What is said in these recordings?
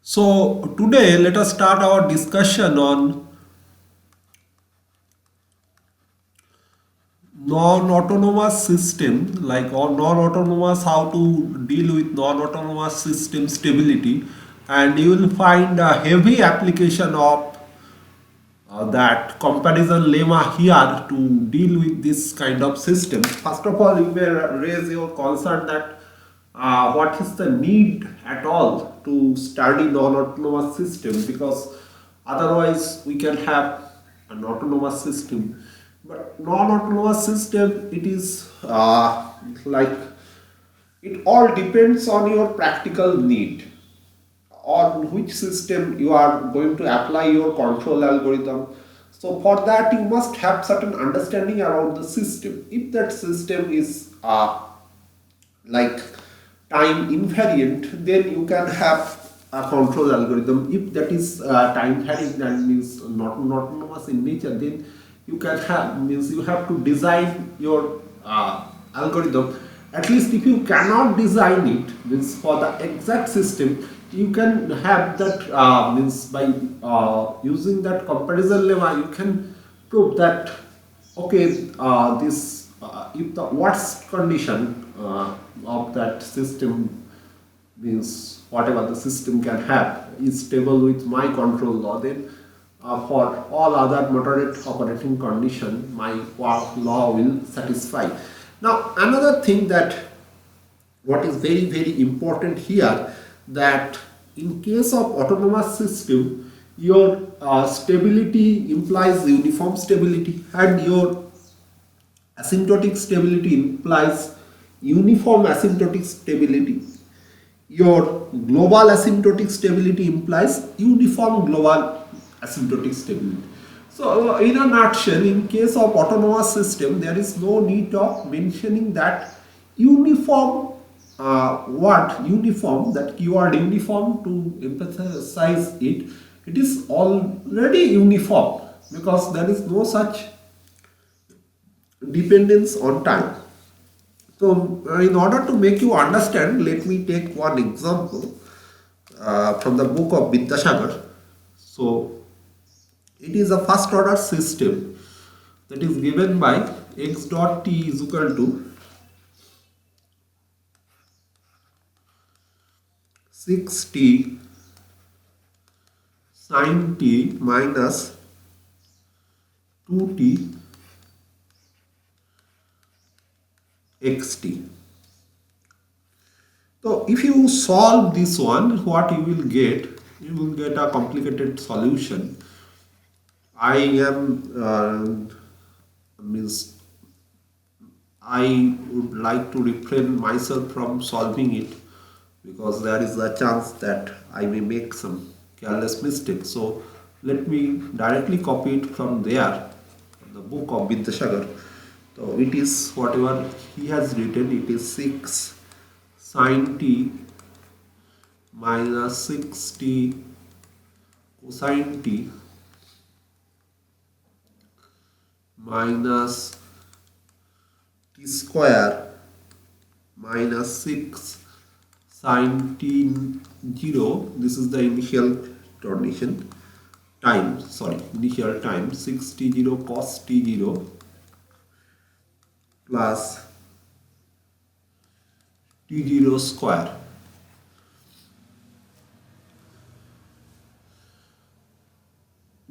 So today let us start our discussion on non-autonomous system, like or non-autonomous, how to deal with non-autonomous system stability, and you will find a heavy application of that comparison lemma here to deal with this kind of system. First of all, you may raise your concern that what is the need at all to study non-autonomous system, because otherwise we can have an autonomous system, but non-autonomous system, it is like it all depends on your practical need, on which system you are going to apply your control algorithm. So for that you must have certain understanding around the system. If that system is like time invariant, then you can have a control algorithm. If that is time varying and means not autonomous in nature, then you can have, means you have to design your algorithm. At least if you cannot design it, means for the exact system, you can have that means by using that comparison lemma, you can prove that okay, this if the worst condition of that system, means whatever the system can have, is stable with my control law, then for all other moderate operating condition my law will satisfy. Now another thing that what is very important here, that in case of autonomous system, your stability implies uniform stability, and your asymptotic stability implies uniform asymptotic stability. Your global asymptotic stability implies uniform global asymptotic stability. So in a nutshell, in case of autonomous system, there is no need of mentioning that uniform word uniform, that keyword uniform, to emphasize it. It is already uniform because there is no such dependence on time. So in order to make you understand, let me take one example from the book of Vidyasagar. So it is a first order system that is given by x dot t is equal to 6t sin t minus 2t xt. So if you solve this one, what you will get? You will get a complicated solution. I am means I would like to refrain myself from solving it, because there is a chance that I may make some careless mistake. So let me directly copy it from there, from the book of Vidyasagar. So it is whatever he has written, it is 6 sin t minus 6t cosine t minus t square minus 6 sin t 0. This is the initial condition time, sorry, initial time, 6t0 cos t0 plus t0 square.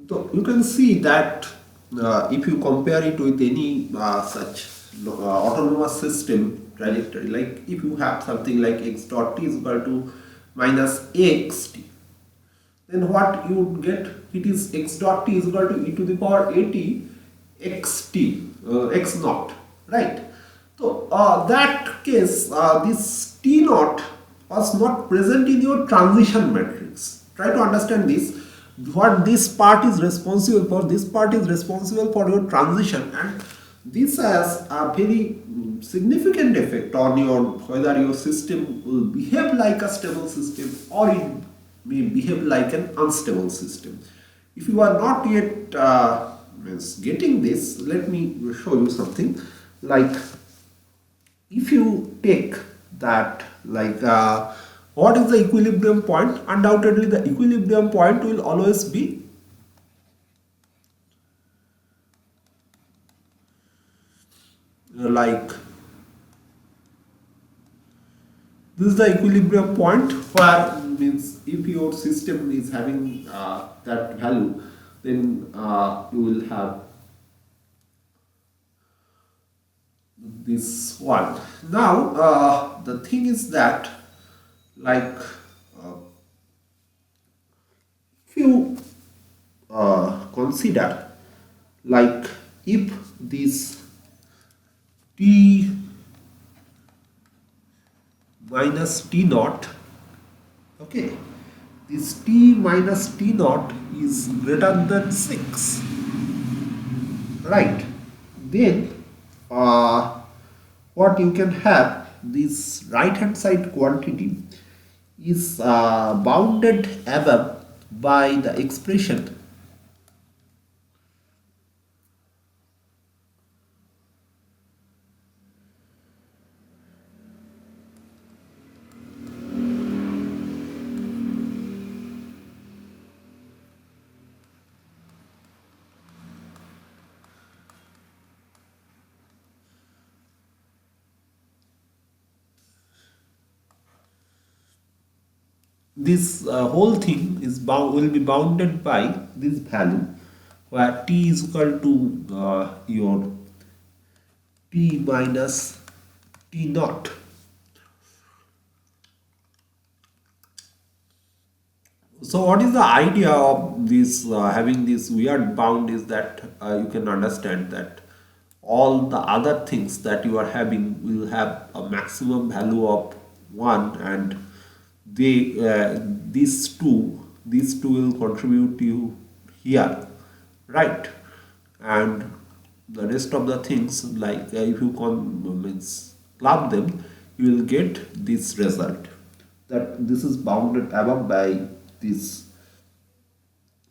So you can see that if you compare it with any such autonomous system trajectory, like if you have something like x dot t is equal to minus xt, then what you would get, it is x dot t is equal to e to the power at xt x naught, right? So that case, this t naught was not present in your transition matrix. Try to understand this. What this part is responsible for, this part is responsible for your transition, and this has a very significant effect on your, whether your system will behave like a stable system or it may behave like an unstable system. If you are not yet getting this, let me show you something. Like if you take that, like What is the equilibrium point? Undoubtedly, the equilibrium point will always be like this is the equilibrium point where means if your system is having that value, then you will have this one. Now the thing is that like if you consider like if this t minus t naught, okay, this t minus t naught is greater than 6, right? Then what you can have, this right hand side quantity is bounded above by the expression this whole thing is will be bounded by this value where t is equal to your t minus t naught. So what is the idea of this having this weird bound is that you can understand that all the other things that you are having will have a maximum value of 1, and they these two will contribute to you here, right? And the rest of the things like if you means club them, you will get this result that this is bounded above by this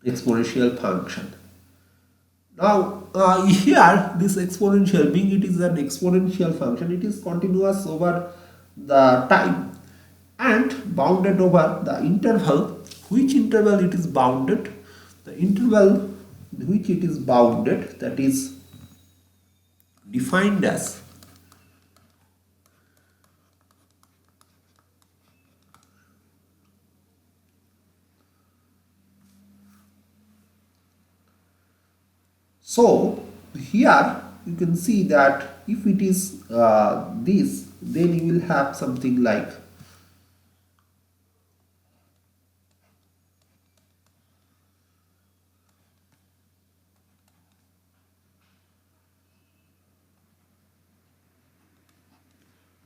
exponential function. Now here this exponential, being it is an exponential function, it is continuous over the time and bounded over the interval. Which interval it is bounded? The interval which it is bounded, that is defined as so here you can see that if it is this, then you will have something like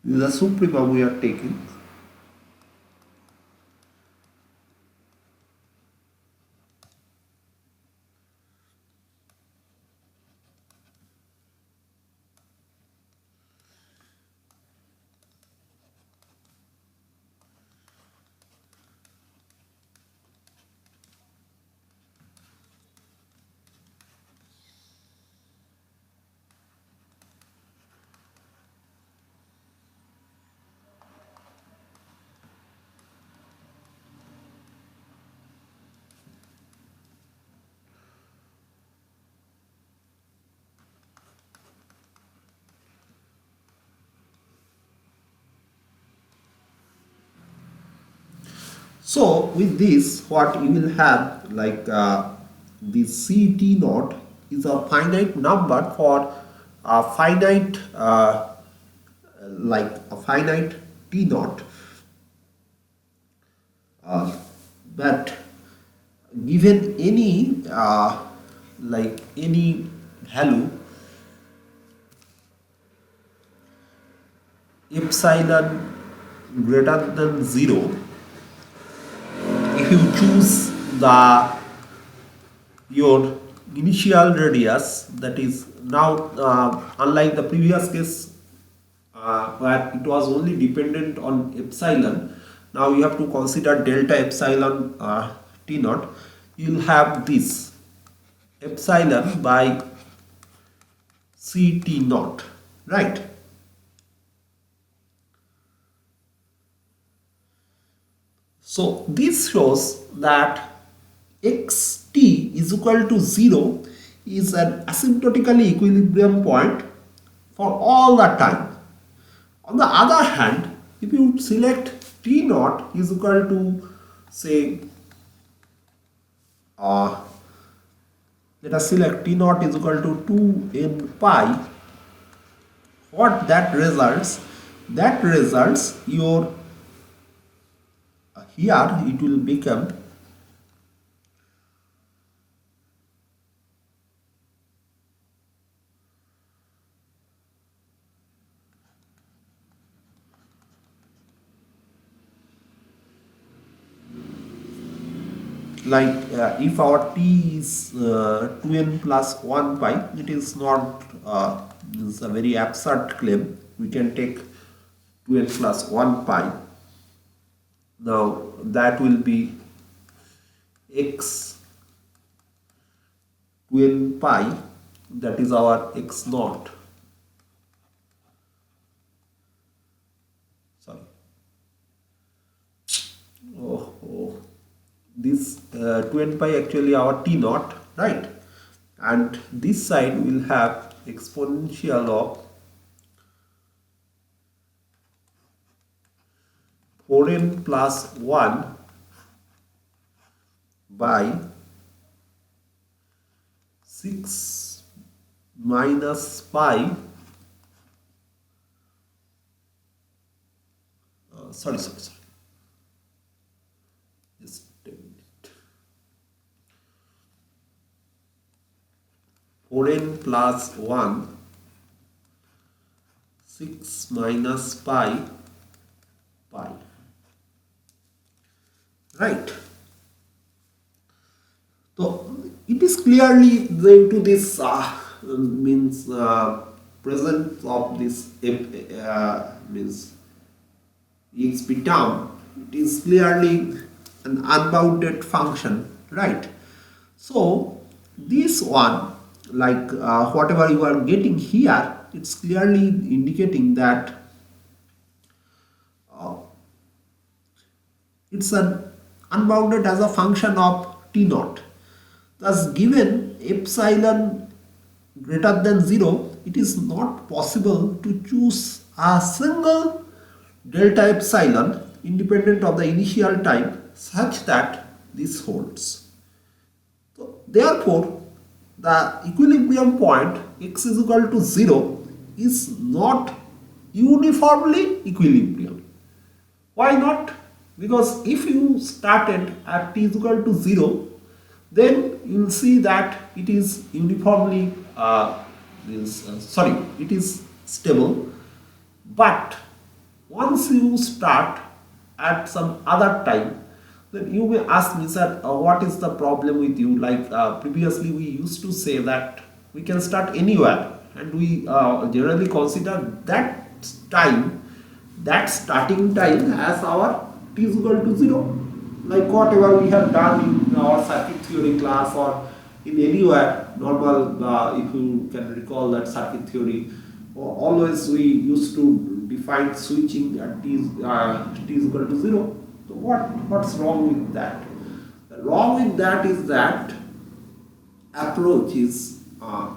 this is a supremum we are taking. So with this, what you will have like the CT naught is a finite number for a finite like a finite T naught, but given any like any value epsilon greater than 0, if you choose the your initial radius, that is now unlike the previous case where it was only dependent on epsilon, now you have to consider delta epsilon t naught. You will have this epsilon by c t naught, right? So this shows that xt is equal to 0 is an asymptotically equilibrium point for all the time. On the other hand, if you select t naught is equal to, say, let us select t naught is equal to 2n pi, what that results? That results your, here it will become like if our t is 2n plus 1 pi, it is not is a very absurd claim. We can take 2n plus 1 pi. Now that will be x 2n pi, that is our x naught. Sorry. Oh. This 2n pi actually our t naught, right? And this side will have exponential of 4n plus 1 by 6 minus pi, sorry. Just a minute. 4n plus 1, 6 minus pi, right? So it is clearly due to this means presence of this means exp term. It is clearly an unbounded function, right? So this one, like whatever you are getting here, it's clearly indicating that it's an unbounded as a function of t naught. Thus, given epsilon greater than 0, it is not possible to choose a single delta epsilon independent of the initial time such that this holds. So, therefore, the equilibrium point x is equal to 0 is not uniformly equilibrium. Why not? Because if you started at t is equal to 0, then you will see that it is uniformly it is stable. But once you start at some other time, then you may ask me, sir, what is the problem with you? Like previously we used to say that we can start anywhere, and we generally consider that time, that starting time, as our t is equal to 0. Like whatever we have done in our circuit theory class or in anywhere normal, if you can recall that circuit theory, always we used to define switching at t is equal to 0. So what's wrong with that? Wrong with that is that approach is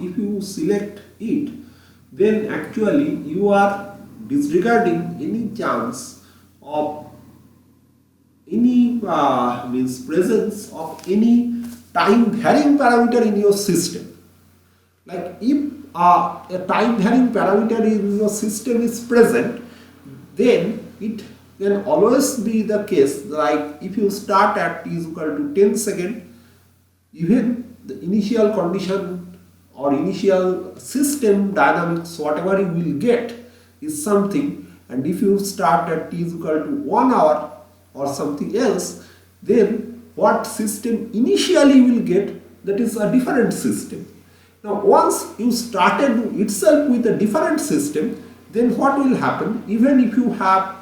if you select it, then actually you are disregarding any chance of any means presence of any time varying parameter in your system. Like if a time varying parameter in your system is present, then it can always be the case, like if you start at t is equal to 10 seconds, even the initial condition or initial system dynamics, whatever you will get is something, and if you start at t is equal to 1 hour or something else, then what system initially will get, that is a different system. Now once you started itself with a different system, then what will happen, even if you have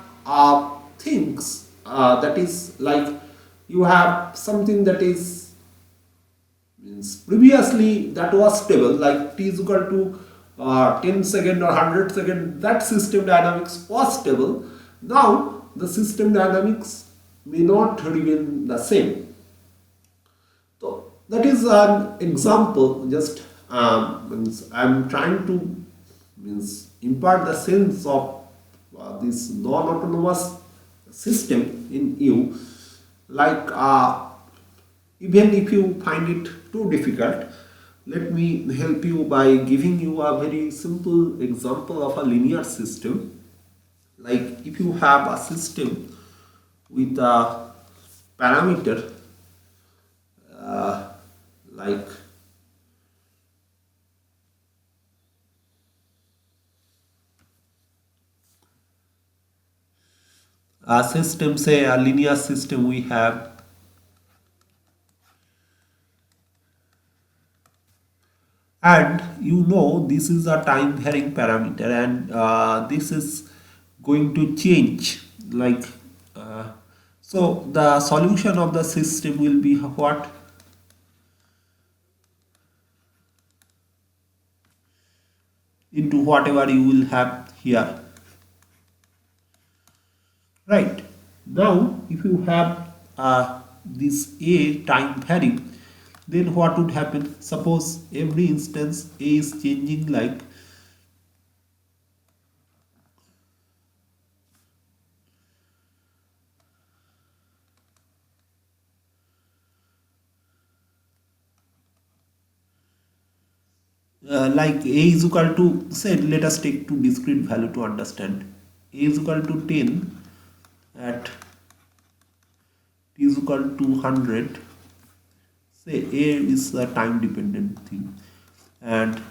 things that is like you have something that is means previously that was stable, like t is equal to 10 second or 100 second, that system dynamics was stable. Now the system dynamics may not remain the same. So that is an example. Just means I'm trying to means impart the sense of this non-autonomous system in you. Like even if you find it too difficult, let me help you by giving you a very simple example of a linear system. Like if you have a system with a parameter like a system, say a linear system we have, and you know this is a time varying parameter, and this is going to change like so the solution of the system will be what? Into whatever you will have here, right? Now if you have this a time varying, then what would happen? Suppose every instance a is changing like a is equal to, say, let us take two discrete value to understand. A is equal to 10 at t is equal to 100. Say a is a time dependent thing, and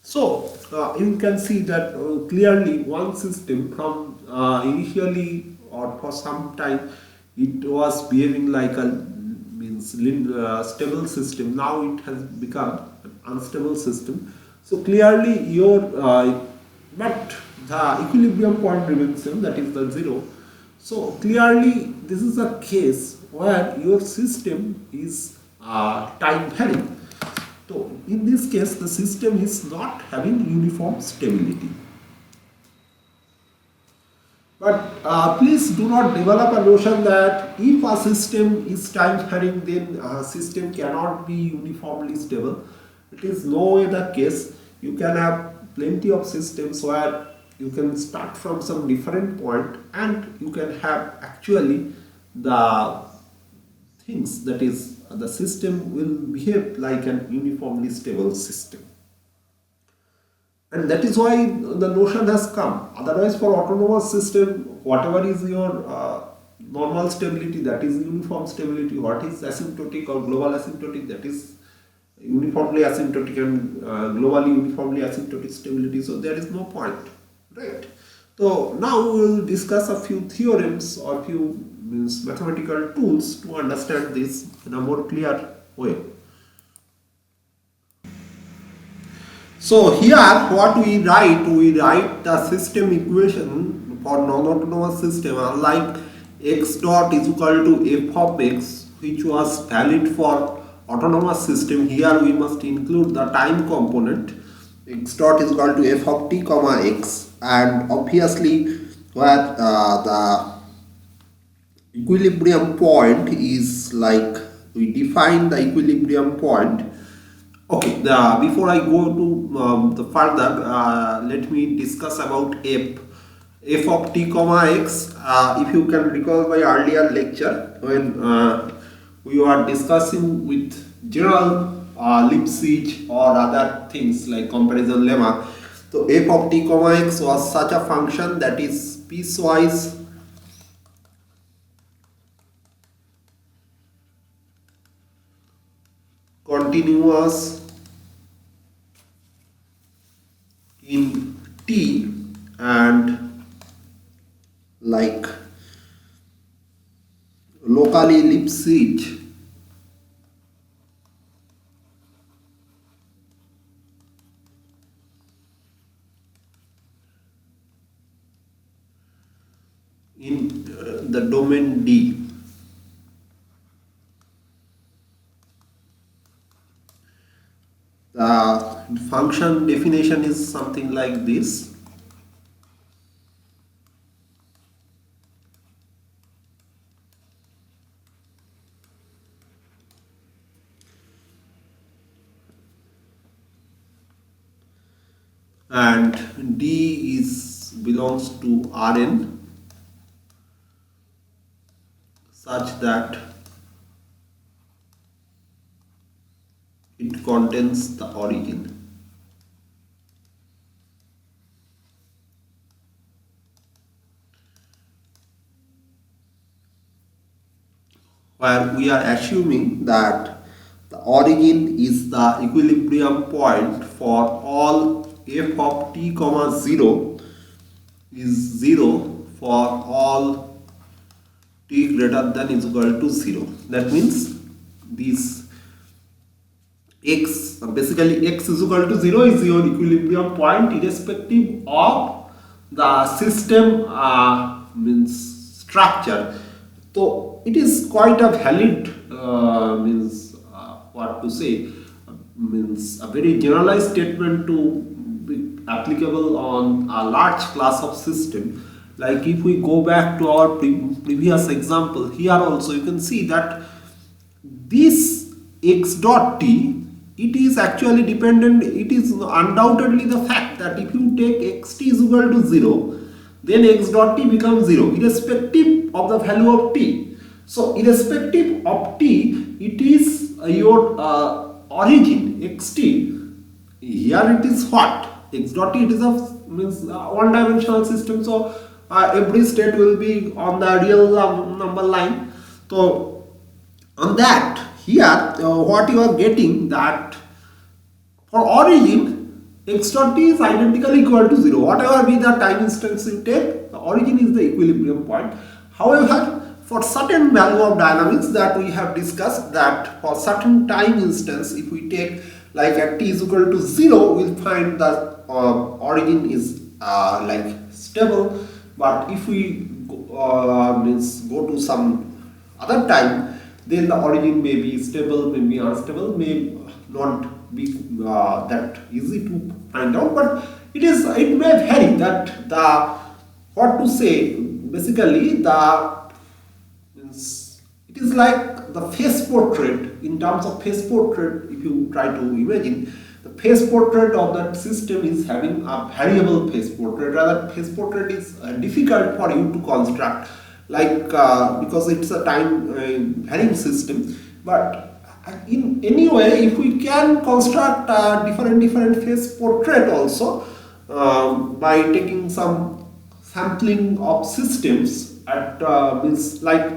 so you can see that clearly one system from initially or for some time it was behaving like a means stable system. Now it has become an unstable system. So clearly your but the equilibrium point remains same, that is the zero. So clearly this is a case where your system is time varying. So in this case, the system is not having uniform stability. But please do not develop a notion that if a system is time varying, then a system cannot be uniformly stable. It is no way the case. You can have plenty of systems where you can start from some different point and you can have actually the things, that is the system will behave like an uniformly stable system, and that is why the notion has come. Otherwise for autonomous system, whatever is your normal stability, that is uniform stability. What is asymptotic or global asymptotic, that is uniformly asymptotic, and globally uniformly asymptotic stability. So there is no point, right? So now we will discuss a few theorems or few means mathematical tools to understand this in a more clear way. So here what we write the system equation for non-autonomous system, like x dot is equal to f of x, which was valid for autonomous system. Here we must include the time component. X dot is equal to f of t comma x, and obviously where the equilibrium point is like we define the equilibrium point. Okay, before I go to the further, let me discuss about f of t comma x. If you can recall my earlier lecture when we were discussing with general Lipschitz or other things like comparison lemma. So f of t comma x was such a function that is piecewise continuous in t and like locally Lipschitz in the domain D. function definition is something like this. And D belongs to Rn such that it contains the origin. Where we are assuming that the origin is the equilibrium point for all f of t comma 0 is 0 for all t greater than is equal to 0. That means this x, basically x is equal to 0 is your equilibrium point irrespective of the system means structure. So it is quite a valid what to say, means a very generalized statement to be applicable on a large class of system. Like if we go back to our previous example, here also you can see that this x dot t, it is actually dependent, it is undoubtedly the fact that if you take xt is equal to 0, then x dot t becomes 0 irrespective of the value of t. So irrespective of t, it is your origin xt. Here it is what? X dot t, it is a one dimensional system, so every state will be on the real number line. So on that, here what you are getting that for origin x dot t is identically equal to 0. Whatever be the time instance you take, the origin is the equilibrium point. However, for certain value of dynamics that we have discussed, that for certain time instance, if we take like at t is equal to 0, we'll find that origin is like stable. But if we go to some other time, then the origin may be stable, may be unstable, may not be that easy to find out. But it may vary that the what to say, basically it is like the face portrait. In terms of face portrait, if you try to imagine, the face portrait of that system is having a variable face portrait. Rather, face portrait is difficult for you to construct, like because it's a time varying system. But in any way, if we can construct different face portrait also by taking some sampling of systems at means like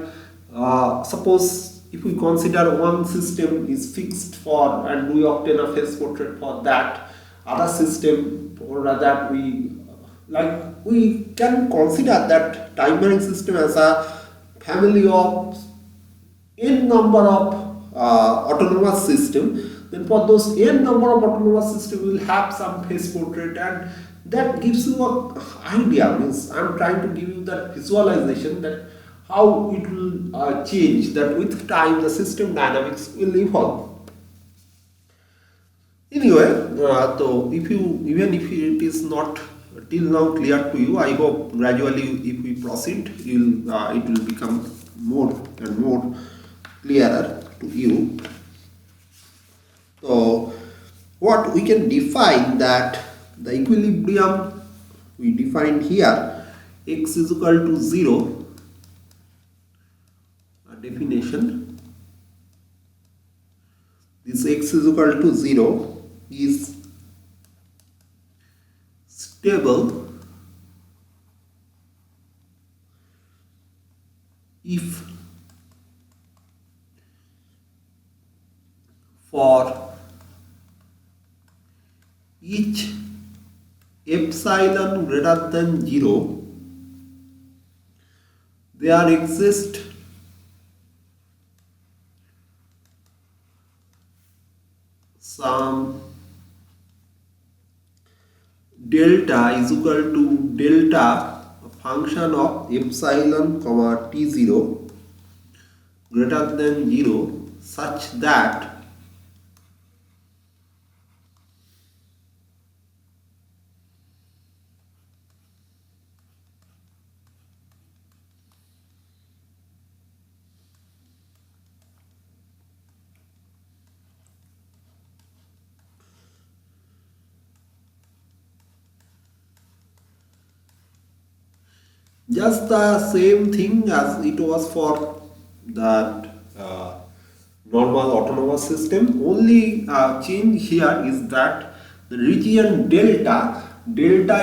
suppose if we consider one system is fixed for and we obtain a face portrait for that other system, or that we can consider that time varying system as a family of n number of autonomous system. Then for those n number of autonomous system, we will have some face portrait, and that gives you an idea. Means I am trying to give you that visualization that how it will change, that with time the system dynamics will evolve. Anyway, so even if it is not till now clear to you, I hope gradually if we proceed, it will become more and more clearer to you. So what we can define, that the equilibrium we defined here, x is equal to 0, definition, this x is equal to 0 is stable if for each epsilon greater than 0 there exists some delta is equal to delta function of epsilon comma t0 greater than 0 such that Just the same thing as it was for that normal autonomous system. Only change here is that the region delta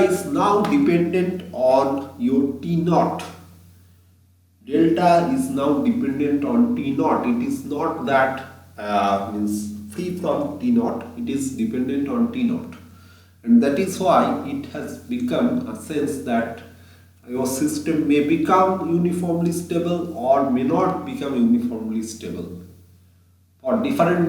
is now dependent on your T naught. Delta is now dependent on T naught. It is not that means free from T naught. It is dependent on T naught, and that is why it has become a sense that your system may become uniformly stable or may not become uniformly stable. For different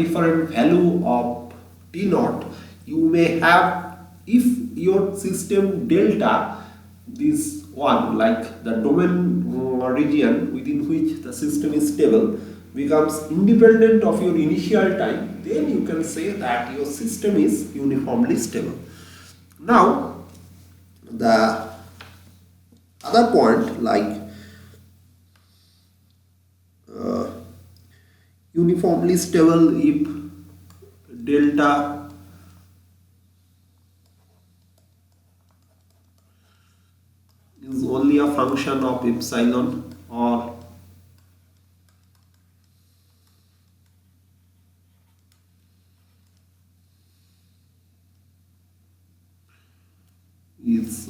value of T naught, you may have, if your system delta, this one like the domain region within which the system is stable becomes independent of your initial time, then you can say that your system is uniformly stable. Now the other point, like uniformly stable if delta is only a function of epsilon, or is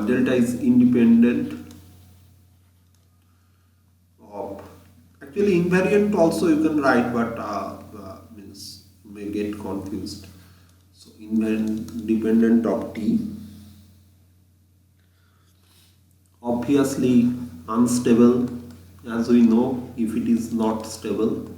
delta is independent of, actually invariant also you can write, but means you may get confused. So invariant dependent of T, obviously unstable, as we know if it is not stable.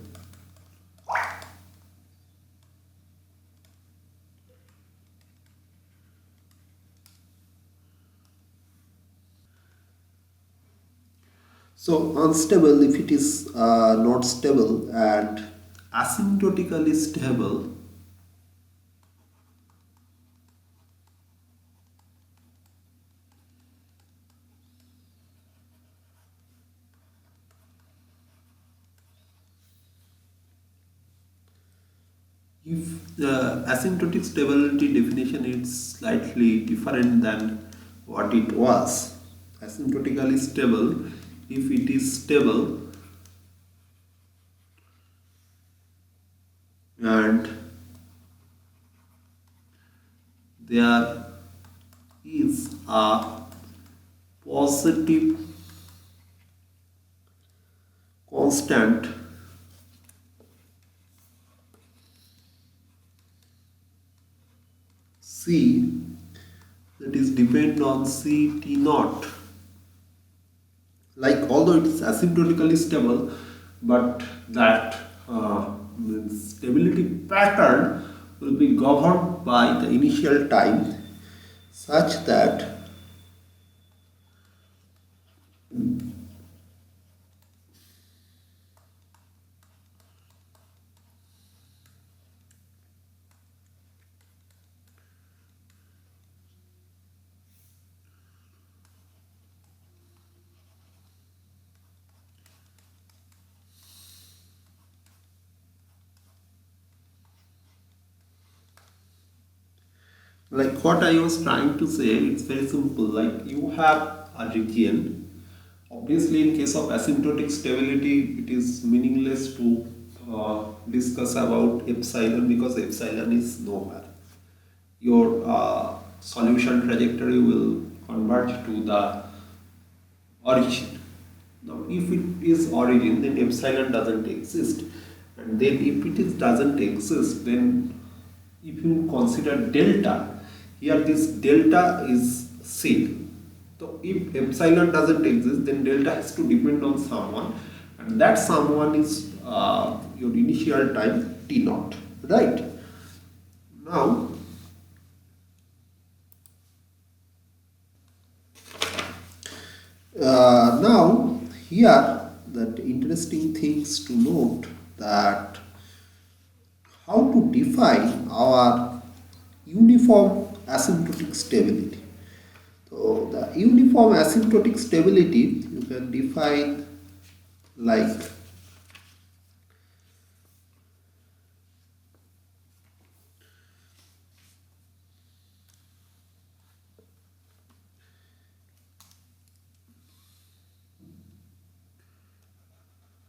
So unstable if it is not stable, and asymptotically stable if the asymptotic stability definition is slightly different than what it was. Asymptotically stable if it is stable and there is a positive constant C that is depend on C T naught. Like although it is asymptotically stable, but that stability pattern will be governed by the initial time such that like what I was trying to say, it's very simple. Like you have a region. Obviously, in case of asymptotic stability, it is meaningless to discuss about epsilon because epsilon is nowhere. Your solution trajectory will converge to the origin. Now, if it is origin, then epsilon doesn't exist, and then if it is doesn't exist, then if you consider delta, here this delta is C. So if epsilon doesn't exist, then delta has to depend on someone, and that someone is your initial time T naught, right? Now, now here that interesting things to note that how to define our uniform asymptotic stability. So the uniform asymptotic stability you can define like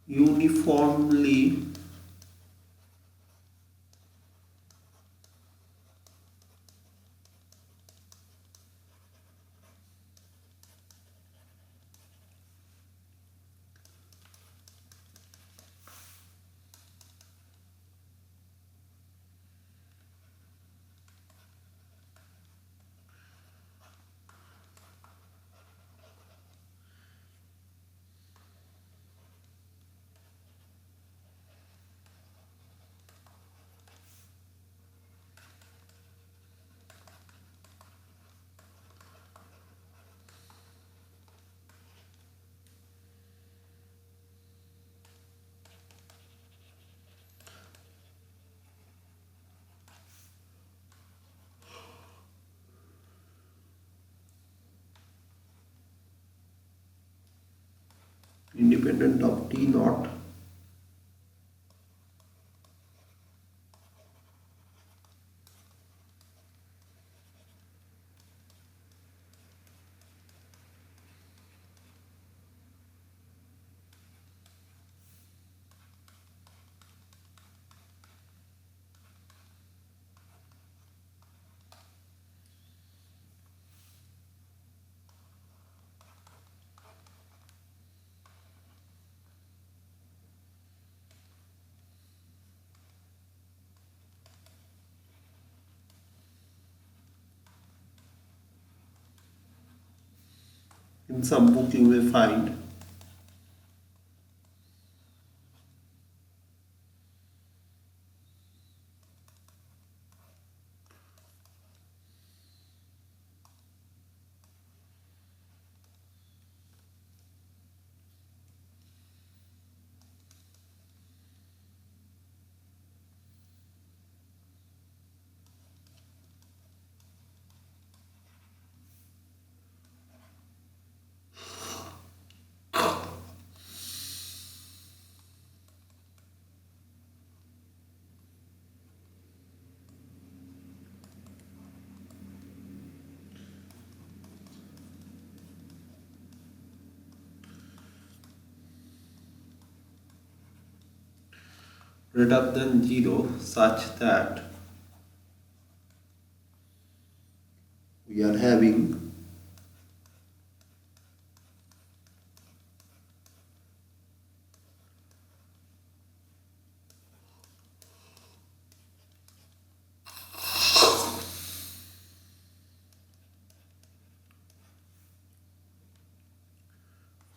uniformly independent of T naught in some book you may find. Greater than 0 such that we are having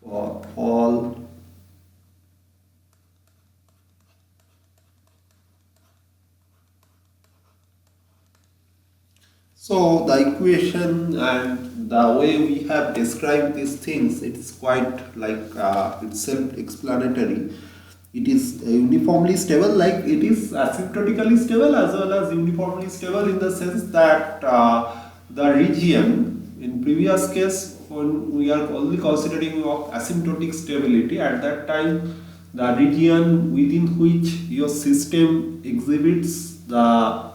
for all so the equation and the way we have described these things, it's quite like it's self-explanatory. It is uniformly stable, like it is asymptotically stable as well as uniformly stable in the sense that the region in previous case when we are only considering of asymptotic stability, at that time the region within which your system exhibits the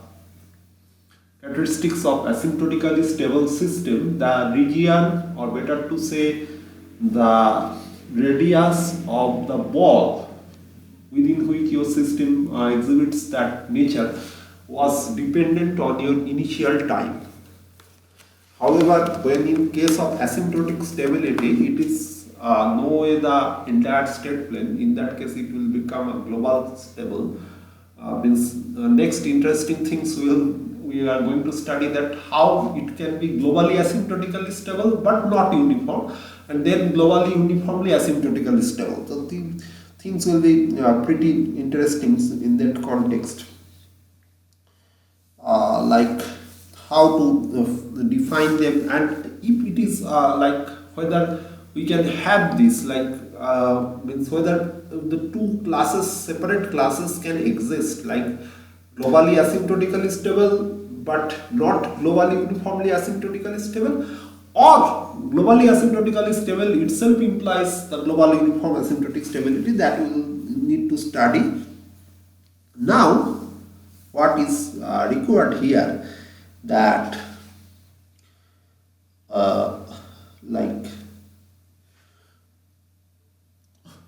characteristics of asymptotically stable system, the region, or better to say the radius of the ball within which your system exhibits that nature, was dependent on your initial time. However, when in case of asymptotic stability, it is no way the entire state plane. In that case, it will become a global stable. Means next interesting things we are going to study that how it can be globally asymptotically stable but not uniform, and then globally uniformly asymptotically stable. So the things will be pretty interesting in that context. Like how to define them, and if it is like whether we can have this like means whether the two classes, separate classes, can exist like globally asymptotically stable but not globally uniformly asymptotically stable, or globally asymptotically stable itself implies the global uniform asymptotic stability, that we will need to study. Now what is required here, that like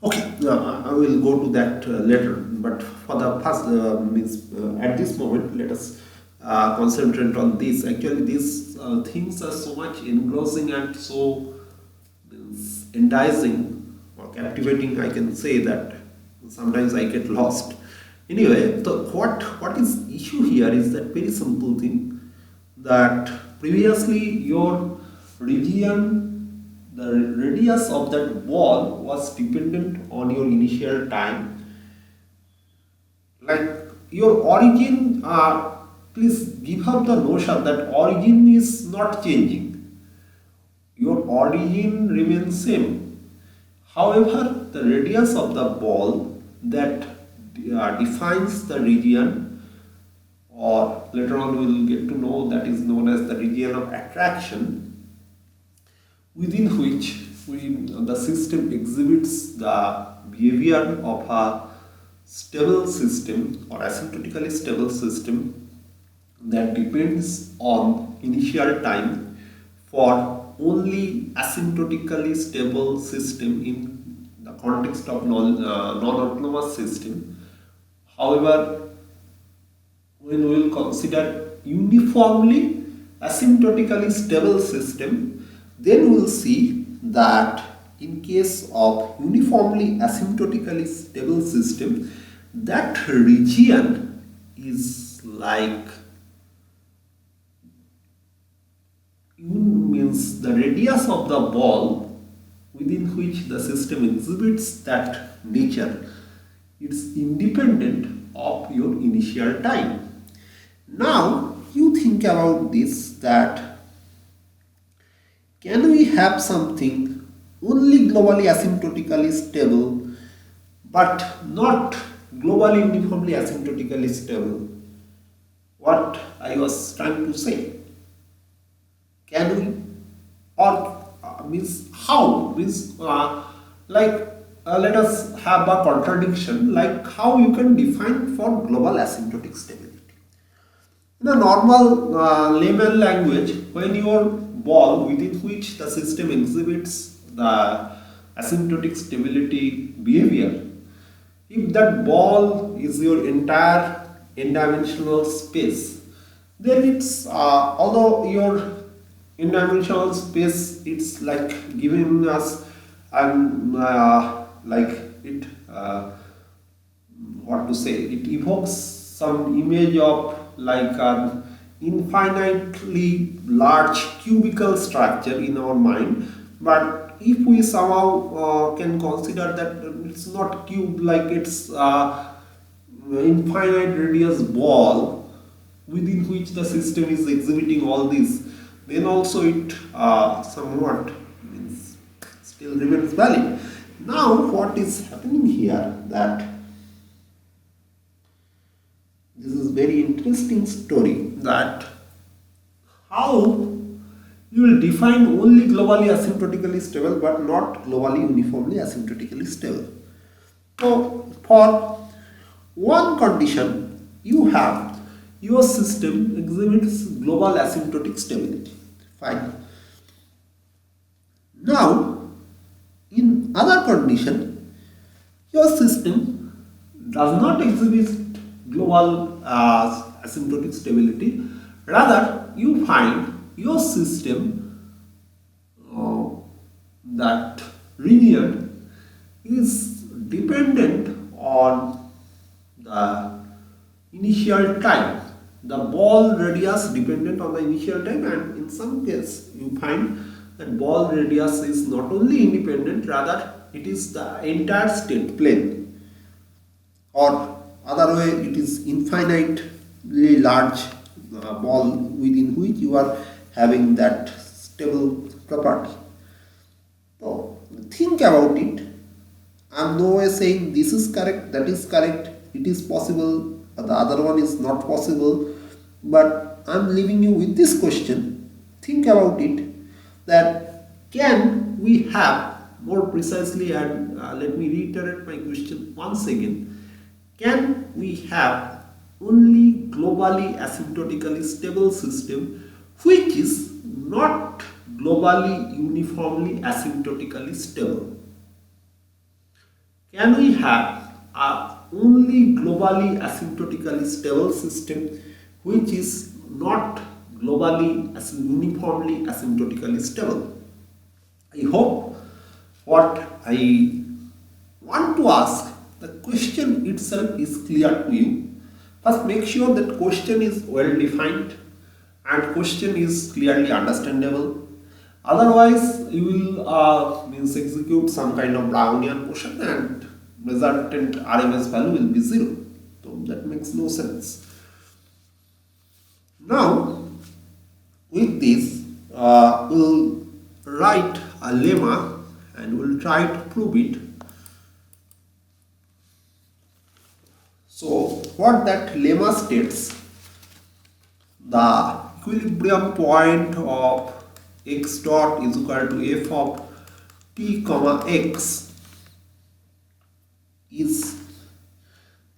okay, I will go to that later, but for the first at this moment let us concentrate on this. Actually these things are so much engrossing and so enticing or captivating, I can say that sometimes I get lost. Anyway, so what is issue here is that very simple thing, that previously your region, the radius of that ball was dependent on your initial time. Like your origin, please give up the notion that origin is not changing. Your origin remains same. However, the radius of the ball that defines the region, or later on we will get to know, that is known as the region of attraction, within which the system exhibits the behavior of a stable system or asymptotically stable system that depends on initial time for only asymptotically stable system in the context of non-autonomous system. However, when we will consider uniformly asymptotically stable system, then we will see that in case of uniformly asymptotically stable system, that region is like means the radius of the ball within which the system exhibits that nature. It's independent of your initial time. Now you think about this, that can we have something only globally asymptotically stable but not globally uniformly asymptotically stable? What I was trying to say. Can we, or means how, means let us have a contradiction, like how you can define for global asymptotic stability. In a normal layman language, when your ball within which the system exhibits the asymptotic stability behavior, if that ball is your entire n-dimensional space, then it's although your n-dimensional space, it's like giving us like it what to say, it evokes some image of like an infinitely large cubical structure in our mind. But if we somehow can consider that it's not cube, like it's infinite radius ball within which the system is exhibiting all this, then also it somewhat means still remains valid. Now what is happening here, that this is very interesting story, that how you will define only globally asymptotically stable but not globally uniformly asymptotically stable. So for one condition, you have your system exhibits global asymptotic stability. Fine. Now in other condition, your system does not exhibit global asymptotic stability. Rather, you find your system that region is dependent on the initial time, the ball radius dependent on the initial time, and in some case you find that ball radius is not only independent, rather it is the entire state plane, or other way it is infinitely large ball within which you are having that stable property. So think about it. I am no way saying this is correct, that is correct, it is possible, the other one is not possible, but I am leaving you with this question. Think about it, that can we have more precisely, and let me reiterate my question once again, can we have only globally asymptotically stable system which is not globally uniformly asymptotically stable? Can we have a only globally asymptotically stable system which is not globally uniformly asymptotically stable? I hope what I want to ask, the question itself is clear to you. First, make sure that question is well defined and question is clearly understandable. Otherwise, you will means execute some kind of Brownian motion and resultant RMS value will be 0. So that makes no sense. Now, with this, we'll write a lemma and we'll try to prove it. So, what that lemma states, the equilibrium point of x dot is equal to f of t comma x is,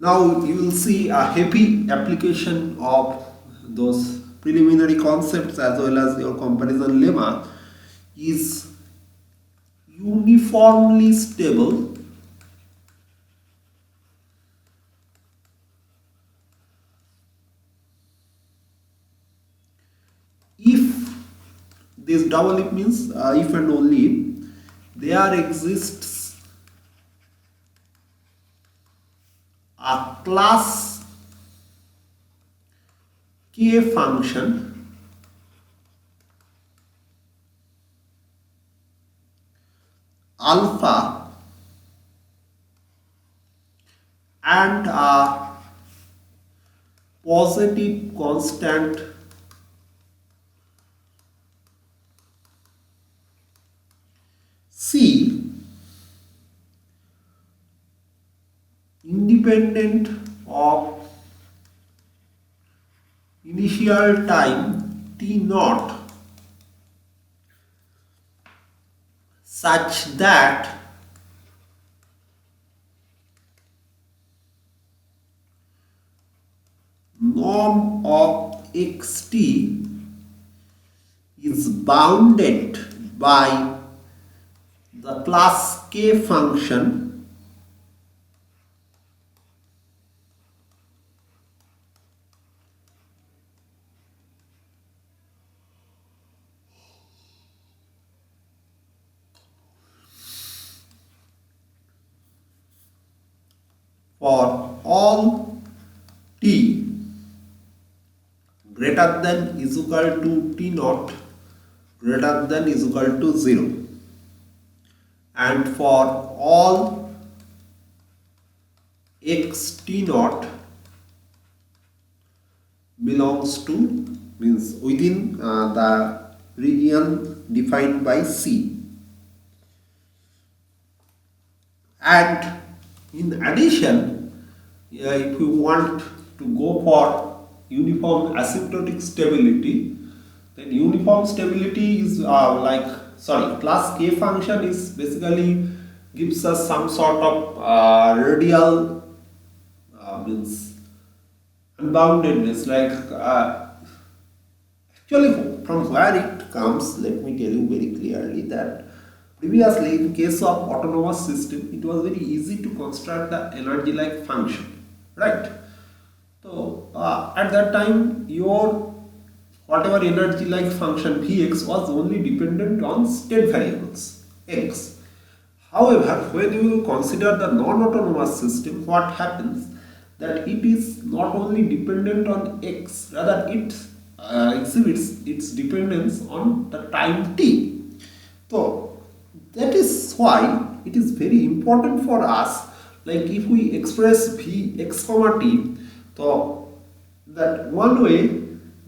now you will see a heavy application of those preliminary concepts as well as your comparison lemma, is uniformly stable if this double if means if and only if there exists a class K function alpha and a positive constant C independent of initial time t naught such that norm of xt is bounded by the class K function for all t greater than is equal to t naught greater than is equal to 0, and for all x t naught belongs to means within the region defined by C. And in addition, if you want to go for uniform asymptotic stability, then uniform stability is class K function is basically gives us some sort of radial means unboundedness, actually from where it comes. Let me tell you very clearly that previously in case of autonomous system it was very easy to construct the energy like function, right? So at that time your whatever energy like function Vx was only dependent on state variables x. However, when you consider the non-autonomous system, what happens that it is not only dependent on x, rather it exhibits its dependence on the time t. So that is why it is very important for us, like if we express v x comma t, so that one way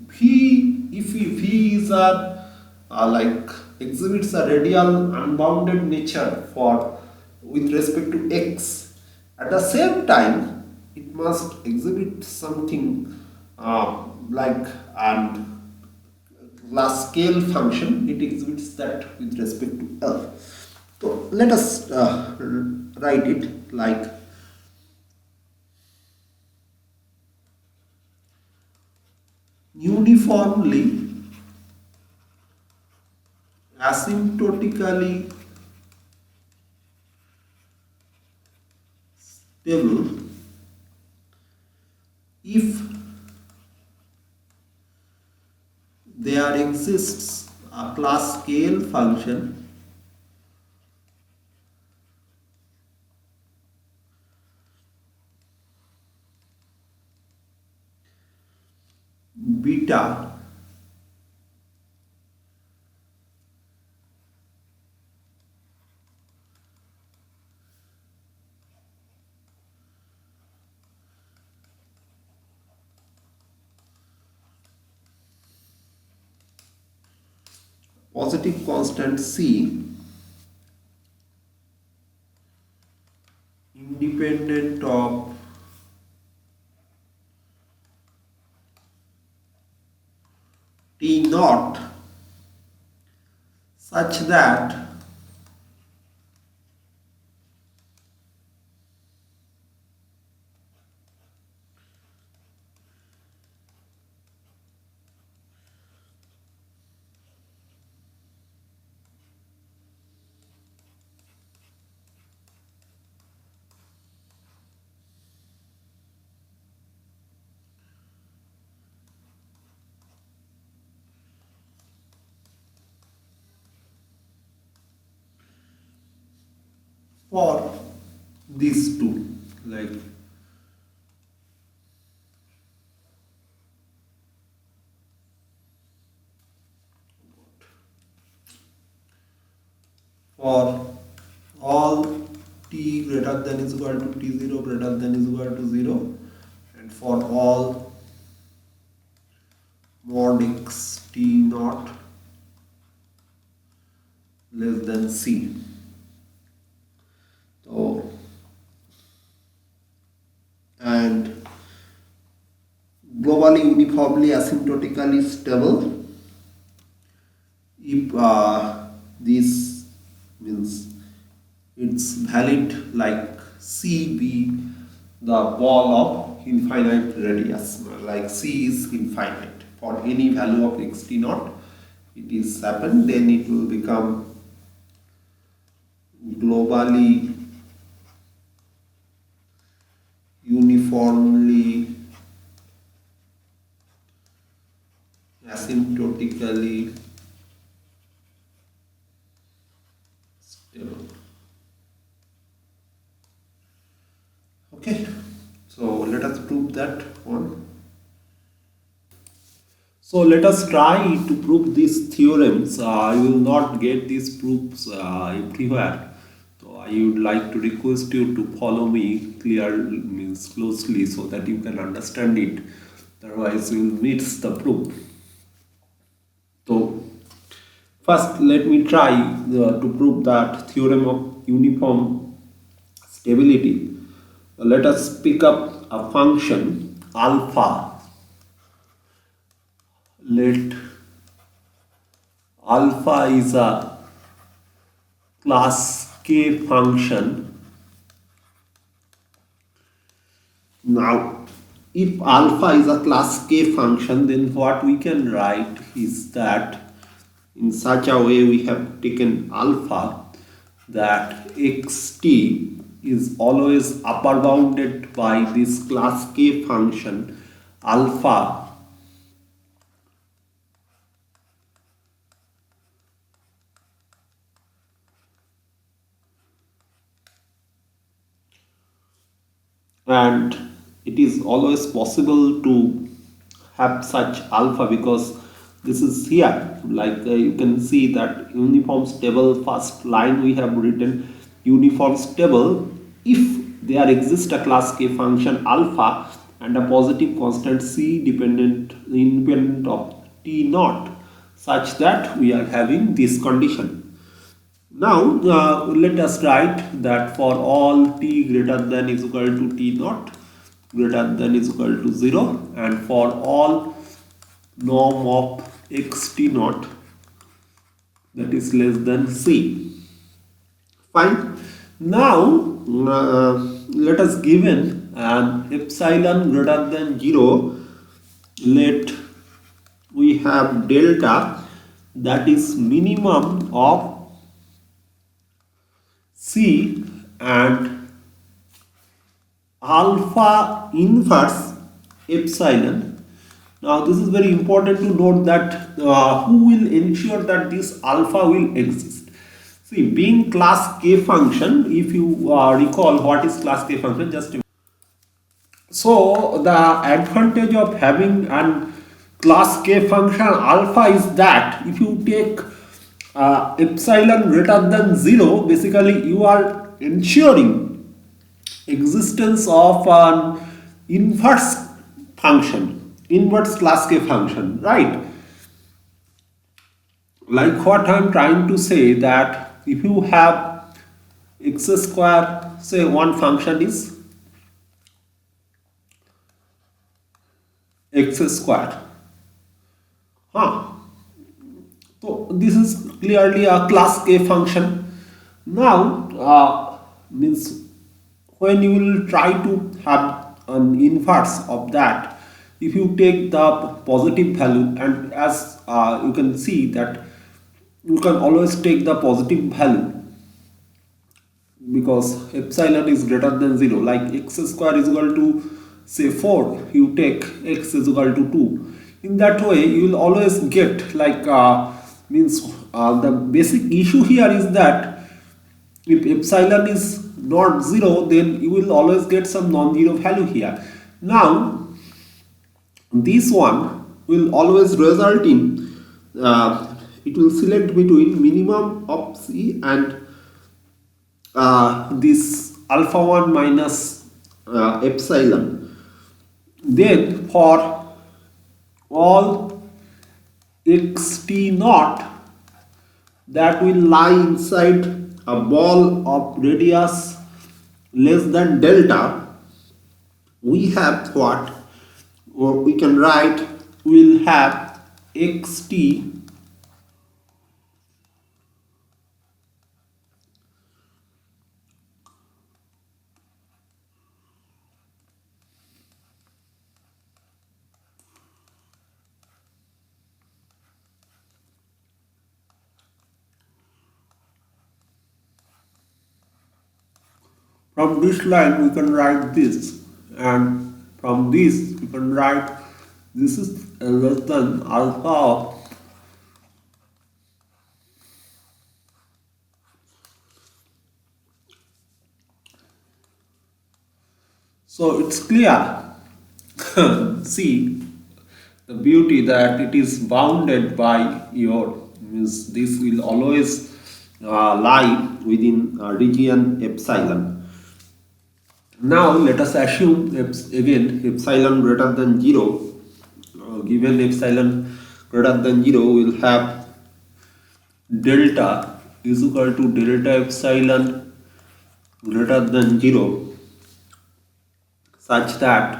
v is a exhibits a radial unbounded nature for with respect to x, at the same time it must exhibit something and class scale function, it exhibits that with respect to L. So let us write it like uniformly asymptotically stable if there exists a class scale function beta positive constant C independent of T naught such that for these two, like for all t greater than is equal to t0 greater than is equal to 0, and for all mod x t naught less than c. So, and globally uniformly asymptotically stable if this means it's valid like C be the ball of infinite radius, like C is infinite for any value of xt naught it is happened, then it will become globally uniformly asymptotically stable. Okay, so let us prove that one. So let us try to prove these theorems. You will not get these proofs everywhere. So I would like to request you to follow me means closely so that you can understand it. Otherwise, you will miss the proof. So first, let me try to prove that theorem of uniform stability. Let us pick up a function alpha. Let alpha is a class K function. Now, if alpha is a class K function, then what we can write is that in such a way we have taken alpha that xt is always upper bounded by this class K function alpha and it is always possible to have such alpha because this is here like you can see that uniform stable first line we have written uniform stable if there exists a class K function alpha and a positive constant C independent of T naught such that we are having this condition. Now let us write that for all t greater than is equal to t naught greater than is equal to 0 and for all norm of xt naught that is less than c. Fine. Now let us given an epsilon greater than 0, let we have delta that is minimum of c and alpha inverse epsilon. Now this is very important to note that who will ensure that this alpha will exist. See, being class K function, if you recall what is class K function, just so the advantage of having an class K function alpha is that if you take epsilon greater than 0, basically you are ensuring existence of an inverse function, inverse class K function, right? Like what I am trying to say, that if you have x square, say one function is x square, so this is clearly a class K function. Now means when you will try to have an inverse of that, if you take the positive value, and as you can see that you can always take the positive value because epsilon is greater than 0, like x square is equal to say 4, you take x is equal to 2. In that way you will always get like means the basic issue here is that if epsilon is not 0, then you will always get some non-zero value here. Now this one will always result in it will select between minimum of c and this alpha 1 minus epsilon. Then for all xt naught that will lie inside a ball of radius less than delta, we have what, or we can write, we will have xt from this line we can write this, and from this we can write this is less than alpha of, so it's clear. See the beauty that it is bounded by your, means this will always lie within region epsilon. Now let us assume again epsilon greater than 0. Given epsilon greater than 0, we will have delta is equal to delta epsilon greater than 0, such that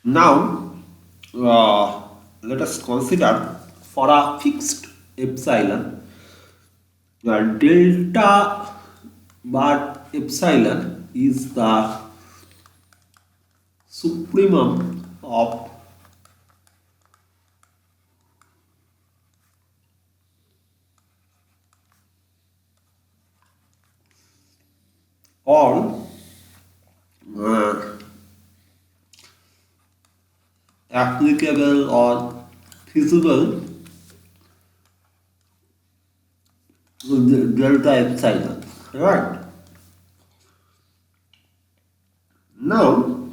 now let us consider for a fixed epsilon delta bar epsilon is the supremum of all applicable or feasible delta epsilon, right? Now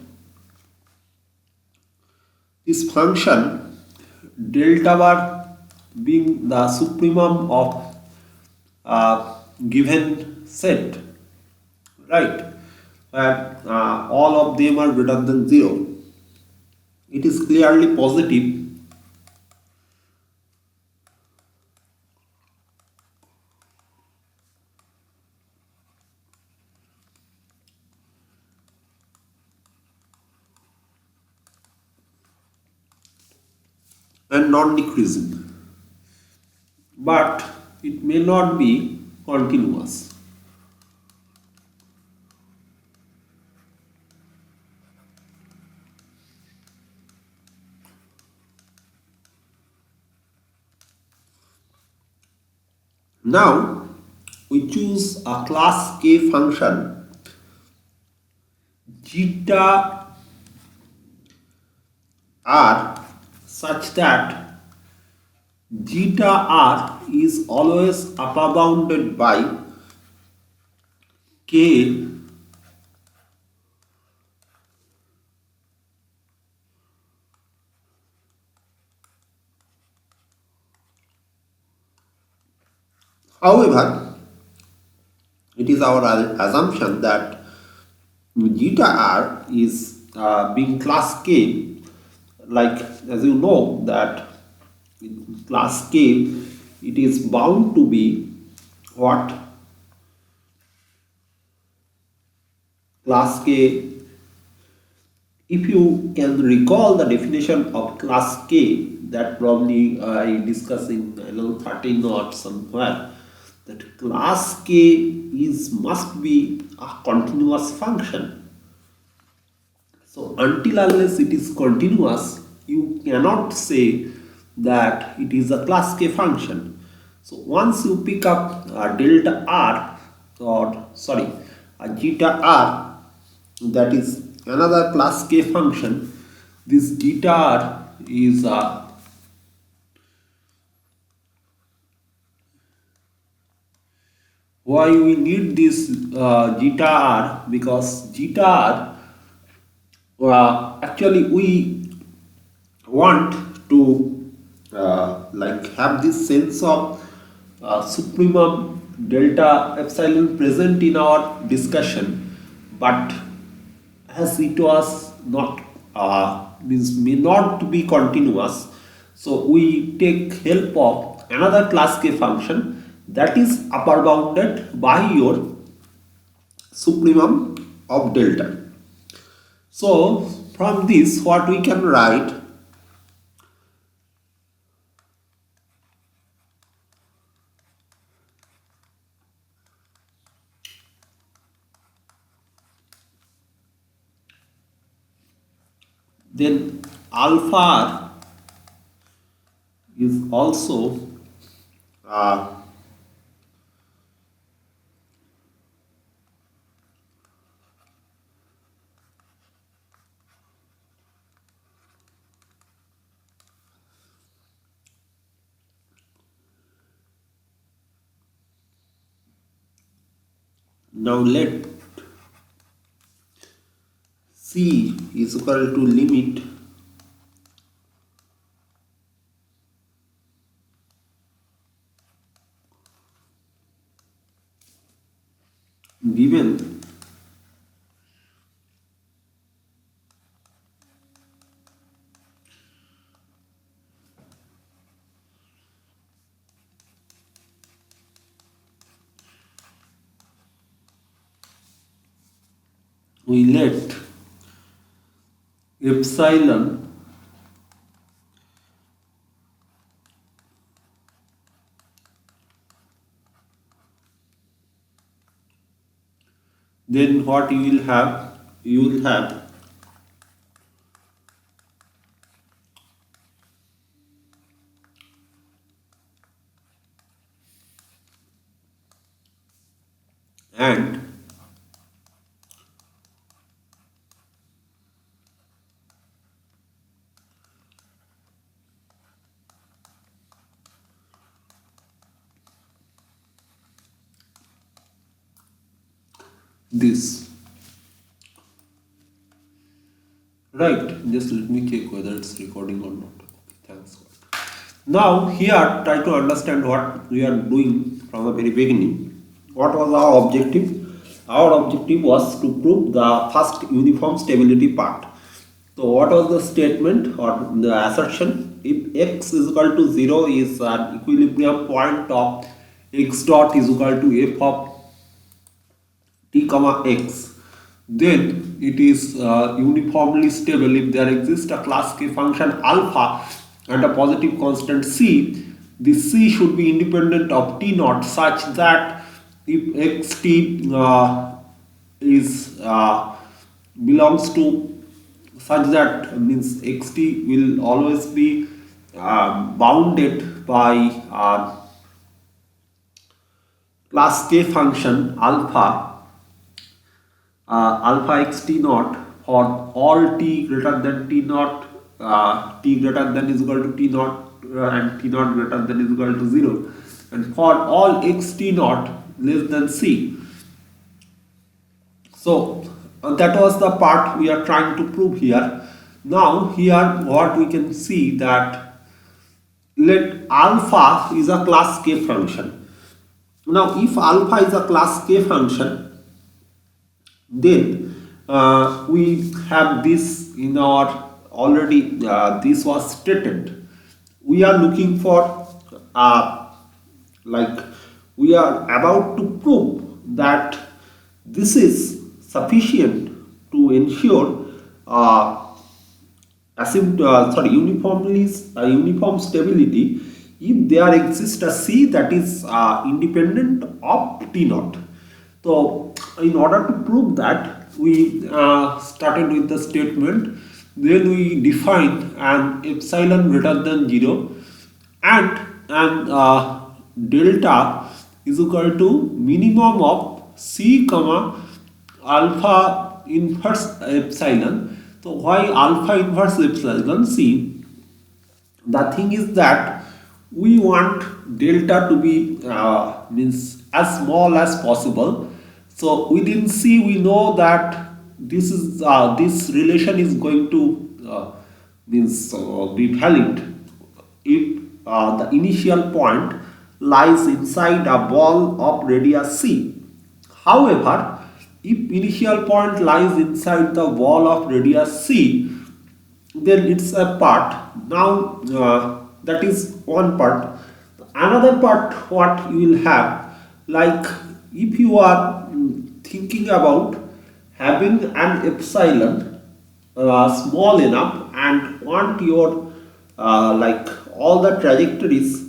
this function delta bar being the supremum of a given set, right? And all of them are greater than 0. It is clearly positive. And non-decreasing, but it may not be continuous. Now we choose a class K function zeta r such that zeta r is always upper bounded by k however, it is our assumption that zeta r is being class K, like as you know that in class K it is bound to be what? Class K, if you can recall the definition of class K that probably I discussed in 13 or somewhere, that class K is must be a continuous function. So until unless it is continuous, you cannot say that it is a class K function. So once you pick up delta r, or sorry, a zeta r, that is another class K function, this zeta r is why we need this zeta r, because zeta r actually we want to like have this sense of supremum delta epsilon present in our discussion, but as it was not means may not be continuous, so we take help of another class K function that is upper bounded by your supremum of delta. So from this what we can write, then alpha r is also uh, now let C is equal to limit given we let epsilon then what you will have, you will have and this, right? Just let me check whether it's recording or not. Okay, thanks. Now here try to understand what we are doing from the very beginning. What was our objective? our objective was to prove the first uniform stability part. So what was the statement or the assertion? If x is equal to 0 is an equilibrium point of x dot is equal to f of t comma x, then it is uniformly stable if there exists a class k function alpha and a positive constant c. This c should be independent of t naught such that if xt is belongs to such that means xt will always be bounded by class k function alpha x t naught for all t greater than t naught, t greater than is equal to t naught and t naught greater than is equal to 0, and for all x t naught less than c. So that was the part we are trying to prove here. Now here what we can see that let alpha is a class k function. Now if alpha is a class k function, then we have this in our already this was stated. We are looking for like we are about to prove that this is sufficient to ensure uniform stability if there exists a c that is independent of t naught. So in order to prove that, we started with the statement, then we defined an epsilon greater than 0 and an delta is equal to minimum of c comma alpha inverse epsilon. So why alpha inverse epsilon? See, the thing is that we want delta to be means as small as possible. So within C we know that this is this relation is going to be valid if the initial point lies inside a ball of radius c. However, if initial point lies inside the ball of radius c, then it's a part. Now that is one part. Another part what you will have, like if you are thinking about having an epsilon small enough and want your like all the trajectories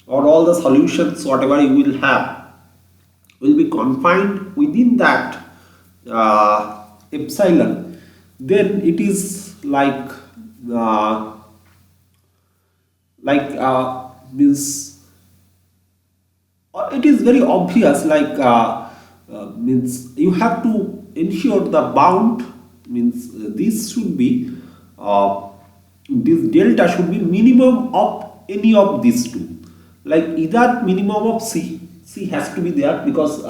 or all the solutions whatever you will have will be confined within that epsilon, then it is uh, means it is very obvious means you have to ensure the bound means this should be this delta should be minimum of any of these two, like either minimum of c has to be there because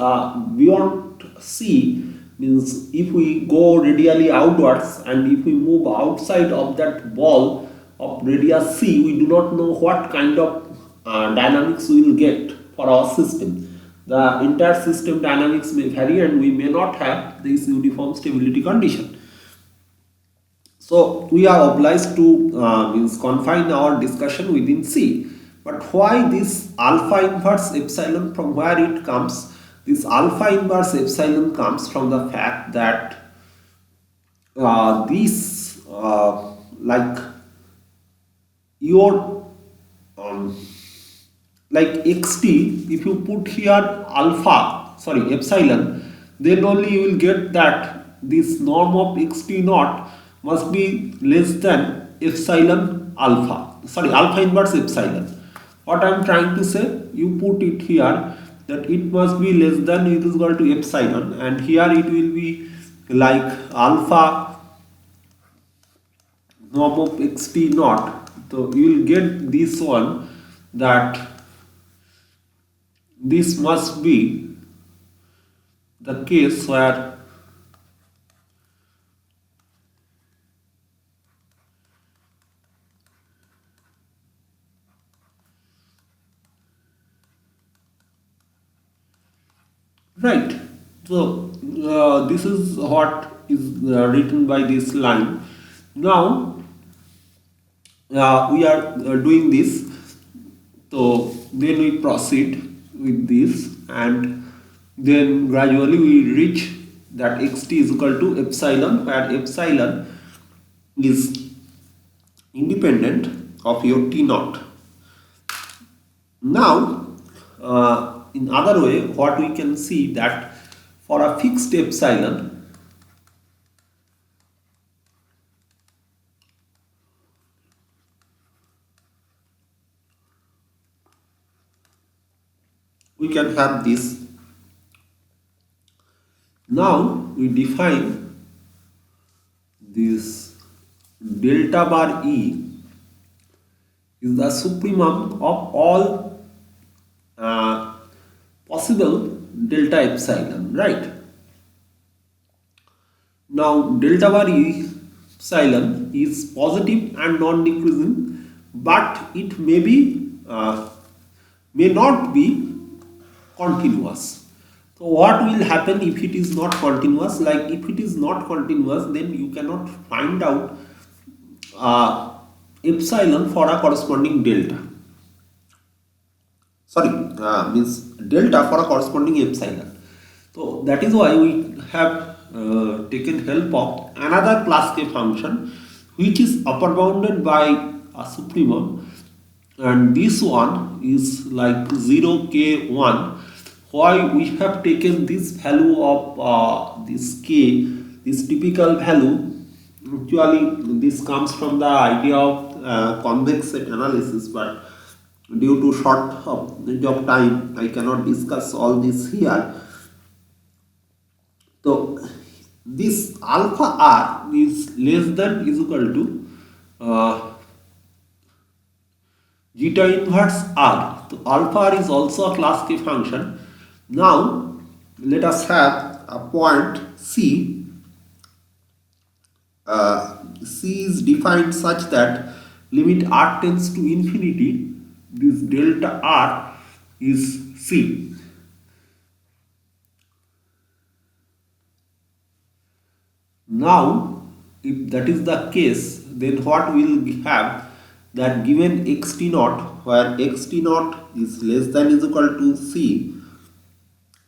beyond c means if we go radially outwards and if we move outside of that ball of radius c, we do not know what kind of dynamics we will get for our system. The entire system dynamics may vary and we may not have this uniform stability condition. So we are obliged to means confine our discussion within C. But why this alpha inverse epsilon, from where it comes? This alpha inverse epsilon comes from the fact that this like your like xt, if you put here epsilon, then only you will get that this norm of xt naught must be less than alpha inverse epsilon. What I am trying to say, you put it here that it must be less than it is equal to epsilon, and here it will be like alpha norm of xt naught. So you will get this one, that this must be the case where right. So this is what is written by this line. Now we are doing this, so then we proceed with this, and then gradually we reach that xt is equal to epsilon, where epsilon is independent of your t naught. Now in other way, what we can see that for a fixed epsilon, we can have this. Now we define this delta bar E is the supremum of all possible delta epsilon, right? Now delta bar E epsilon is positive and non-decreasing, but it may not be continuous. So what will happen if it is not continuous? Like if it is not continuous, then you cannot find out epsilon for a corresponding delta. Sorry, means delta for a corresponding epsilon. So that is why we have taken help of another class K function, which is upper bounded by a supremum, and this one is like 0k1. Why we have taken this value of this k, this typical value? Actually this comes from the idea of convex set analysis, but due to shortage of time I cannot discuss all this here. So this alpha r is less than is equal to zeta inverse r. So alpha r is also a class K function. Now let us have a point C. C is defined such that limit r tends to infinity, this delta r is C. Now if that is the case, then what we will have, that given xt naught, where xt naught is less than is equal to C,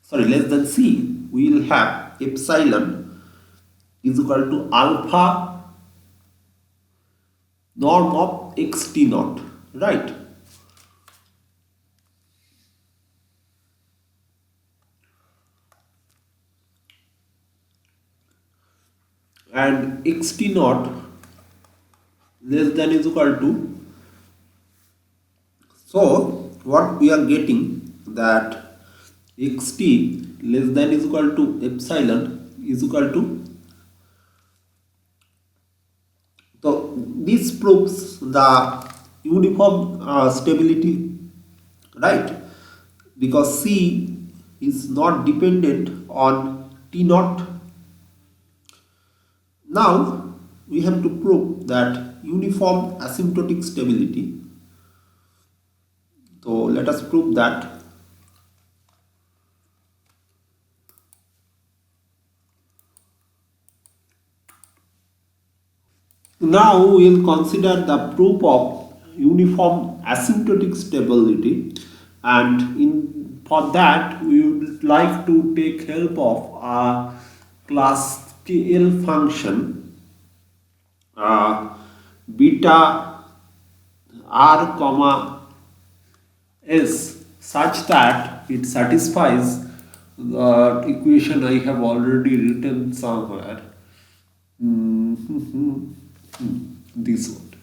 sorry, less than C, we will have epsilon is equal to alpha norm of xt naught, right? And xt naught less than is equal to, so what we are getting, that xt less than is equal to epsilon is equal to, so this proves the uniform stability, right? Because C is not dependent on T naught. Now we have to prove that uniform asymptotic stability. So let us prove that. Now we will consider the proof of uniform asymptotic stability, and for that we would like to take help of a class KL function beta r comma s such that it satisfies the equation I have already written somewhere. This one.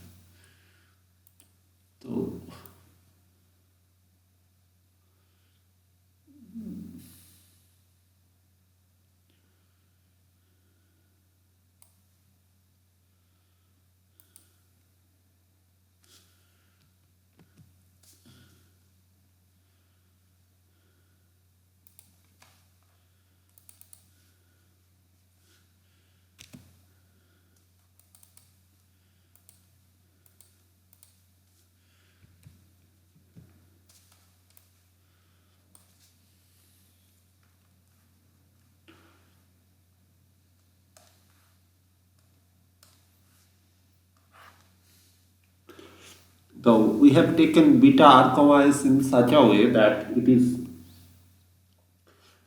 So So we have taken beta r comma s in such a way that it is,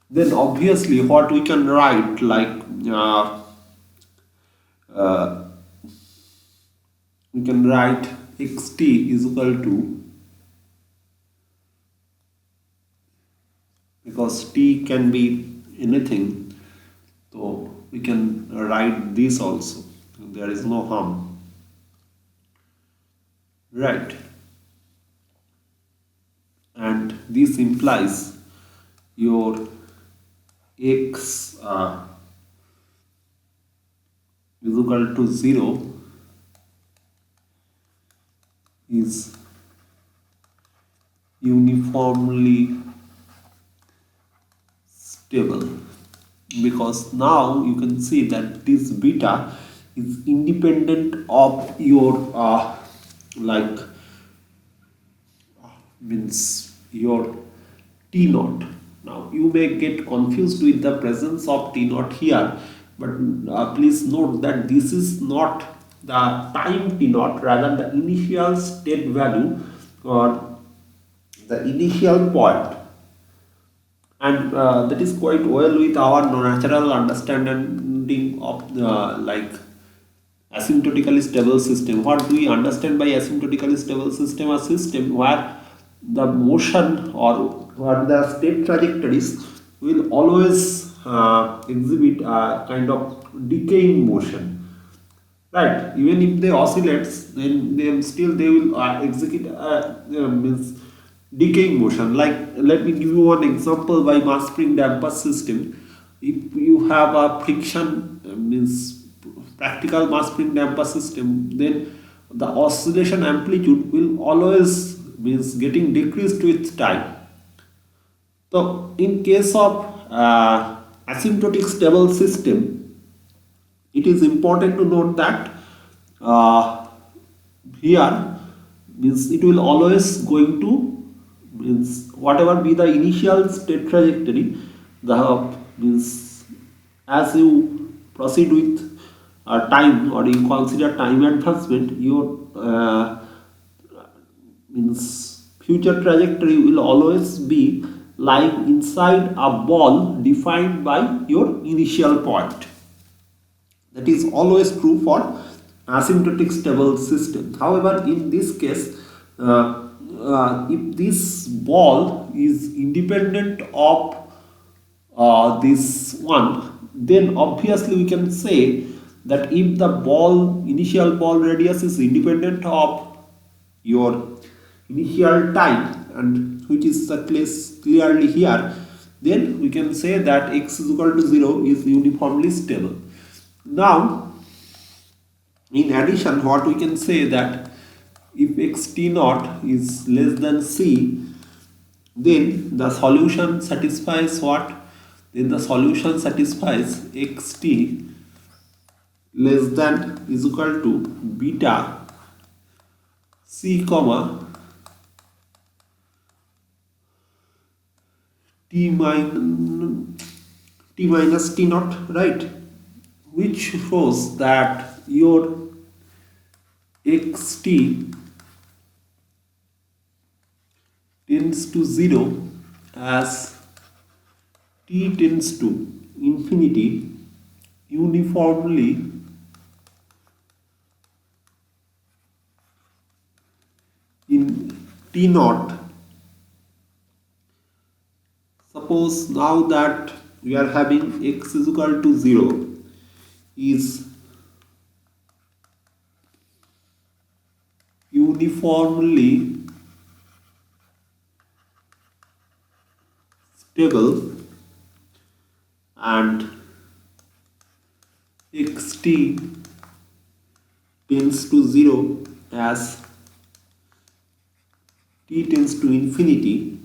then obviously what we can write, like uh, we can write xt is equal to, because t can be anything, so we can write this also, there is no harm, right? And this implies your x is equal to 0 is uniformly stable, because now you can see that this beta is independent of your like means your T naught. Now you may get confused with the presence of T naught here, but please note that this is not the time T naught, rather the initial state value or the initial point, and that is quite well with our natural understanding of like asymptotically stable system. What do we understand by asymptotically stable system? A system where the motion or where the state trajectories will always exhibit a kind of decaying motion, right? Even if they oscillate, then they will execute means decaying motion. Like, let me give you one example by mass spring damper system. If you have a friction means practical mass spring damper system, then the oscillation amplitude will always means getting decreased with time. So in case of asymptotic stable system, it is important to note that here means it will always going to means whatever be the initial state trajectory, the means as you proceed with time, or you consider time advancement, your means future trajectory will always be lying inside a ball defined by your initial point. That is always true for asymptotic stable system. However, in this case, if this ball is independent of this one, then obviously we can say that if the ball initial ball radius is independent of your initial time, and which is the case clearly here, then we can say that x is equal to 0 is uniformly stable. Now, in addition, what we can say that if x t naught is less than c, then the solution satisfies what? Then the solution satisfies xt less than is equal to beta c comma t minus t naught, right? Which shows that your xt tends to 0 as t tends to infinity uniformly in t naught. Suppose now that we are having x is equal to 0 is uniformly stable and xt tends to 0 as t tends to infinity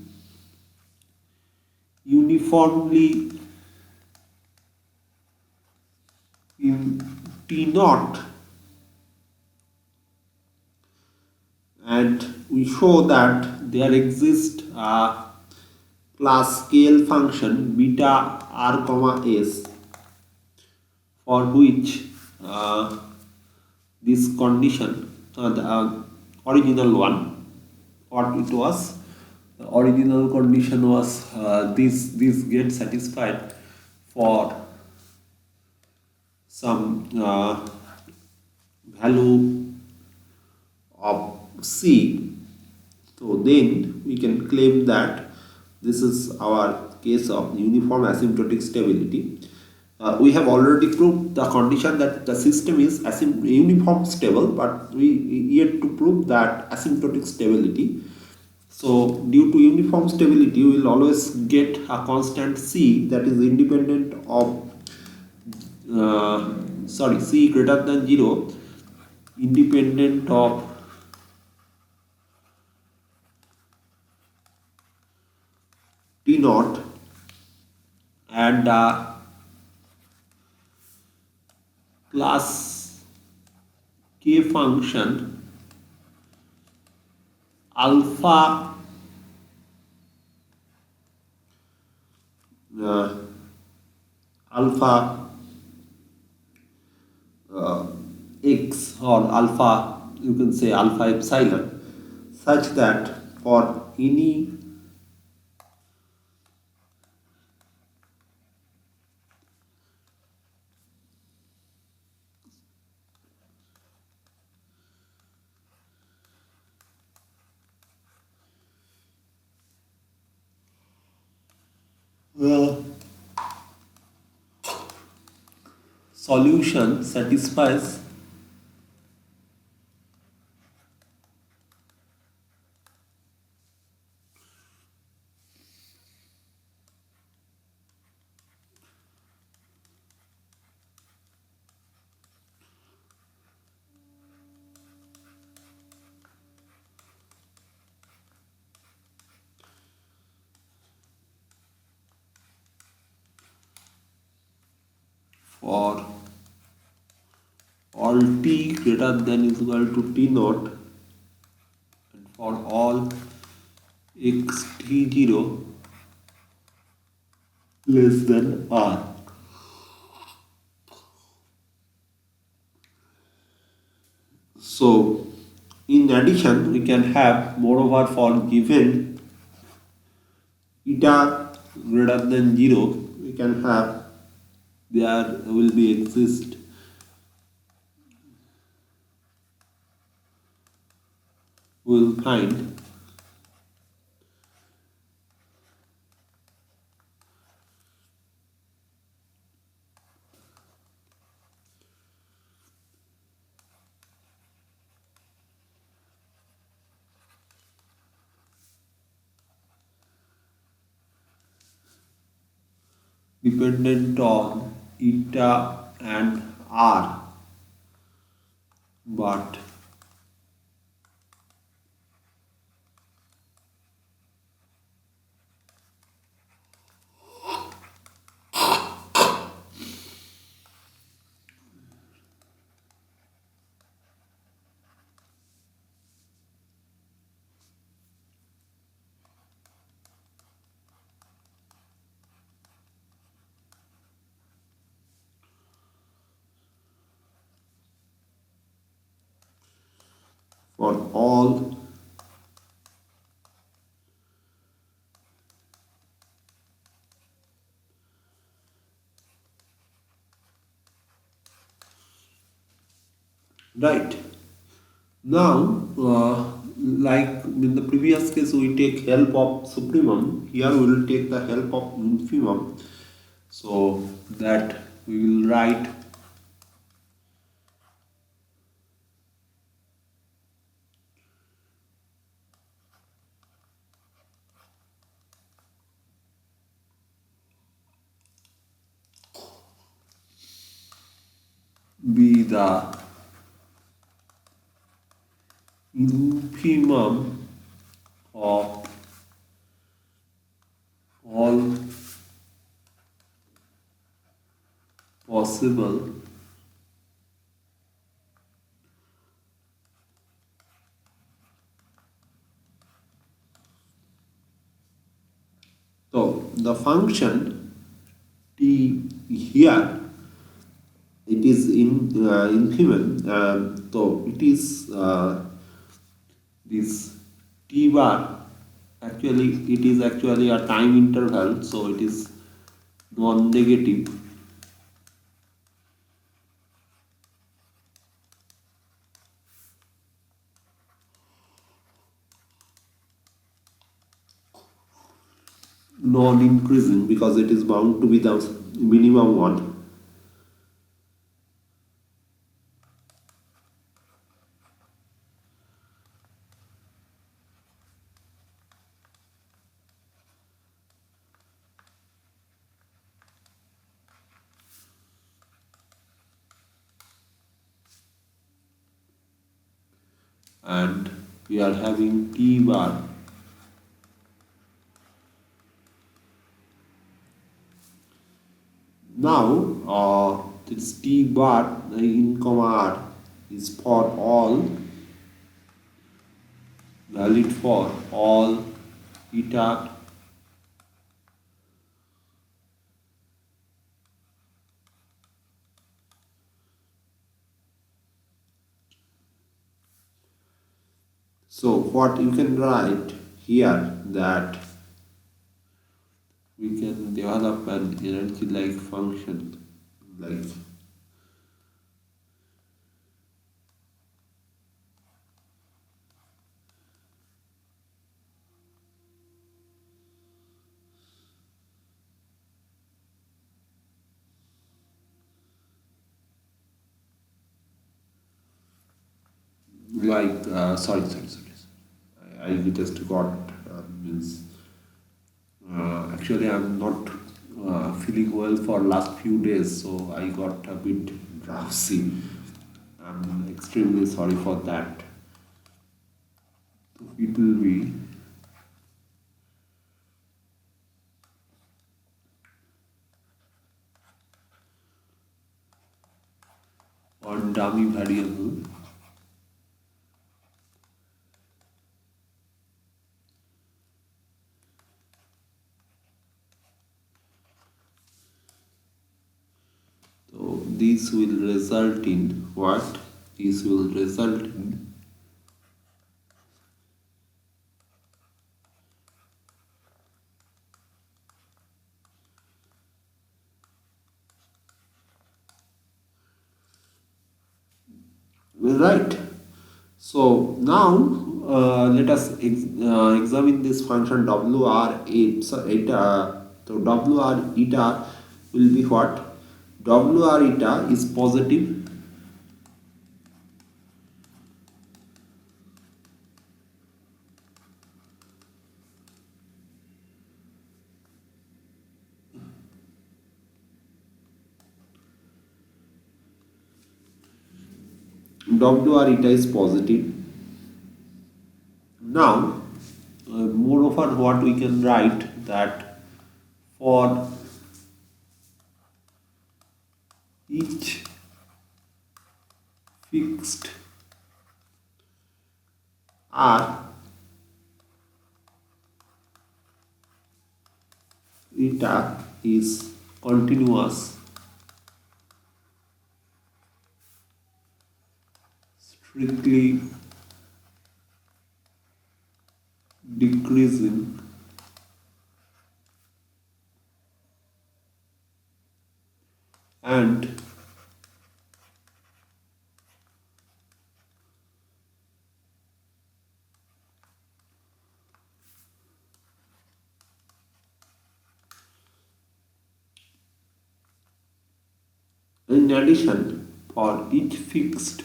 uniformly in t naught, and we show that there exists a class scale function beta r comma s for which this condition original one, or it was the original condition was this gets satisfied for some value of C, so then we can claim that this is our case of uniform asymptotic stability. We have already proved the condition that the system is uniform stable, but we yet to prove that asymptotic stability. So due to uniform stability, we will always get a constant C that is independent of C greater than 0, independent of T naught, and class K function alpha uh, alpha x, or alpha, you can say alpha epsilon, such that for any solution satisfies for all t greater than is equal to t naught, and for all x t0 less than r. So in addition, we can have moreover for given eta greater than 0, we can have there will be exist we will find dependent on eta and r, but for all right. Now, like in the previous case, we take help of supremum. Here we will take the help of infimum. So that we will write be the infimum of all possible so the function t here, it is in infimum, so it is this t bar, actually it is actually a time interval, so it is non-negative. Non-increasing because it is bound to be the minimum one. And we are having t bar. Now this t bar in comma r is for all, valid for all eta so what you can write here that we can develop an energy like function like sorry. I just got means actually I'm not feeling well for last few days, so I got a bit drowsy. I'm extremely sorry for that. So it will be on dummy variable. So this will result in what? This will result in right. So now let us examine this function wr8. So wr eta will be what? Wr eta is positive. Wr eta is positive. Now, moreover, what we can write that for each fixed r, eta is continuous, strictly decreasing, and in addition, for each fixed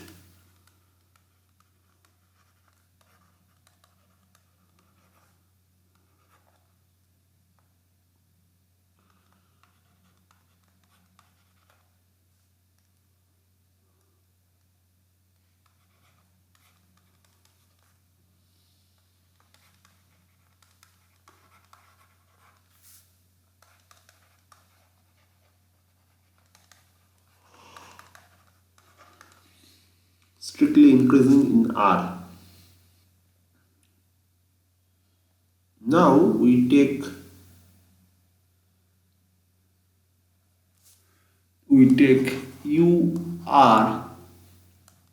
strictly increasing in r. Now we take u r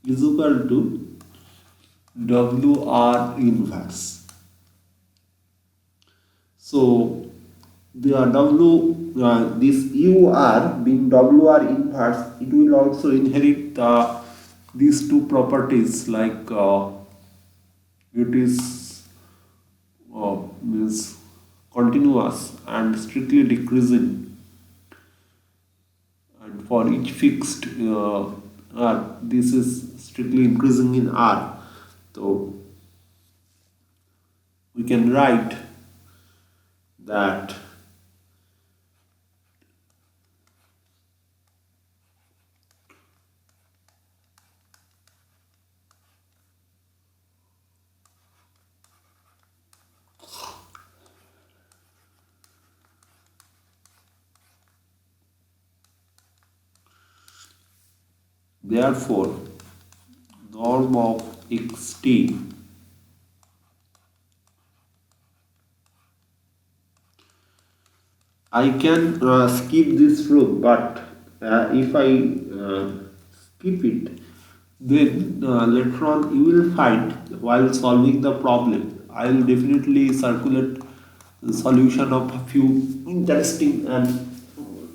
is equal to WR inverse. So this UR being WR inverse, it will also inherit these two properties, like it is means continuous and strictly decreasing, and for each fixed R, this is strictly increasing in R. So we can write that therefore norm of xt I can skip this proof, but if I skip it, then later on you will find, while solving the problem, I will definitely circulate the solution of a few interesting and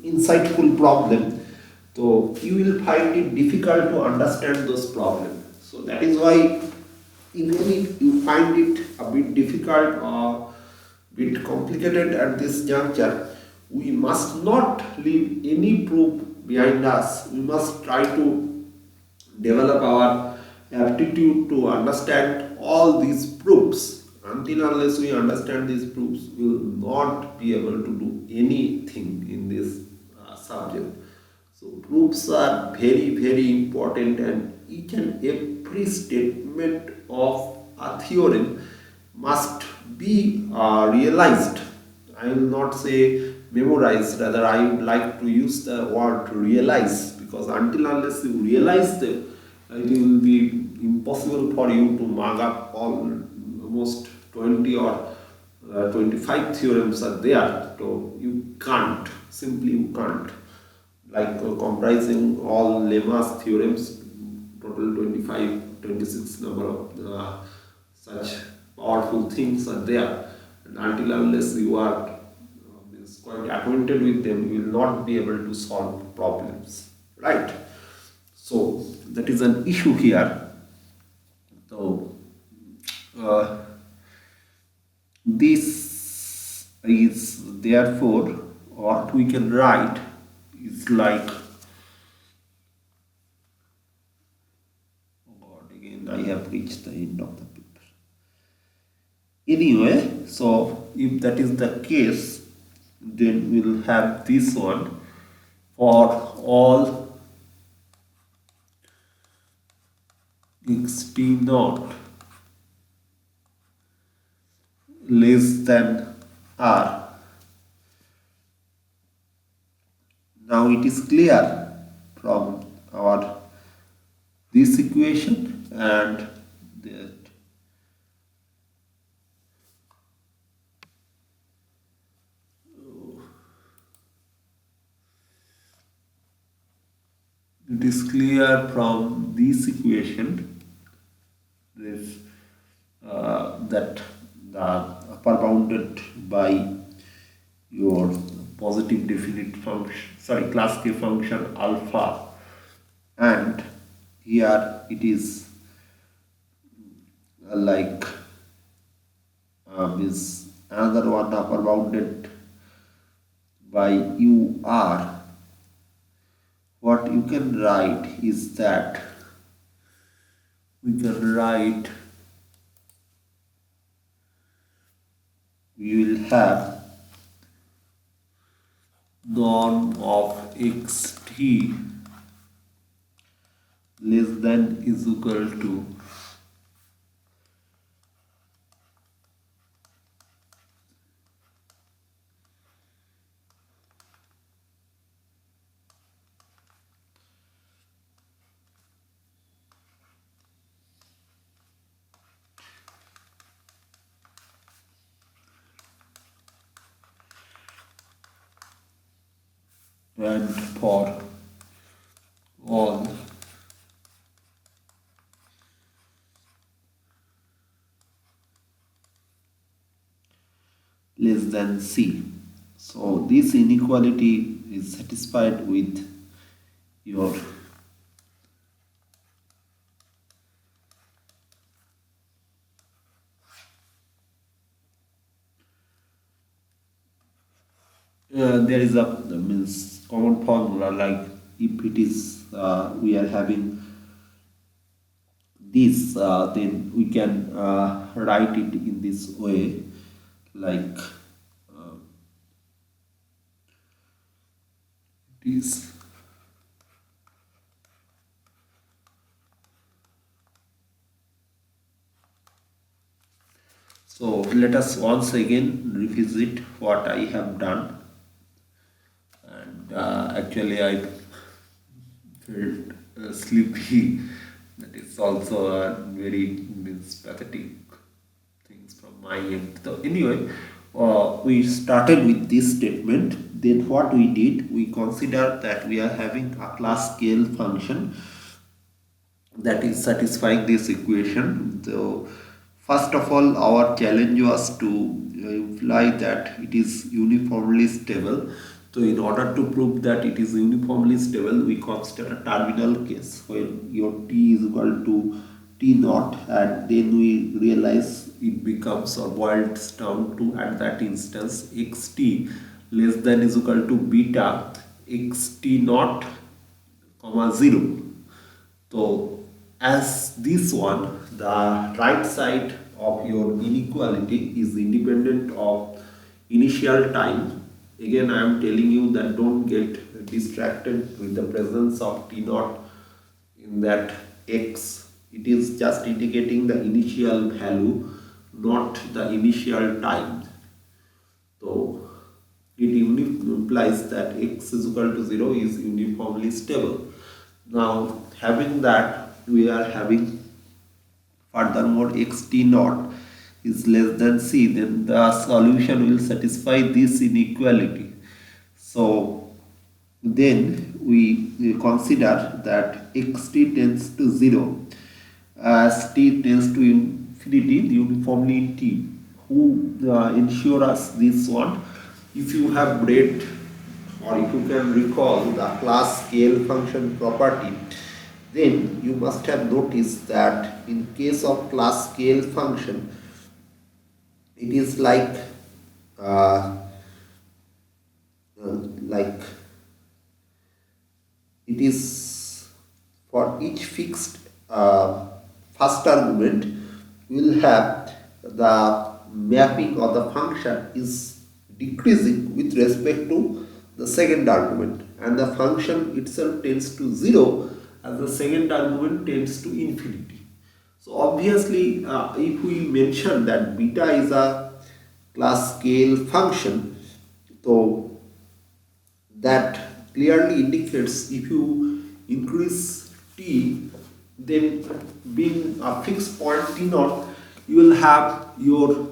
insightful problem. So you will find it difficult to understand those problems. So that is why, even if you find it a bit difficult or bit complicated at this juncture, we must not leave any proof behind us. We must try to develop our aptitude to understand all these proofs. Until unless we understand these proofs, we will not be able to do anything in this subject. So proofs are very, very important, and each and every statement of a theorem must be realized. I will not say memorized, rather I would like to use the word realize, because until unless you realize them, it will be impossible for you to mug up almost 20 or 25 theorems are there. So you can't, simply you can't. Like comprising all lemma's theorems, total 25, 26 number of such powerful things are there, and until unless you are quite acquainted with them, you will not be able to solve problems, right? So that is an issue here. So this is therefore what we can write is like, oh God, again I have reached the end of the paper. Anyway, so if that is the case, then we will have this one for all xt naught less than r. Now it is clear from our this equation and that it is clear from this equation this that the upper bounded by your positive definite function, sorry, class k function alpha, and here it is like is another one upper bounded by ur. What you can write is that we can write, we will have norm of xt less than is equal to and for all less than C. So this inequality is satisfied with your there is a means common formula, like if it is we are having this, then we can write it in this way, like this. So let us once again revisit what I have done, and actually I felt sleepy. That is also a very means pathetic things from my end. So anyway, we started with this statement. Then what we did, we considered that we are having a class scale function that is satisfying this equation. So first of all, our challenge was to imply that it is uniformly stable. So in order to prove that it is uniformly stable, we consider a terminal case when your t is equal to t naught, and then we realize it becomes or boils down to, at that instance, xt less than is equal to beta xt naught comma 0. So as this one, the right side of your inequality is independent of initial time. Again, I am telling you that don't get distracted with the presence of t naught in that x. It is just indicating the initial value, not the initial time. So it implies that x is equal to 0 is uniformly stable. Now, having that, we are having furthermore xt naught is less than c, then the solution will satisfy this inequality. So then we consider that xt tends to 0 as t tends to infinity uniformly in t. Who ensure us this one? If you have read, or if you can recall the class scale function property, then you must have noticed that in case of class scale function, it is uh, like it is for each fixed first argument, we will have the mapping of the function is decreasing with respect to the second argument, and the function itself tends to 0 as the second argument tends to infinity. So obviously, if we mention that beta is a class scale function, so that clearly indicates if you increase t, then being a fixed point t naught, you will have your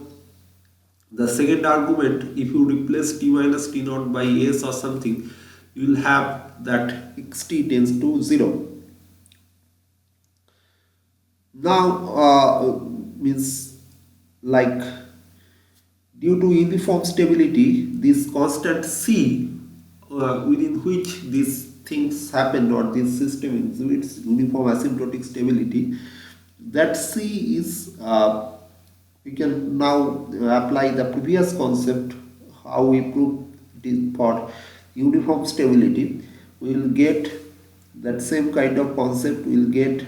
the second argument. If you replace t minus t naught by s or something, you will have that xt tends to 0. Now means like due to uniform stability, this constant c within which these things happen, or this system exhibits uniform asymptotic stability, that c is we can now apply the previous concept how we prove it is for uniform stability. We will get that same kind of concept. We will get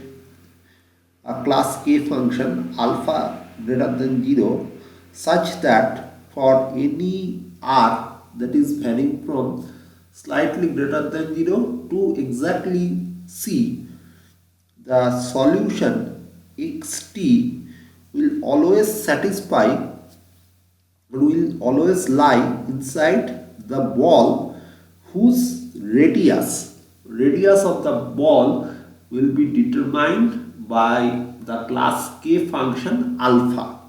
a class k function alpha greater than 0 such that for any r that is varying from slightly greater than 0 to exactly c, the solution xt will always satisfy or will always lie inside the ball whose radius of the ball will be determined by the class k function alpha,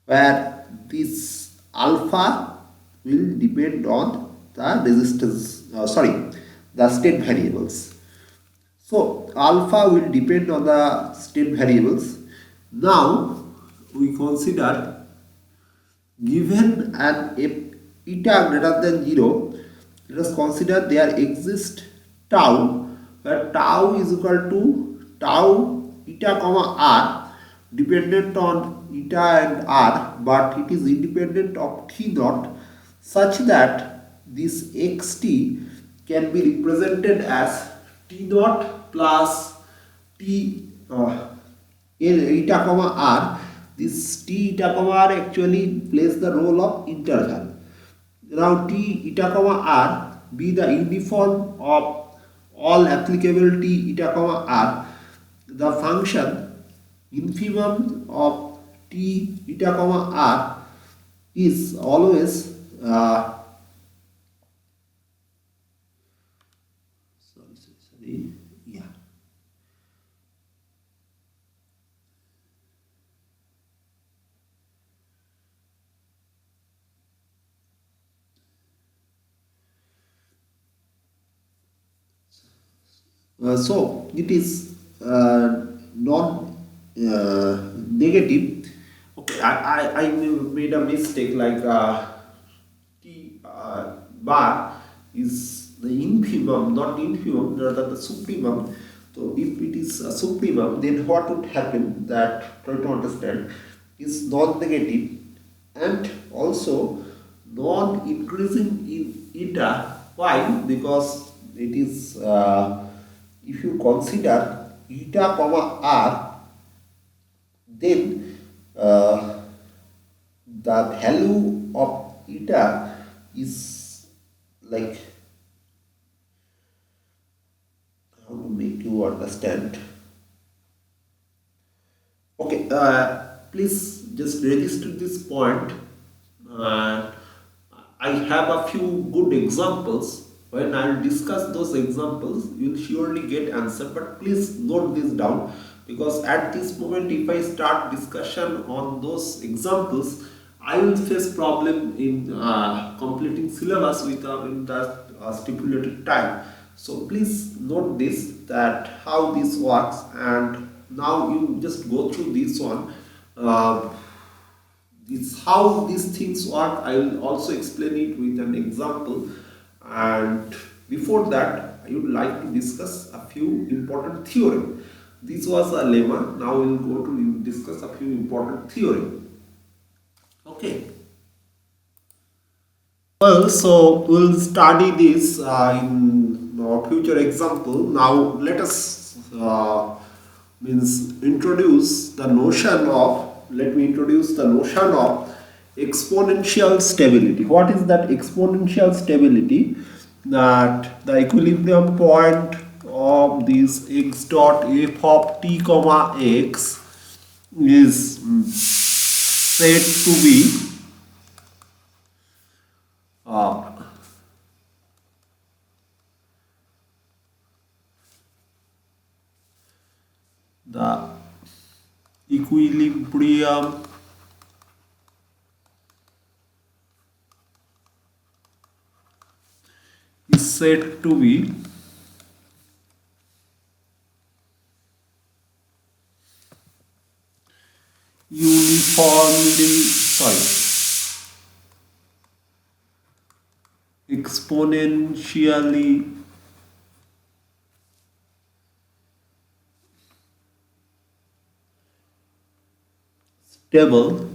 where this alpha will depend on the resistance, the state variables. So alpha will depend on the state variables. Now we consider Given an eta greater than 0, let us consider there exists tau, where tau is equal to tau eta comma r, dependent on eta and r, but it is independent of t naught, such that this xt can be represented as t naught plus t eta comma r. This t eta comma r actually plays the role of interval. Now t eta comma r be the uniform of all applicable t eta comma r. The function infimum of t eta comma r is always yeah. So it is non negative. Okay, I made a mistake, like t bar is the infimum, not infimum, rather the supremum. So if it is a supremum, then what would happen, that try to understand, is non-negative and also non-increasing in eta. Why? Because it is if you consider eta comma r, then the value of eta is like, how to make you understand. Okay, please just register this point. Uh, I have a few good examples. When I will discuss those examples, you will surely get answer. But please note this down, because at this moment, if I start discussion on those examples, I will face problem in completing syllabus in that stipulated time. So please note this, that how this works, and now you just go through this one. This how these things work. I will also explain it with an example. And before that, I would like to discuss a few important theory. This was a lemma. Now we will go to discuss a few important theory. Okay. Well, so we'll study this in future example. Now let us introduce the notion of. Let me introduce the notion of exponential stability. What is that exponential stability? That the equilibrium point of this x dot f of t comma x is said to be uh, the equilibrium is said to be exponentially stable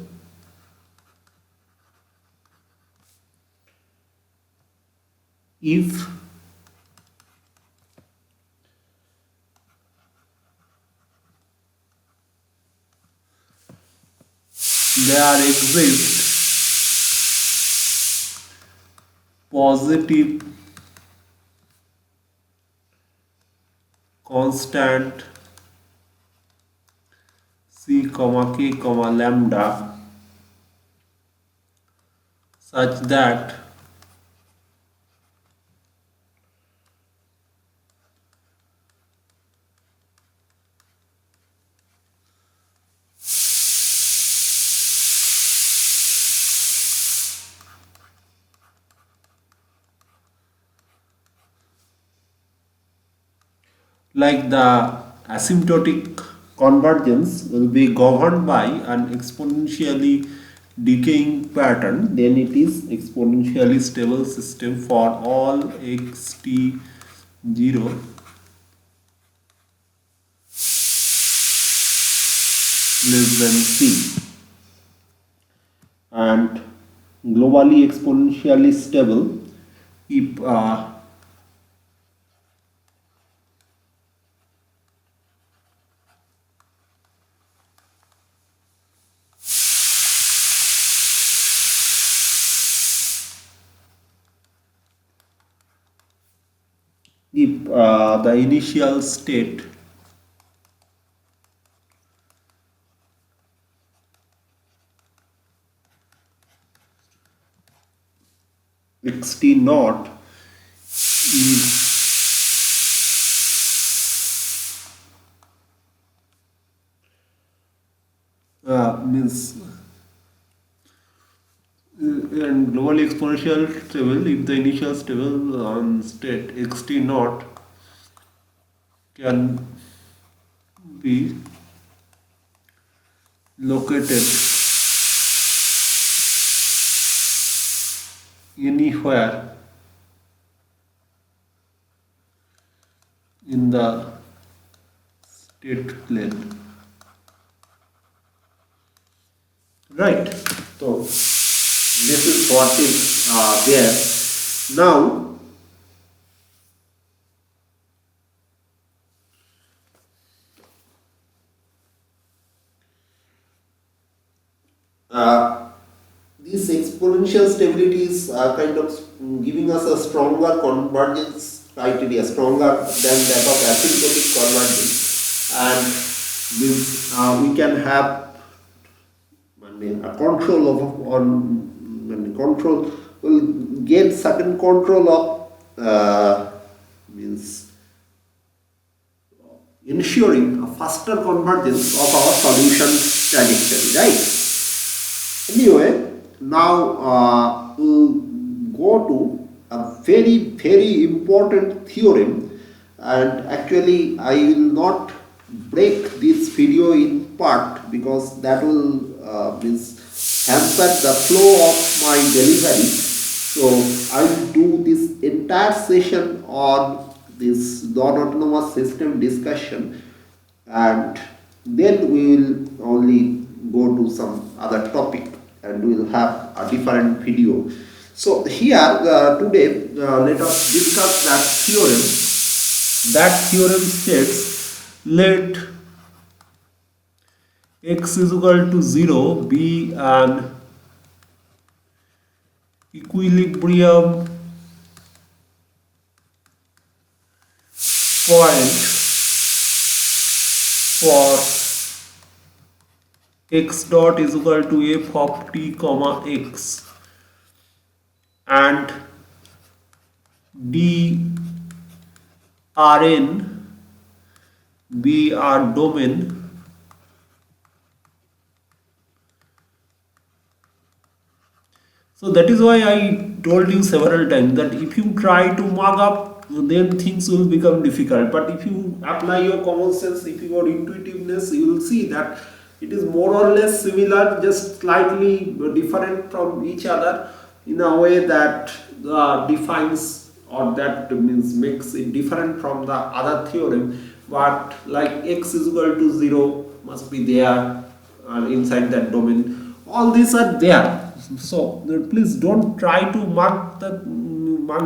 if there exists positive constant c comma k comma lambda, such that like the asymptotic convergence will be governed by an exponentially decaying pattern, then it is exponentially stable system for all xt0 less than c, and globally exponentially stable if the initial state xt naught is means and globally exponential stable if the initial stable on state xt naught can be located anywhere in the state plane, right? So this is what is there. Now this exponential stability is kind of giving us a stronger convergence criteria, stronger than that of asymptotic convergence, and this we can have a control of control will get certain control of means ensuring a faster convergence of our solution trajectory, right? Anyway, now we'll go to a very important theorem, and actually I will not break this video in part because that will hamper the flow of my delivery. So I will do this entire session on this non-autonomous system discussion, and then we will only go to some other topic and we will have a different video. So here today let us discuss that theorem. That theorem states let x is equal to 0 be an equilibrium point for x dot is equal to f of t comma x, and d Rn be our domain So that is why I told you several times that if you try to mug up, then things will become difficult. But if you apply your common sense, if your intuitiveness, you will see that it is more or less similar, just slightly different from each other in a way that defines or that means makes it different from the other theorem. But like x is equal to 0 must be there inside that domain. All these are there. So please don't try to mug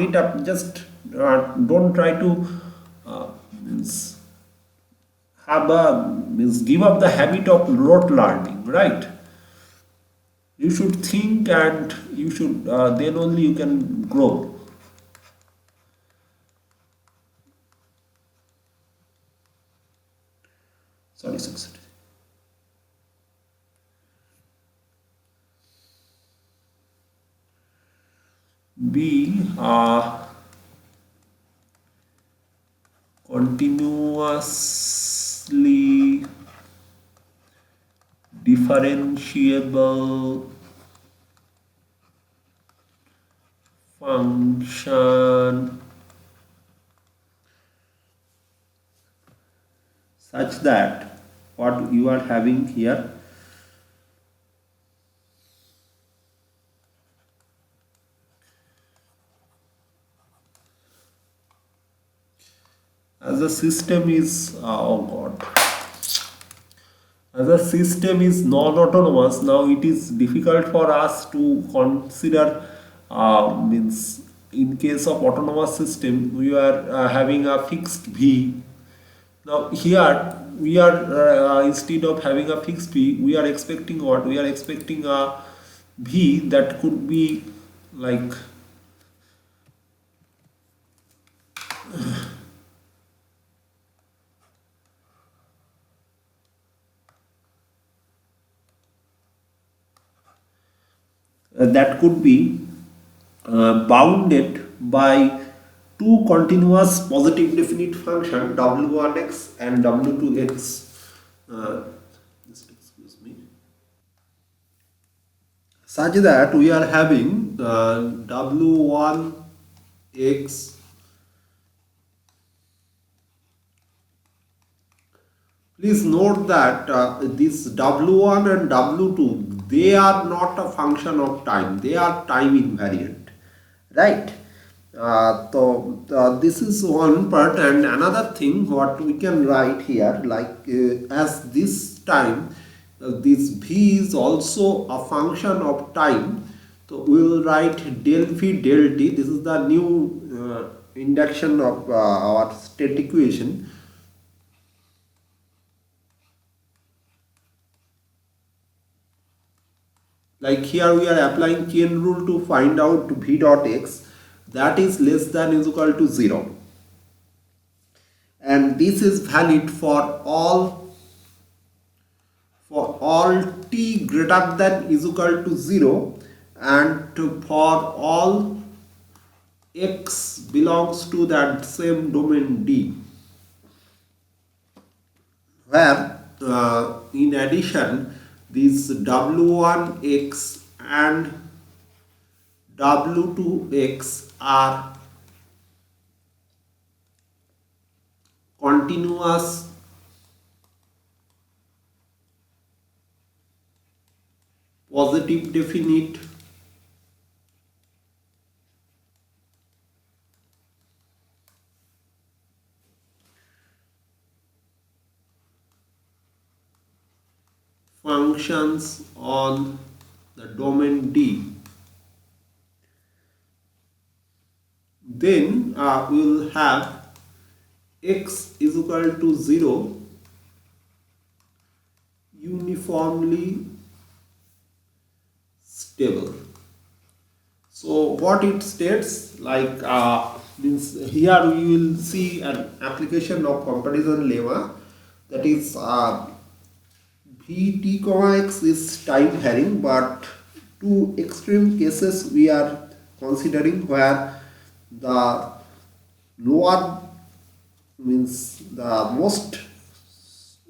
it up. Just don't try to means have a means give up the habit of rote learning. Right? You should think, and you should then only you can grow. Sorry, success. Be continuously differentiable function such that what you are having here as the system is oh god, as a system is non-autonomous, now it is difficult for us to consider, means in case of autonomous system we are having a fixed v. Now here we are instead of having a fixed v, we are expecting what? We are expecting a v that could be like that could be bounded by two continuous positive definite function w1x and w2x. Uh, just excuse me. Such that we are having w1x. Please note that this w1 and w2, they are not a function of time, they are time invariant, right? So this is one part, and another thing what we can write here, like as this time, this v is also a function of time, so we will write del v del t. This is the new induction of our state equation. Like here we are applying chain rule to find out v dot x, that is less than is equal to 0, and this is valid for all t greater than is equal to 0 and for all x belongs to that same domain D, where in addition these w1x and w2x are continuous positive definite functions on the domain D. Then we will have x is equal to 0 uniformly stable. So what it states, like means here we will see an application of comparison lemma, that is v t comma x is time varying, but two extreme cases we are considering where the lower, means the most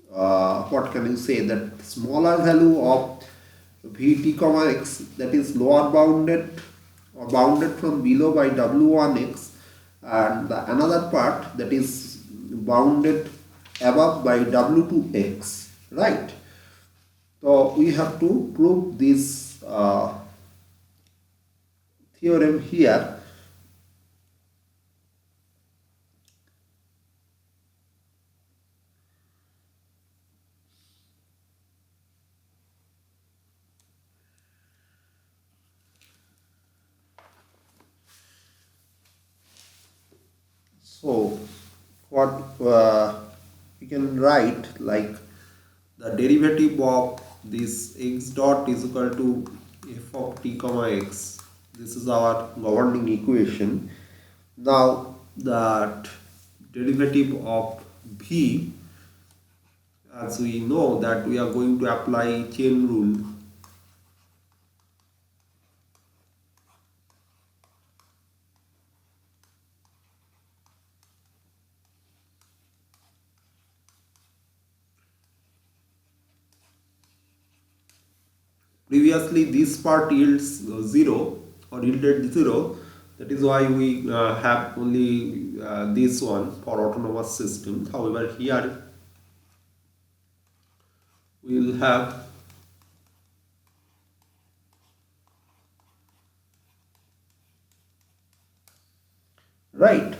what can you say, that smaller value of v t comma x, that is lower bounded or bounded from below by w1x, and the another part that is bounded above by w2x, right? So we have to prove this theorem here. So what we can write, like the derivative of this x dot is equal to f of t comma x. This is our governing equation. Now that derivative of v, as we know that we are going to apply chain rule. Previously this part yields 0 or yielded 0, that is why we have only this one for autonomous system. However, here we will have right.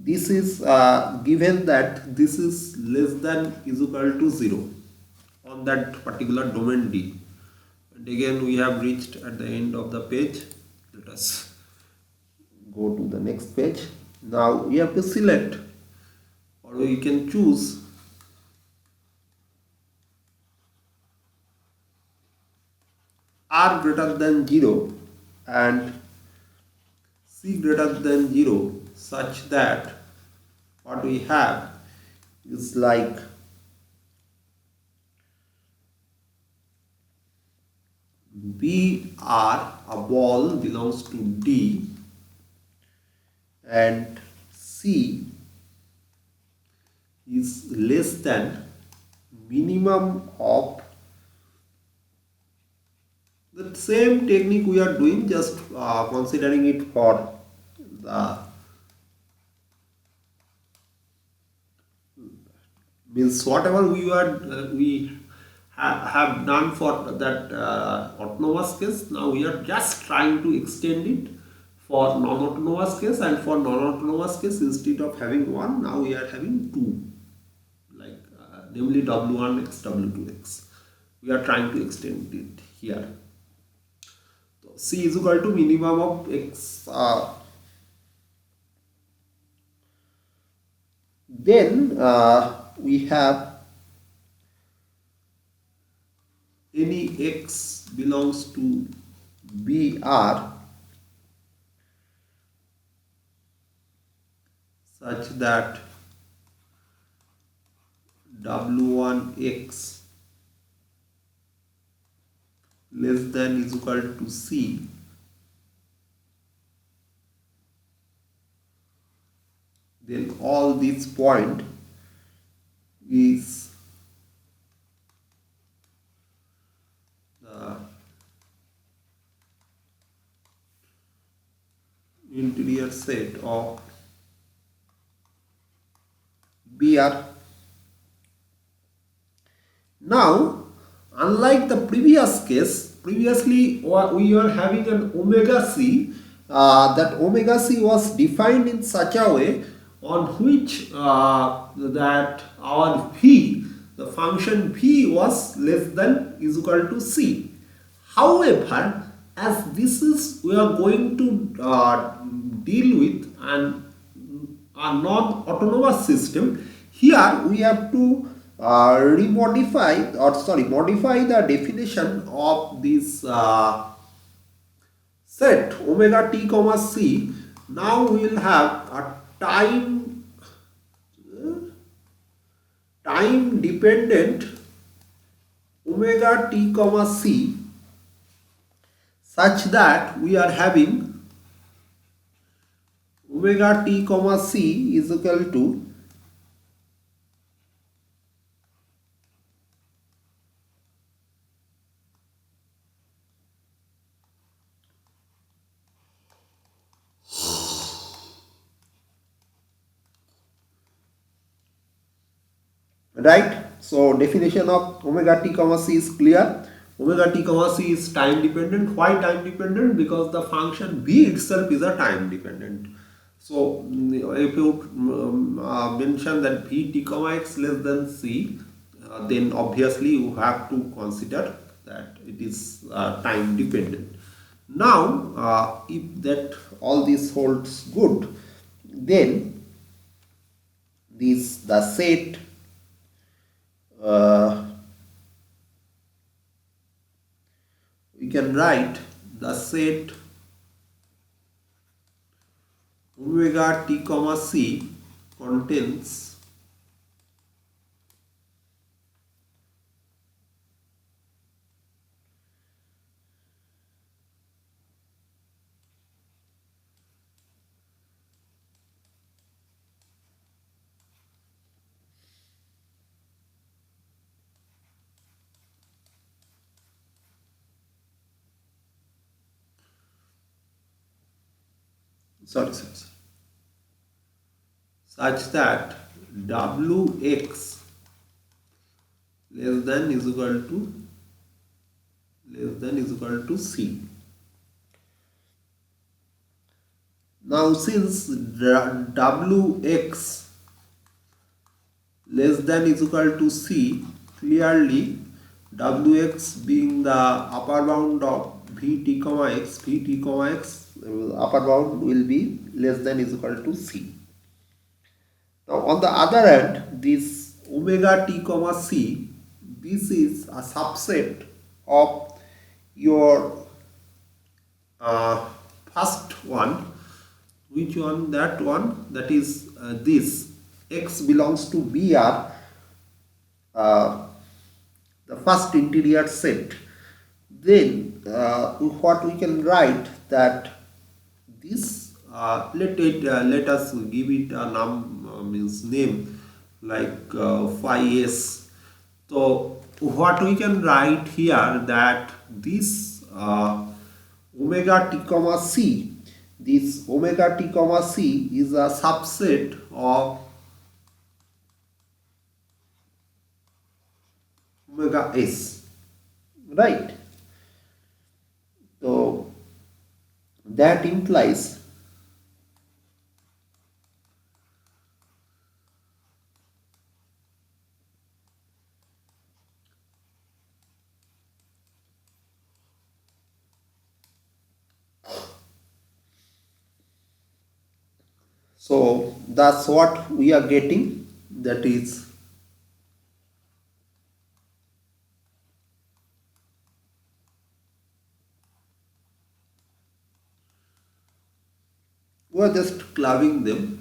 this is given that this is less than is equal to 0 on that particular domain D. And again we have reached at the end of the page. Let us go to the next page. Now we have to select, or we can choose r greater than 0 and c greater than 0, such that what we have is like B R, a ball belongs to D, and C is less than minimum of the same technique we are doing, just considering it for the means whatever we have done for that autonomous case. Now we are just trying to extend it for non-autonomous case, and for non-autonomous case, instead of having one, now we are having two, like namely W1x, W2x. We are trying to extend it here. So C is equal to minimum of x. Then we have any x belongs to BR such that W1x less than is equal to C, then all this point is the interior set of BR. Now, unlike the previous case, previously we were having an omega c. That omega c was defined in such a way on which that our v, the function v, was less than is equal to c. However, as this is we are going to deal with a non-autonomous system, here we have to modify the definition of this set omega t comma c. Now we will have a time dependent omega t comma c, such that we are having omega t comma c is equal to right. So definition of omega t comma c is clear. Omega t comma c is time dependent. Why time dependent? Because the function v itself is a time dependent. So if you mention that v t comma x less than c, then obviously you have to consider that it is time dependent. Now if that all this holds good, then the set we can write the set omega t comma c contains such that wx less than is equal to c. Now since wx less than is equal to c, clearly wx being the upper bound of vt comma x, upper bound will be less than is equal to c. Now on the other hand, this omega t comma c, this is a subset of your first one. Which one? That one, that is this x belongs to br, uh, the first interior set. Then what we can write that this let us give it a means name like phi s. So what we can write here that this omega t comma c, this omega t comma c is a subset of omega s, right? So that implies so that's what we are getting, that is we are just clubbing them.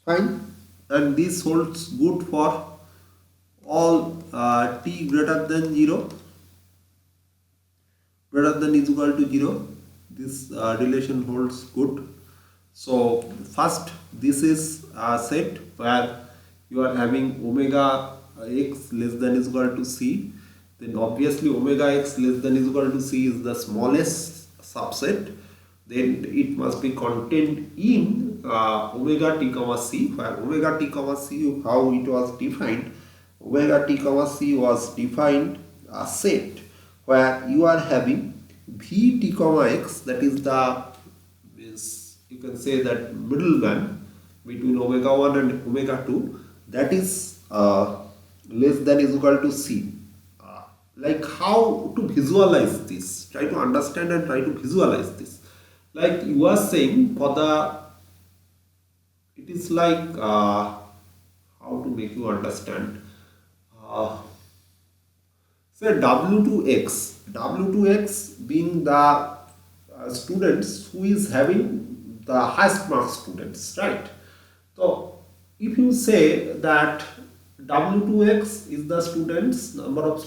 Fine, and this holds good for all t greater than 0, greater than is equal to 0. This relation holds good. So first, this is a set where you are having omega x less than is equal to c. Then obviously omega x less than is equal to c is the smallest subset. Then it must be contained in omega t comma c, where omega t comma c, how it was defined, omega t comma c was defined a set where you are having v t comma x, that is the, is you can say that middleman between omega 1 and omega 2, that is less than is equal to c. Like how to visualize this, try to understand and try to visualize this. Like you are saying for the, it is like how to make you understand, say w2x, w2x being the students who is having the highest mark students, right? So if you say that w2x is the students number of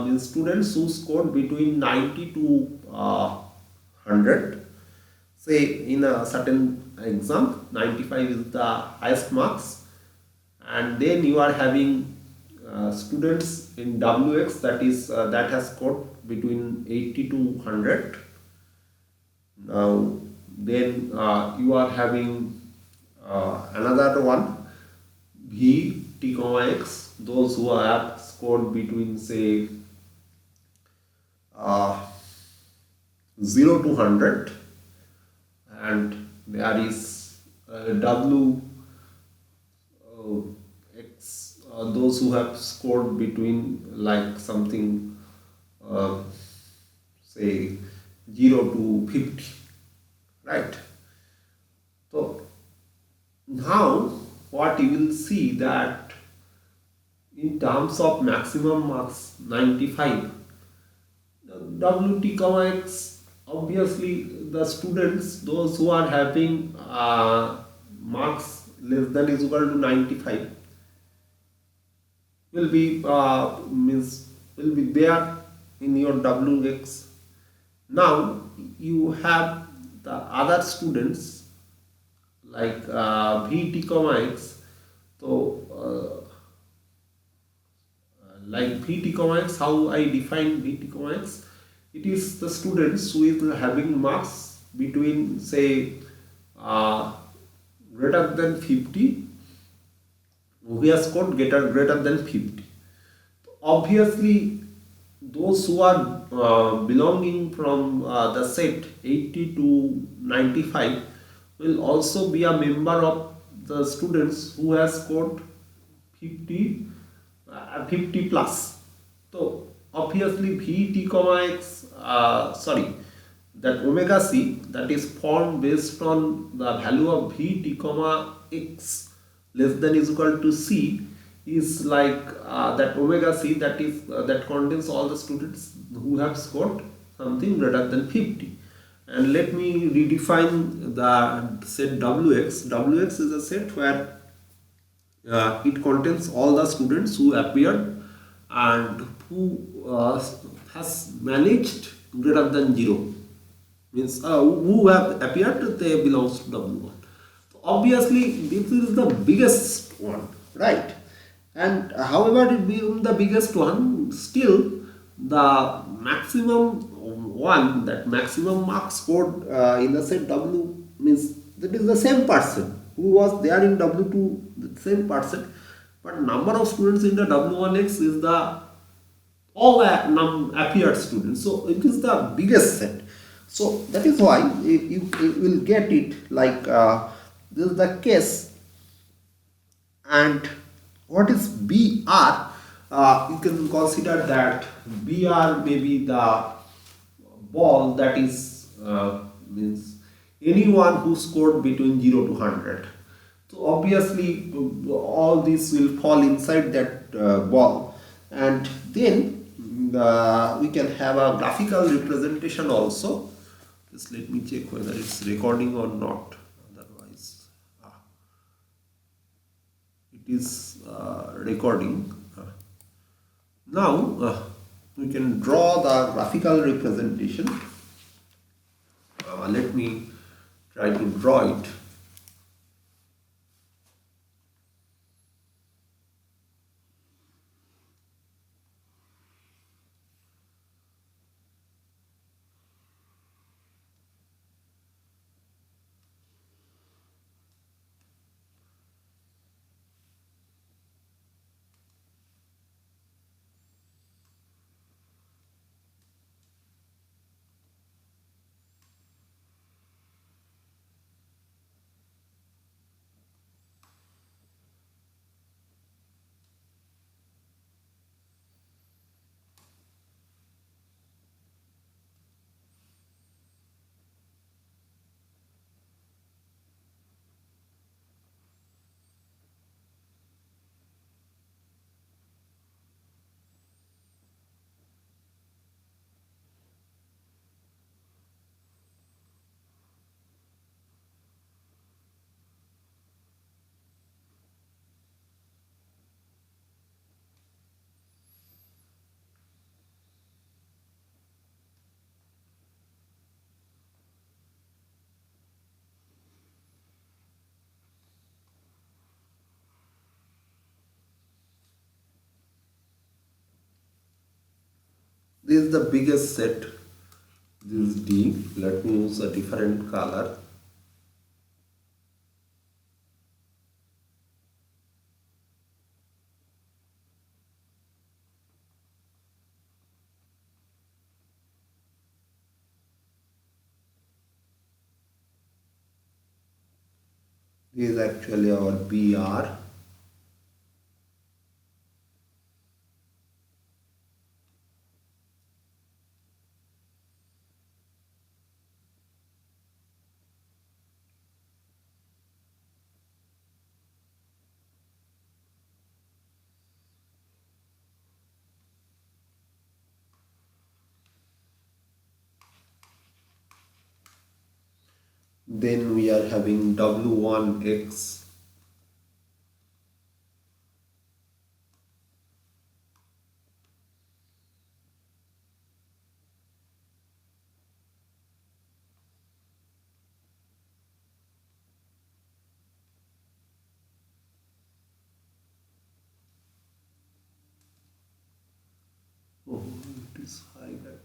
means students who scored between 90 to 100, say in a certain exam 95 is the highest marks, and then you are having students in wx, that is that has scored between 80 to 100. Now then you are having another one v t comma x, those who have scored between say 0 to 100, and there is w x, those who have scored between like something say 0 to 50, right? So now what you will see that in terms of maximum marks 95, wt comma x, obviously the students those who are having marks less than is equal to 95 will be means will be there in your wx. Now you have the other students like vt comma x. So like v t comma x, how I define v t comma x, it is the students who is having marks between say uh, greater than 50, who has scored greater than 50. Obviously, those who are belonging from the set 80 to 95 will also be a member of the students who has scored 50 50 plus. So obviously v t comma x, sorry, that omega c that is formed based on the value of v t comma x less than is equal to c is like that omega c that is that contains all the students who have scored something greater than 50. And let me redefine the set wx. Wx is a set where it contains all the students who appeared and who has managed greater than 0, means who have appeared, they belongs to w1. So obviously this is the biggest one, right? And however it being the biggest one, still the maximum one, that maximum mark scored in the set w, means that is the same person who was there in w2, the same person, but number of students in the w1x is the all appeared students, so it is the biggest set. So that is why you will get it like this is the case. And what is BR? You can consider that BR may be the ball that is means anyone who scored between 0 to 100. So obviously all this will fall inside that ball, and then we can have a graphical representation also. Just let me check whether it's recording or not. Otherwise, it is recording. Now we can draw the graphical representation. Let me try to draw it. This is the biggest set. This is D. Let me use a different color. This is actually our BR. Then we are having W1X. is highlight.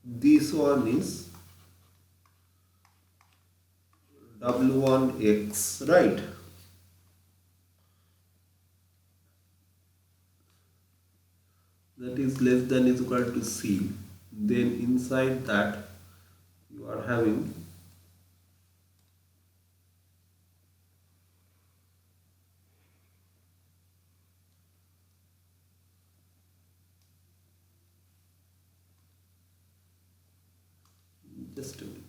This one is W1x, right? That is less than is equal to C. Then inside that you are having just a minute.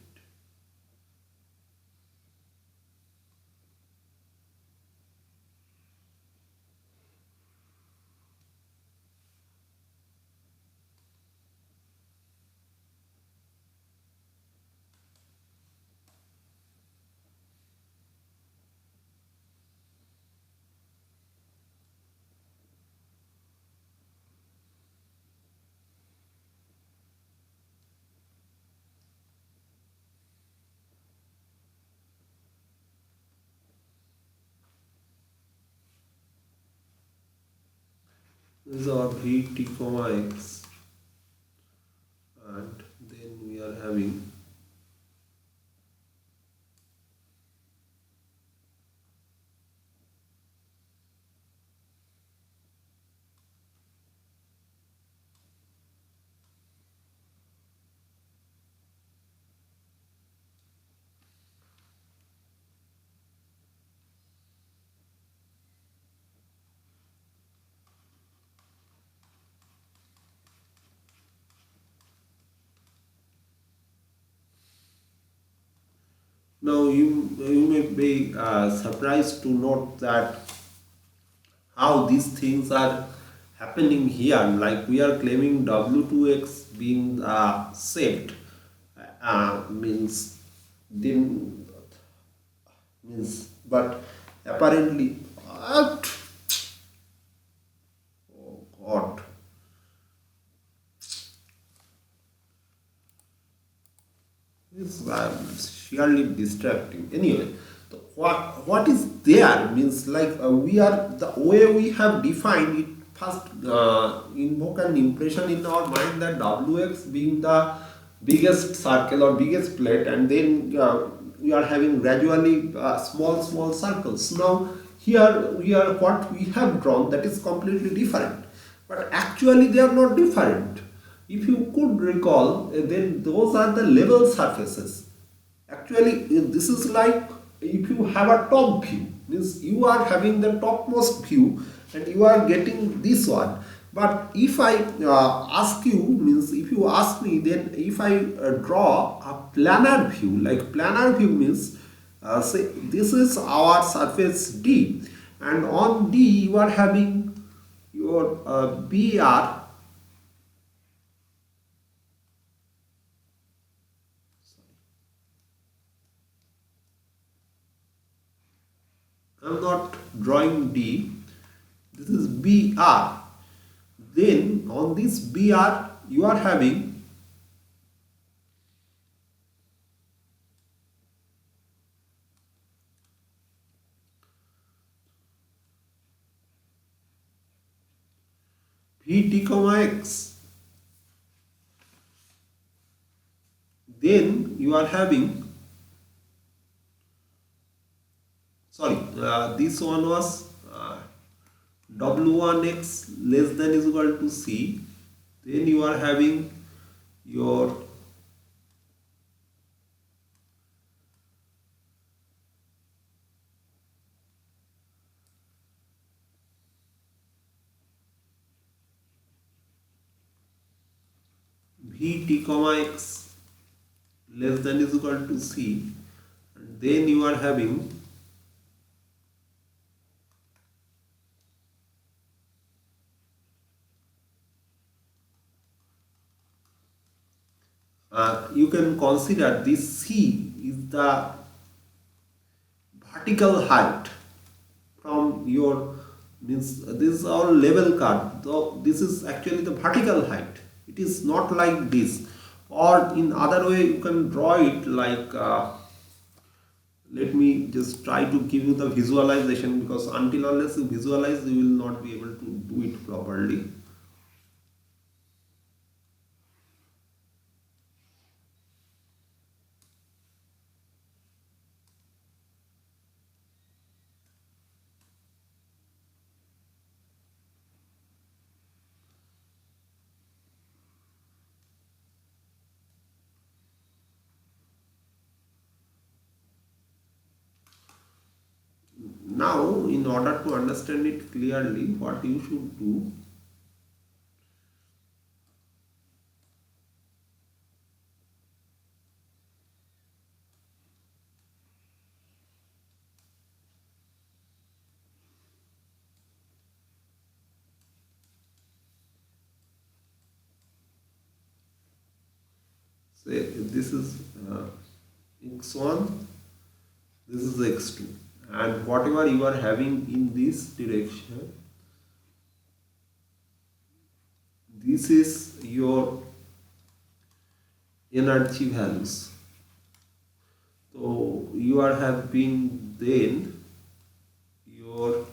This is our Vt comma x, and then we are having now you may be surprised to note that how these things are happening here. Like we are claiming W2x being saved, means then means, but apparently, oh God, it's sheerly distracting. Anyway, what is there means like we are the way we have defined it first invoke an impression in our mind that Wx being the biggest circle or biggest plate, and then we are having gradually small circles. Now here we are what we have drawn that is completely different, but actually they are not different. If you could recall, then those are the level surfaces. Actually, this is like if you have a top view, means you are having the topmost view and you are getting this one. But if I ask you, means if you ask me, then if I draw a planar view, like planar view means say this is our surface D, and on D you are having your BR. I'm not drawing D, this is BR. Then on this BR you are having Vt comma x. Then you are having, sorry, this one was W1x less than is equal to C. Then you are having your Vt comma x less than is equal to C, and then you are having you can consider this C is the vertical height from your means this is our level curve, so this is actually the vertical height. It is not like this, or in other way you can draw it like let me just try to give you the visualization, because until unless you visualize you will not be able to do it properly. Now in order to understand it clearly, what you should do, say this is x1, this is x2, and whatever you are having in this direction, this is your energy values. So you are having then your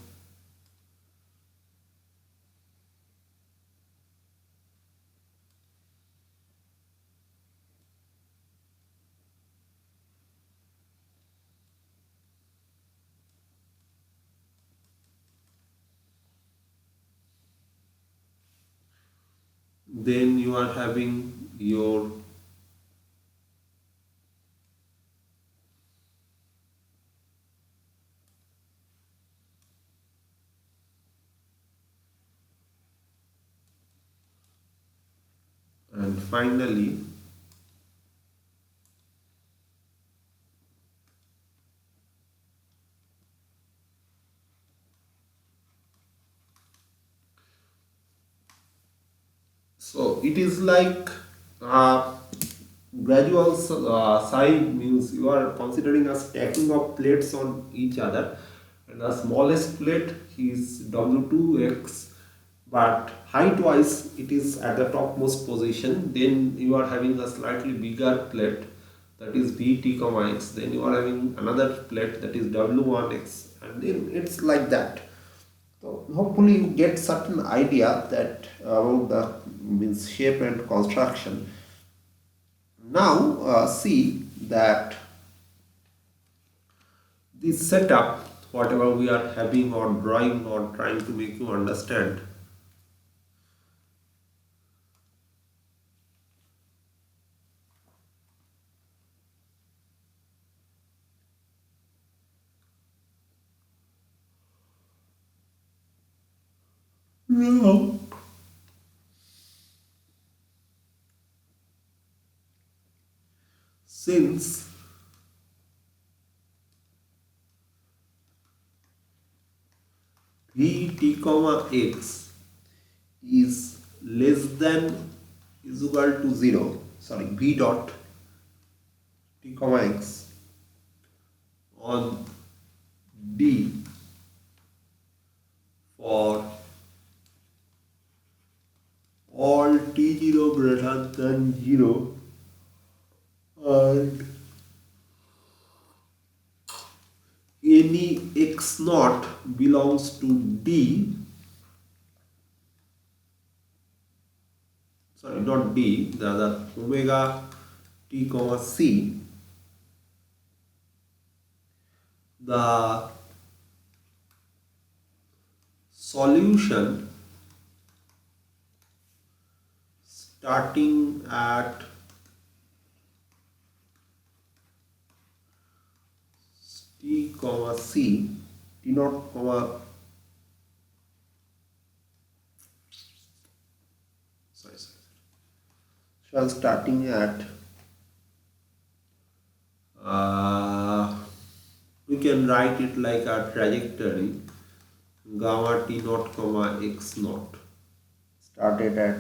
then you are having your and finally so it is like gradual side, means you are considering a stacking of plates on each other, and the smallest plate is W2x, but height wise it is at the topmost position. Then you are having a slightly bigger plate, that is Vt comma x, then you are having another plate that is W1x, and then it's like that. So hopefully you get certain idea that about the means shape and construction. Now see that this setup, whatever we are having or drawing or trying to make you understand. Now, since Vt comma x is less than is equal to 0, sorry, V dot t comma x on D for all t0 greater than 0 and any x naught belongs to D, sorry, not D, the other omega t comma c, the solution starting at t comma c, t naught comma, so starting at we can write it like a trajectory gamma t naught comma x naught started at,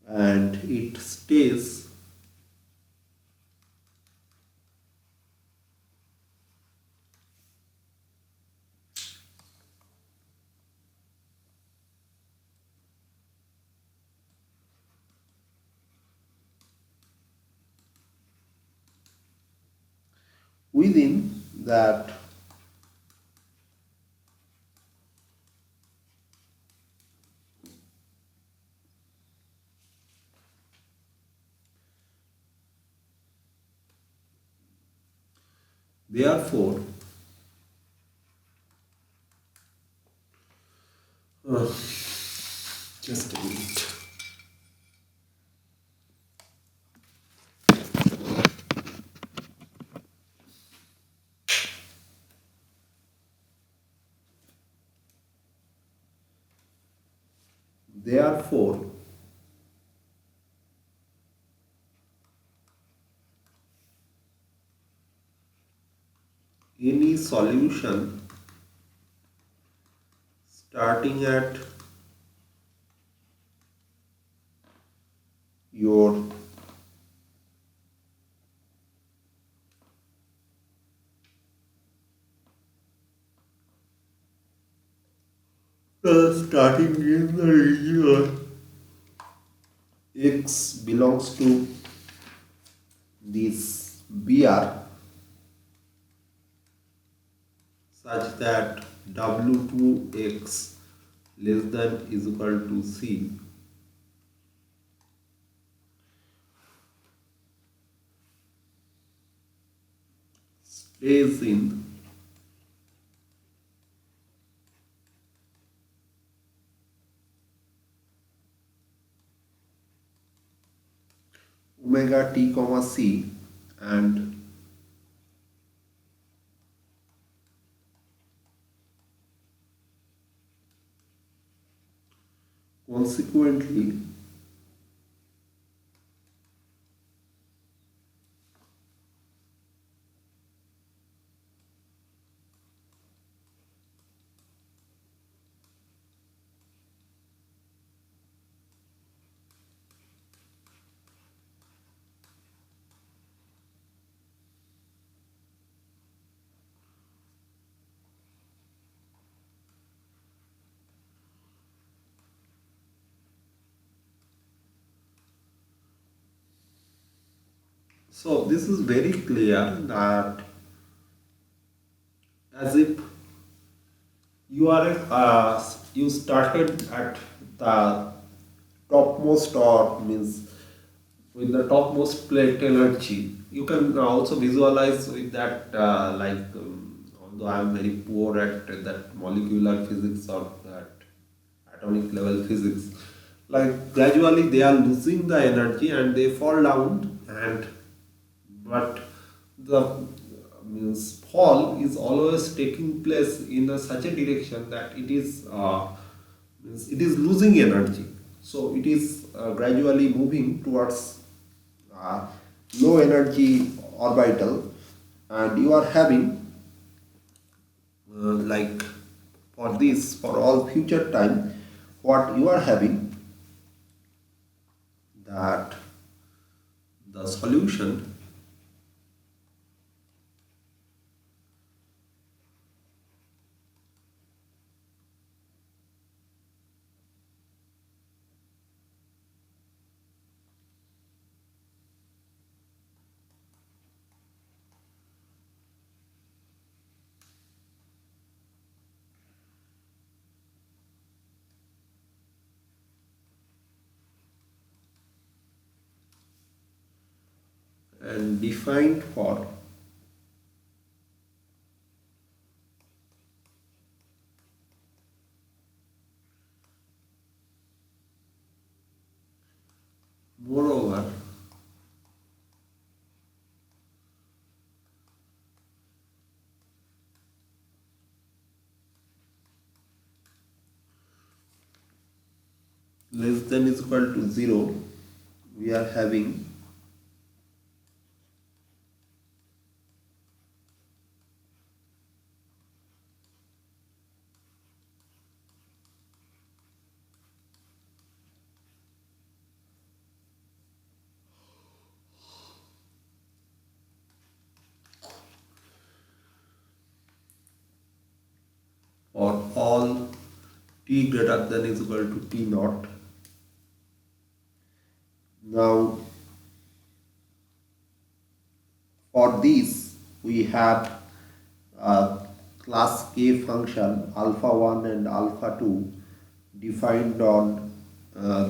and it stays within that therefore uh, just a minute. Therefore any solution starting at your starting in the region x belongs to this BR such that W2x less than is equal to C stays in omega t comma C, and consequently so this is very clear that as if you are you started at the topmost or means with the topmost plate energy. You can also visualize with that although I am very poor at that molecular physics or that atomic level physics, like gradually they are losing the energy and they fall down, and but the means fall is always taking place in such a direction that it is means it is losing energy, so it is gradually moving towards uh, low energy orbital, and you are having like for this for all future time what you are having that the solution and defined for moreover less than is equal to 0, we are having for all t greater than is equal to t naught. Now for this we we have a class K function alpha 1 and alpha 2 defined on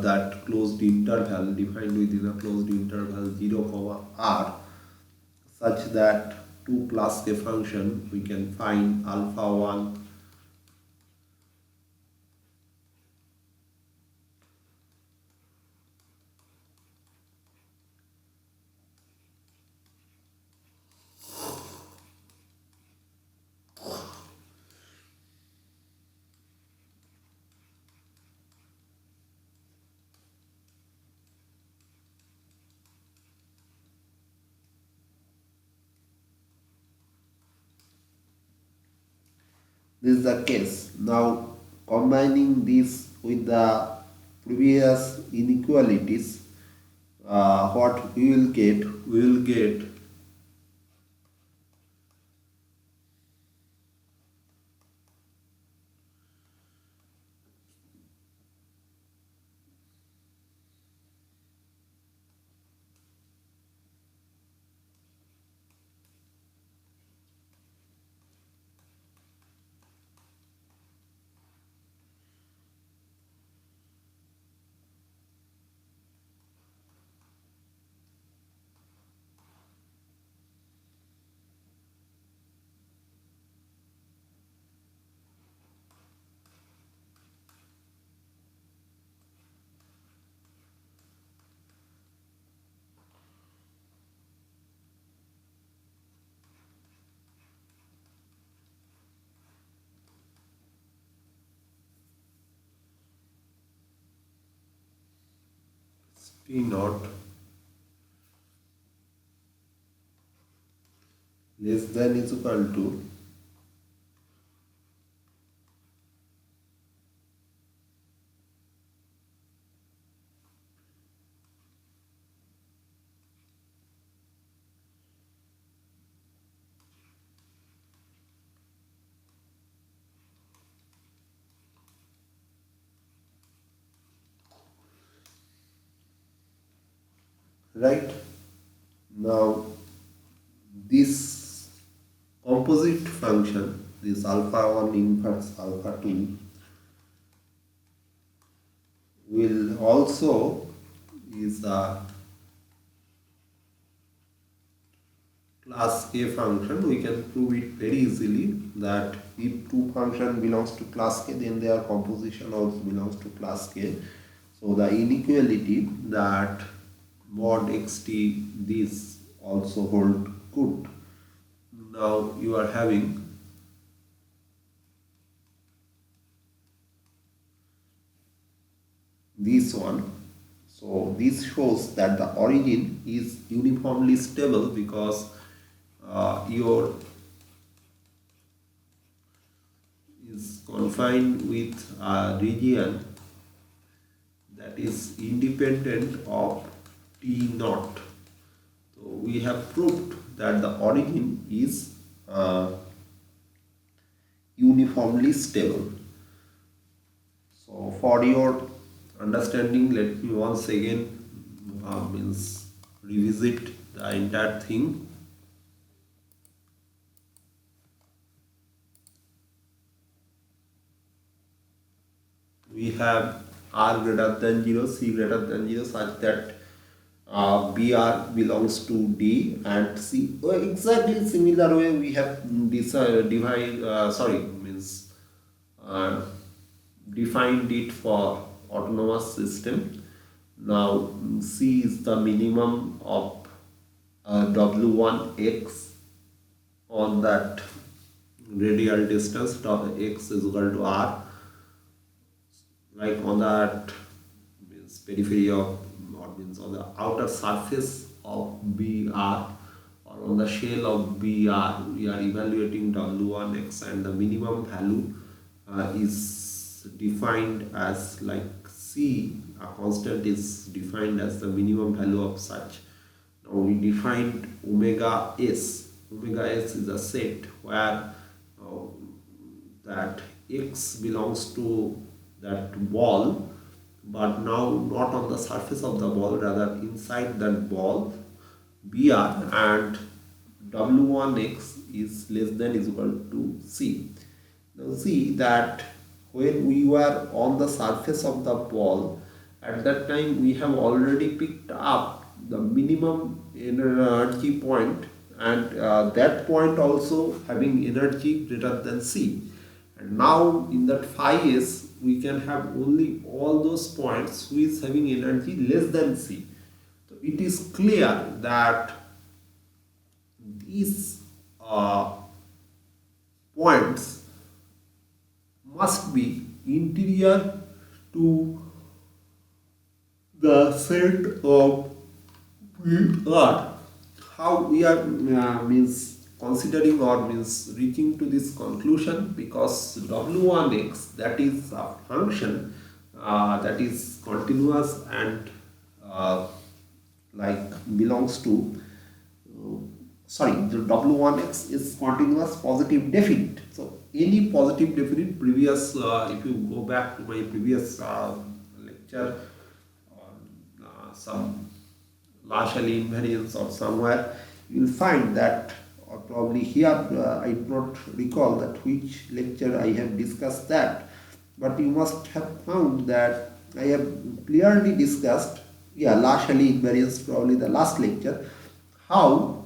that closed interval, defined within a closed interval 0 comma r, such that two class K function we can find alpha 1 this is the case. Now combining this with the previous inequalities, what we will get? We will get P naught less than is equal to right. Now this composite function, this alpha 1 inverse alpha 2, will also is a class K function. We can prove it very easily that if two function belongs to class K, then their composition also belongs to class K. So the inequality that mod xt this also hold good. Now you are having this one. So this shows that the origin is uniformly stable because your is confined with a region that is independent of T naught. So we have proved that the origin is uniformly stable. So for your understanding, let me once again revisit the entire thing. We have r greater than 0, c greater than 0 such that BR belongs to D and C. Exactly similar way we have defined it for autonomous system. Now C is the minimum of W1x on that radial distance. X is equal to R, like on that periphery of, or means on the outer surface of BR or on the shell of BR, we are evaluating W1x and the minimum value is defined as like C, a constant is defined as the minimum value of such. Now we defined omega s. Omega s is a set where that x belongs to that ball, but now not on the surface of the ball, rather inside that ball BR, and w1x is less than is equal to c. Now see that when we were on the surface of the ball, at that time we have already picked up the minimum energy point, and that point also having energy greater than c. And now in that phi s we can have only all those points which is having energy less than c. So it is clear that these points must be interior to the set of R. How we are means considering or means reaching to this conclusion, because w1x, that is a function that is continuous and like belongs to the w1x is continuous positive definite. So any positive definite, previous if you go back to my previous lecture on some partially invariance or somewhere, you will find that, or probably here I do not recall that which lecture I have discussed that, but you must have found that I have clearly discussed, partially invariance, probably the last lecture, how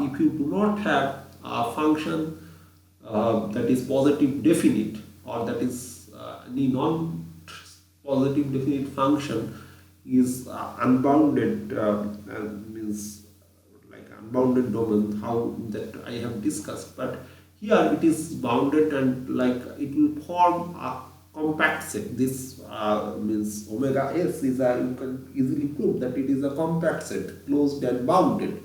if you do not have a function that is positive definite, or that is any non-positive definite function is unbounded, means like unbounded domain, how that I have discussed, but here it is bounded and like it will form a compact set. This means omega s is a, you can easily prove that it is a compact set, closed and bounded.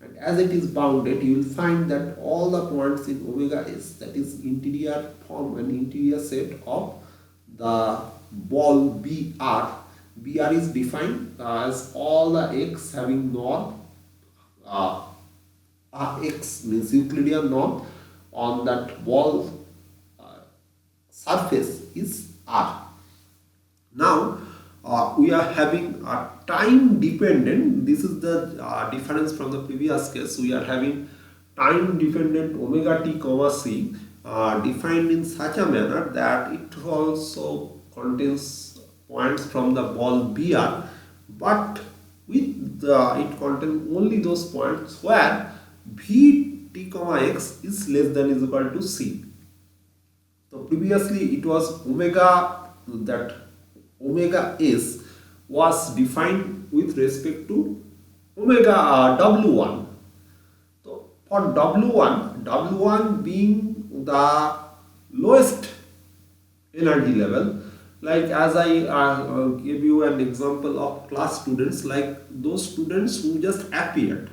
And as it is bounded, you will find that all the points in omega s, that is interior, form an interior set of the ball BR. BR is defined as all the x having norm, x means Euclidean norm on that ball surface is R. Now we are having a time dependent, this is the difference from the previous case. We are having time dependent omega t comma c defined in such a manner that it also contains points from the ball BR, but with it contains only those points where v t comma x is less than is equal to c. So previously it was omega, that omega s was defined with respect to omega w1. So for w1 being the lowest energy level, like as I gave you an example of class students, like those students who just appeared.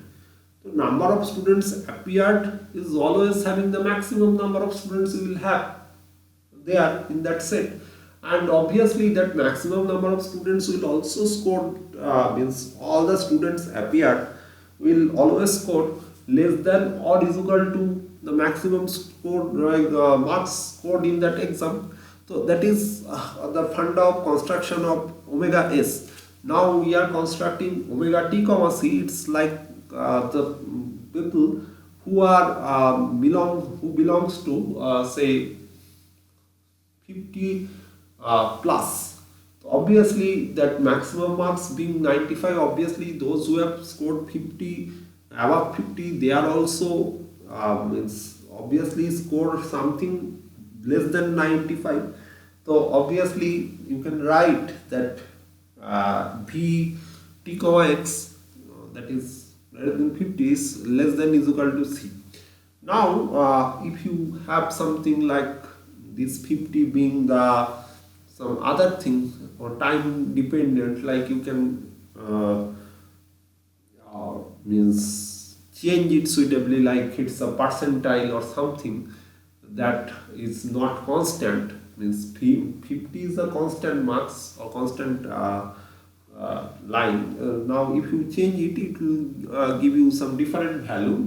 The number of students appeared is always having the maximum number of students you will have there in that set, and obviously that maximum number of students will also score, means all the students appeared will always score less than or is equal to the maximum score, marks scored in that exam. So that is the funda of construction of omega s. Now we are constructing omega t comma c. It's like the people who are belongs to say 50 plus. So obviously that maximum marks being 95, obviously those who have scored 50, above 50, they are also means obviously score something less than 95. So obviously you can write that v t comma x, that is greater than 50 is less than is equal to c. Now if you have something like this 50 being the some other thing or time dependent, like you can means change it suitably, like it's a percentile or something that is not constant, means 50 is a constant marks or constant line. Now if you change it, it will give you some different value.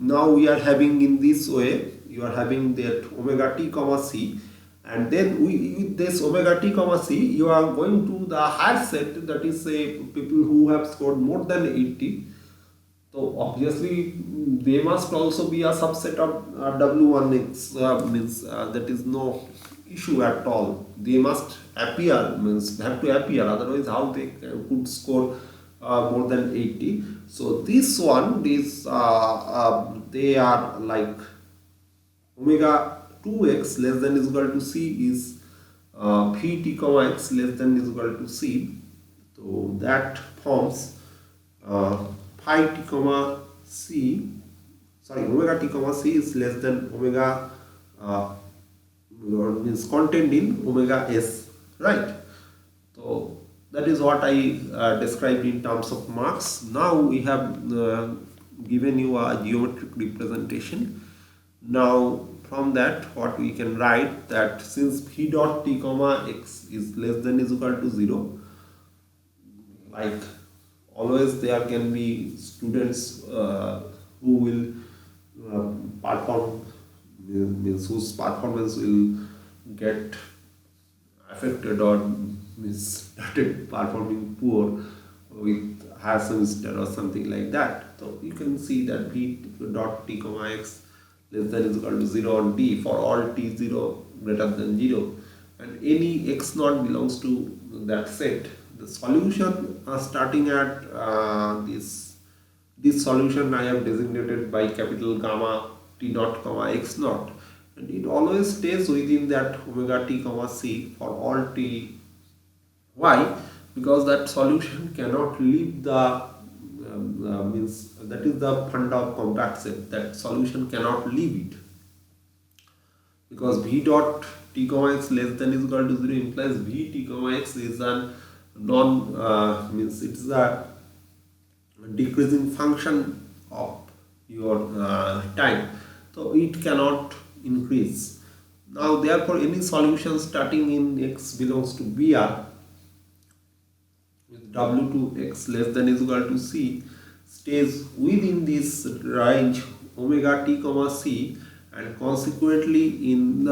Now we are having in this way, you are having that omega t comma c, And then with this omega t comma c, you are going to the higher set, that is say people who have scored more than 80. So obviously they must also be a subset of W1x, means that is no issue at all. They must appear, means have to appear, otherwise how they could score more than 80. So this one, they are like omega 2x less than is equal to c is Vt comma x less than is equal to c. So that forms phi t comma c, sorry, omega t comma c is less than omega means contained in omega s, right? So that is what I described in terms of marks. Now we have given you a geometric representation. Now from that, what we can write, that since v dot t comma x is less than is equal to 0, like always there can be students who will perform, means whose performance will get affected or started performing poor with higher semester or something like that. So you can see that v dot t comma x less than is equal to 0 on D for all t0 greater than 0, and any x naught belongs to that set. The solution starting at this solution I have designated by capital gamma t naught comma x naught, and it always stays within that omega t comma c for all t. Why? Because that solution cannot leave the means that is the funda of compact set, that solution cannot leave it, because v dot t comma x less than is equal to 0 implies v t comma x is an means it is a decreasing function of your time, so it cannot increase. Now therefore any solution starting in x belongs to Br with w2x less than is equal to c stays within this range omega t comma c, and consequently in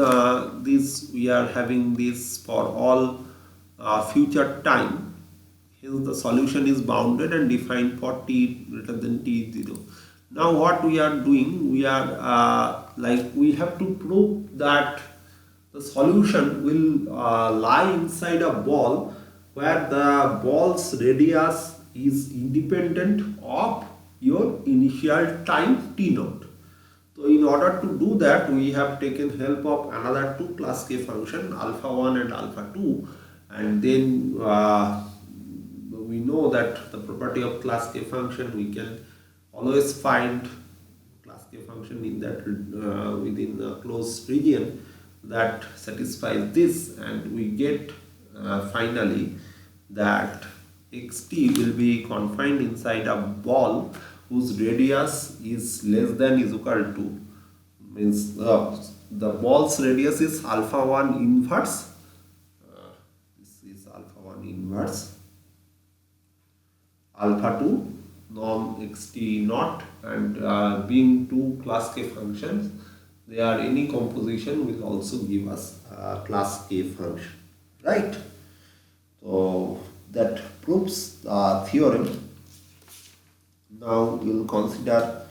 this we are having this for all future time. Hence the solution is bounded and defined for t greater than t0. Now what we are doing, we are we have to prove that the solution will lie inside a ball where the ball's radius is independent of your initial time t naught. So in order to do that, we have taken help of another two class k function, alpha 1 and alpha 2, and then we know that the property of class k function, we can always find class k function in that within a closed region that satisfies this, and we get finally that xt will be confined inside a ball whose radius is less than is equal to, means the ball's radius is alpha 1 inverse, this is alpha 1 inverse, alpha 2 norm xt naught, and being two class k functions, they are any composition will also give us a class k function, right? So that proves the theorem. Now we will consider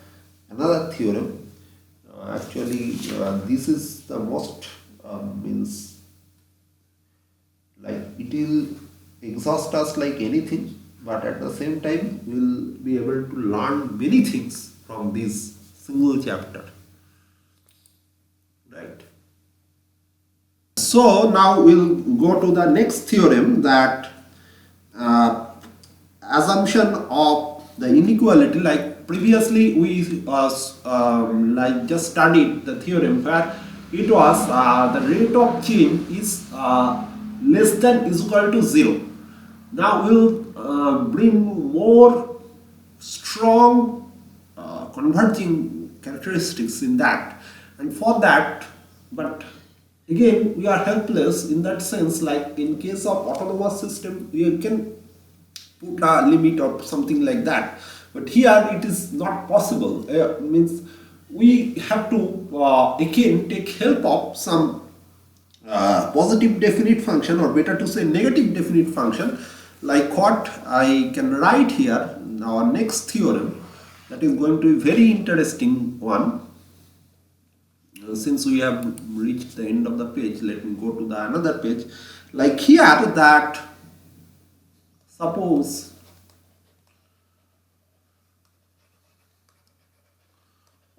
another theorem. Actually this is the most means like it will exhaust us like anything, but at the same time we will be able to learn many things from this single chapter, right? So now we'll go to the next theorem, that assumption of the inequality. Like previously we like just studied the theorem where it was the rate of change is less than is equal to 0. Now we'll bring more strong converging characteristics in that, and for that, but again we are helpless in that sense. Like in case of autonomous system, we can put a limit or something like that, but here it is not possible. Means we have to again take help of some positive definite function, or better to say negative definite function, like what I can write here, our next theorem, that is going to be very interesting one. Since we have reached the end of the page, let me go to the another page. Like here, that suppose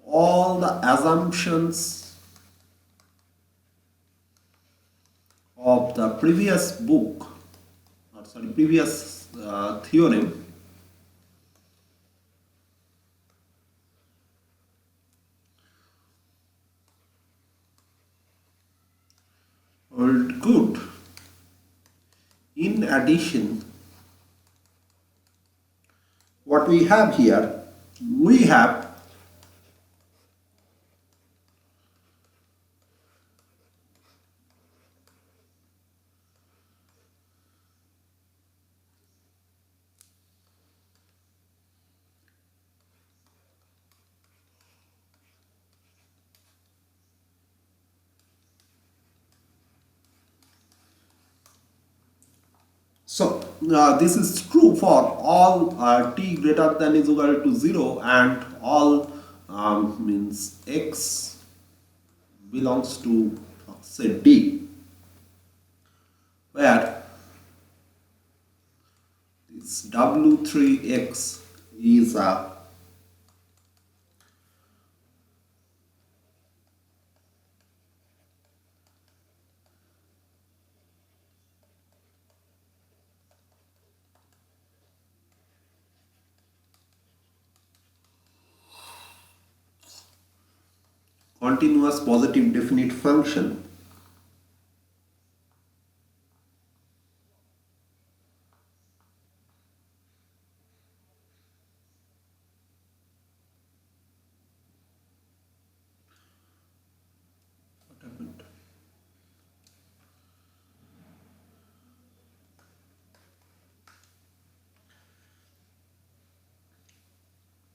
all the assumptions of the previous book, or sorry, previous theorem hold good. In addition, what we have here, we have so this is true for all t greater than is equal to 0 and all means x belongs to say D, where this W3x is a continuous positive definite function. What happened?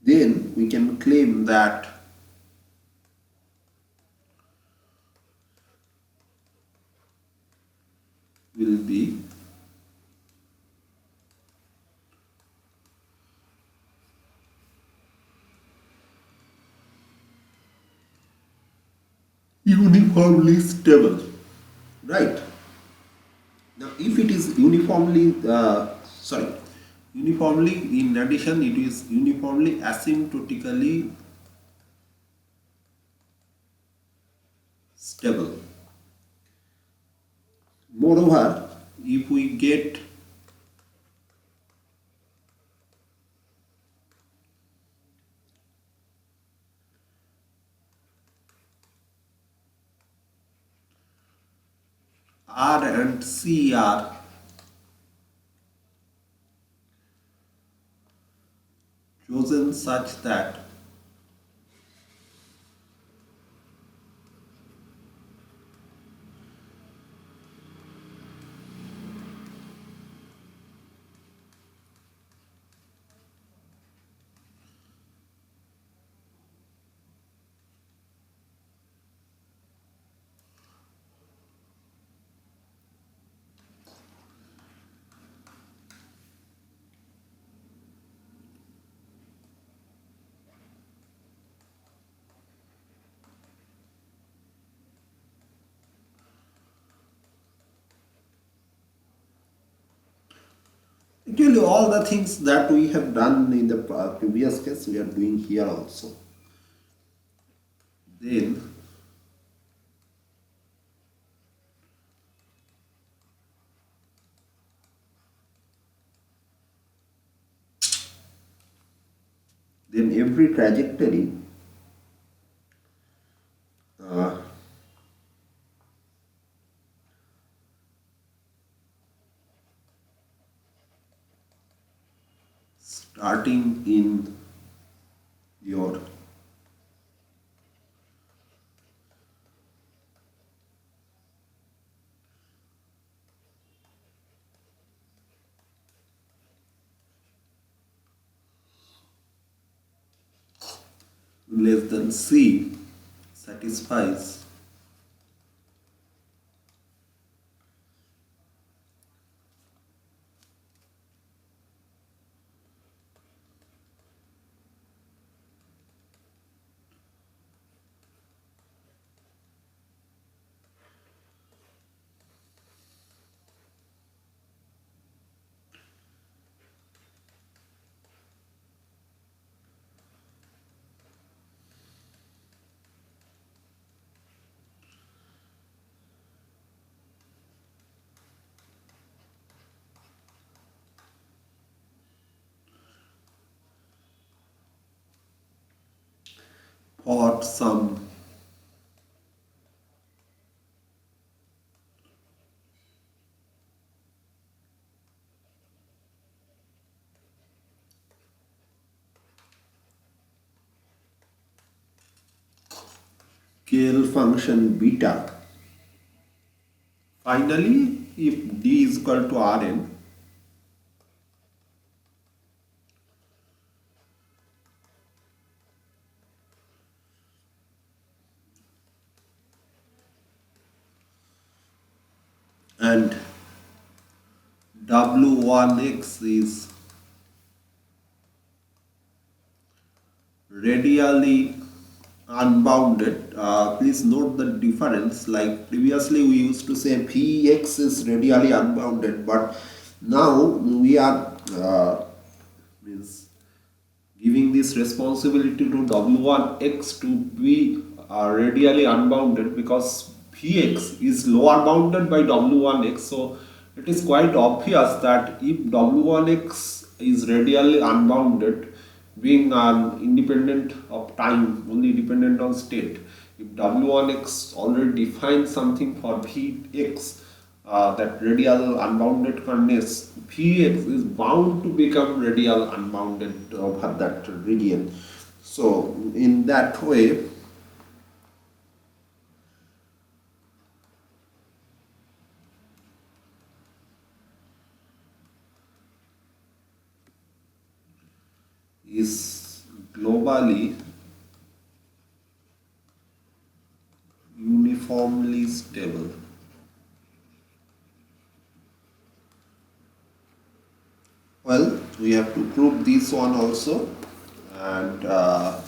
Then we can claim that will be uniformly stable, right? Now if it is uniformly uniformly, in addition it is uniformly asymptotically stable. Moreover, if we get R and C are chosen such that actually all the things that we have done in the previous case we are doing here also. Then every trajectory uh, starting in your less than C satisfies got some KL function beta. Finally, if D is equal to Rn, and W1x is radially unbounded. Please note the difference. Like previously we used to say Vx is radially unbounded, but now we are means giving this responsibility to W1x to be radially unbounded, because Vx is lower bounded by W1x. So it is quite obvious that if W1x is radially unbounded, being independent of time, only dependent on state, if W1x already defines something for Vx, that radial unboundedness, Vx is bound to become radial unbounded over that region. So in that way, is globally uniformly stable. Well, we have to prove this one also, and after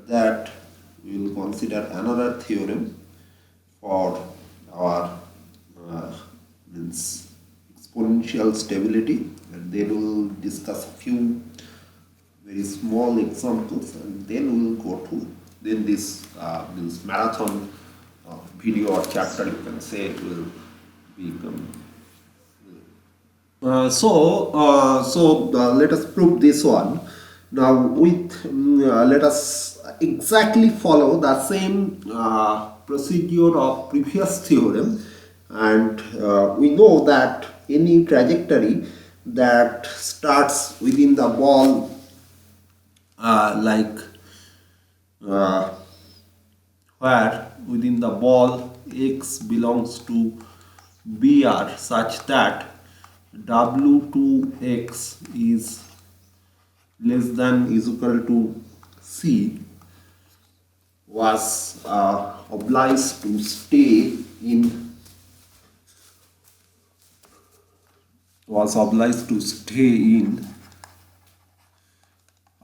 that we will consider another theorem for our means exponential stability, and then we will discuss a few very small examples, and then we will go to then this marathon video or chapter, you can say, will become. Let us prove this one. Now, let us exactly follow the same procedure of previous theorem, and we know that any trajectory that starts within the ball, where within the ball x belongs to BR, such that W2x is less than is equal to C, was obliged to stay in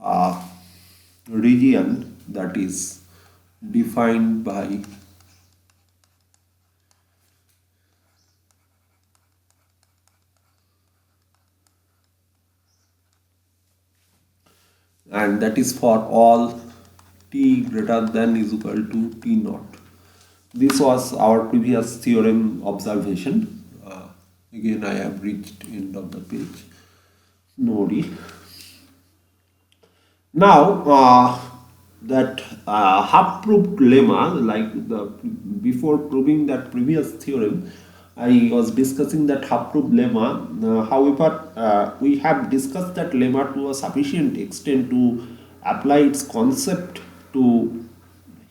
a region that is defined by and that is for all t greater than is equal to t naught. This was our previous theorem observation. Again, I have reached end of the page. Nodi. Now, that half-proved lemma, like the before proving that previous theorem, I was discussing that half-proved lemma. However, we have discussed that lemma to a sufficient extent to apply its concept to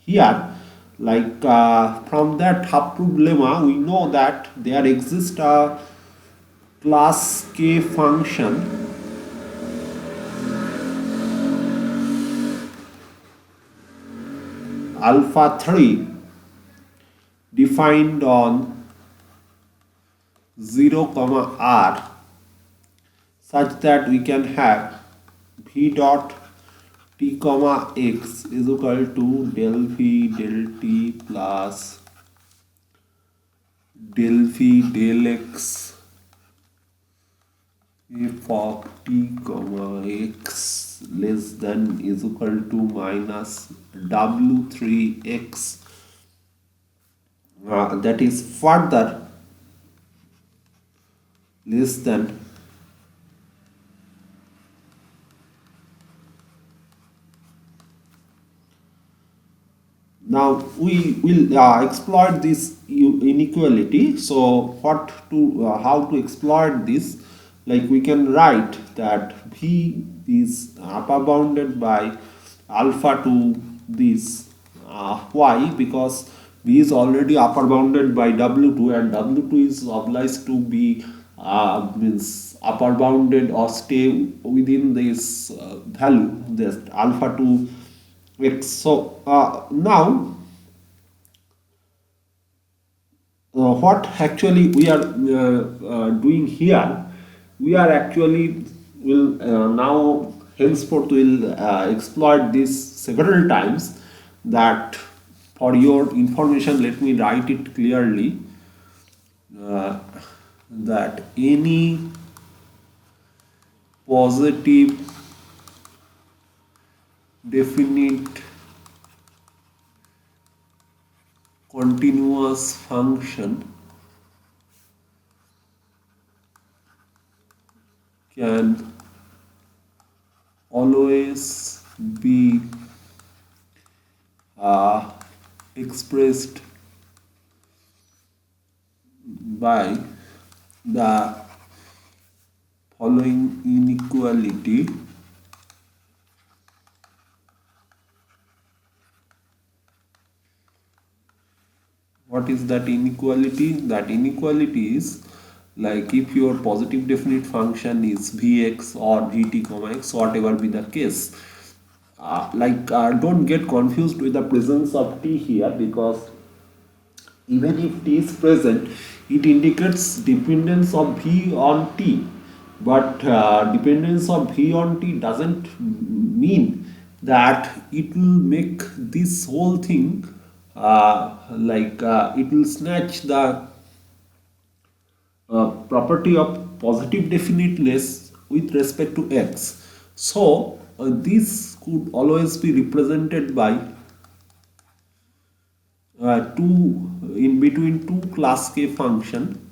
here. Like from that half-proved lemma, we know that there exists a class K function alpha 3 defined on 0 comma r, such that we can have v dot t comma x is equal to del v del t plus del v del x f of t comma x less than is equal to minus w3x, that is further less than Now we will exploit this inequality. So how to exploit this, like we can write that v is upper bounded by alpha to this y, because v is already upper bounded by w2, and w2 is obliged to be means upper bounded or stay within this value, this alpha to x. So now what actually we are doing here, we are actually will now henceforth will exploit this several times. That for your information, let me write it clearly, uh, that any positive definite continuous function can always be uh, expressed by the following inequality. What is that inequality? That inequality is like if your positive definite function is vx or gt comma x, whatever be the case. Don't get confused with the presence of t here, because even if t is present, it indicates dependence of v on t. But dependence of v on t doesn't mean that it will make this whole thing it will snatch the property of positive definiteness with respect to x. So this could always be represented by two in between two class k function.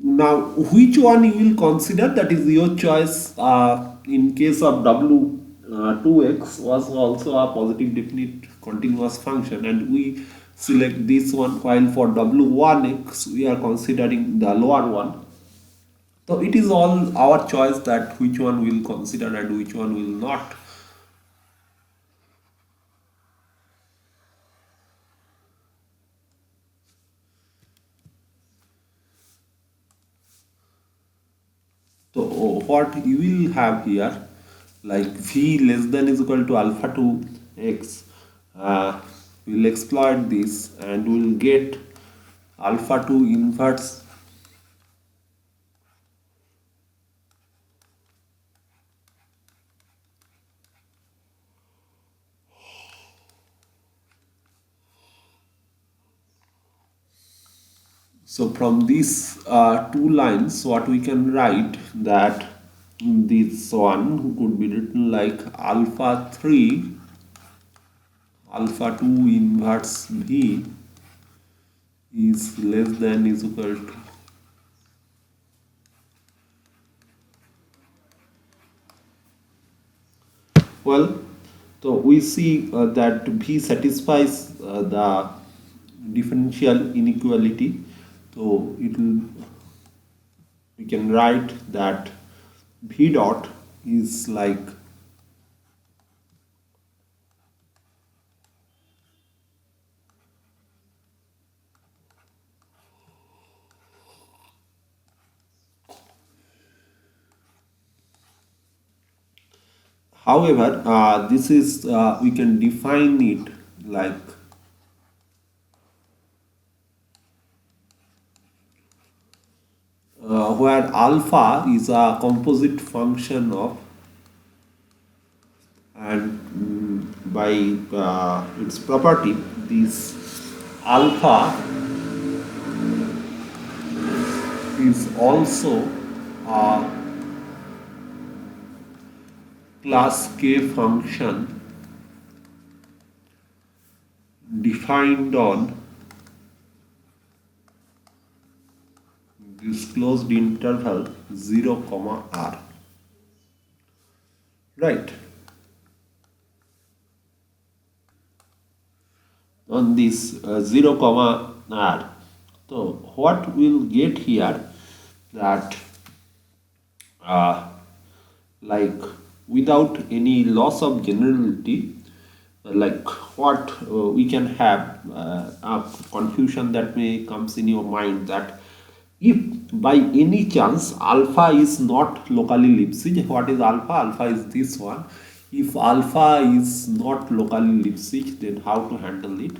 Now which one you will consider, that is your choice. In case of w 2x was also a positive definite continuous function, and we select this one, while for w1x we are considering the lower one. So it is all our choice that which one we will consider and which one will not. So what you will have here, like v less than is equal to alpha to x, we'll exploit this and we'll get alpha to inverse. So from these two lines, what we can write, that this one could be written like alpha 3 alpha 2 inverse v is less than is equal to, well, so we see that v satisfies the differential inequality. So it will, we can write that v dot is like however this is we can define it like where alpha is a composite function of, and by its property, this alpha is also a class k function defined on this closed interval 0 comma r, right? On this 0 comma r, so what we'll get here, that like without any loss of generality, like what we can have a confusion that may comes in your mind, that if by any chance alpha is not locally Lipschitz, what is alpha? Alpha is this one. If alpha is not locally Lipschitz, then how to handle it?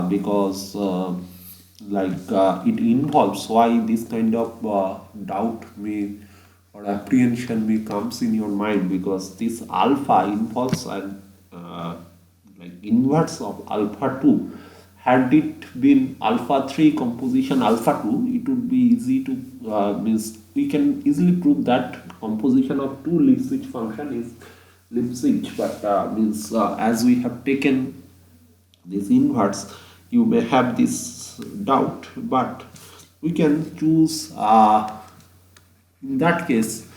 Because it involves why this kind of doubt may or apprehension may comes in your mind, because this alpha involves an like inverse of alpha 2. Had it been alpha 3 composition alpha 2, it would be easy to means we can easily prove that composition of two Lipschitz function is Lipschitz, but as we have taken this inverse, you may have this doubt, but we can choose in that case,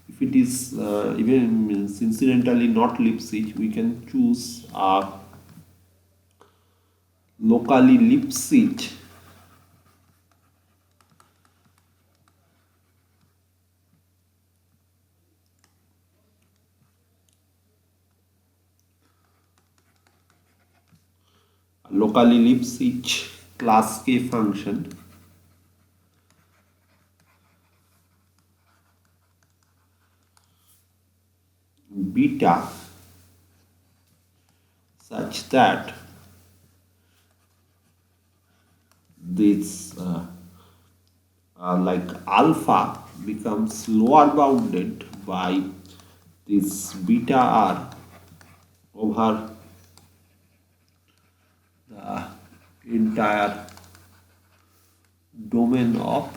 if it is even means incidentally not Lipschitz, we can choose locally Lipschitz class K function beta such that this like alpha becomes lower bounded by this beta r over the entire domain of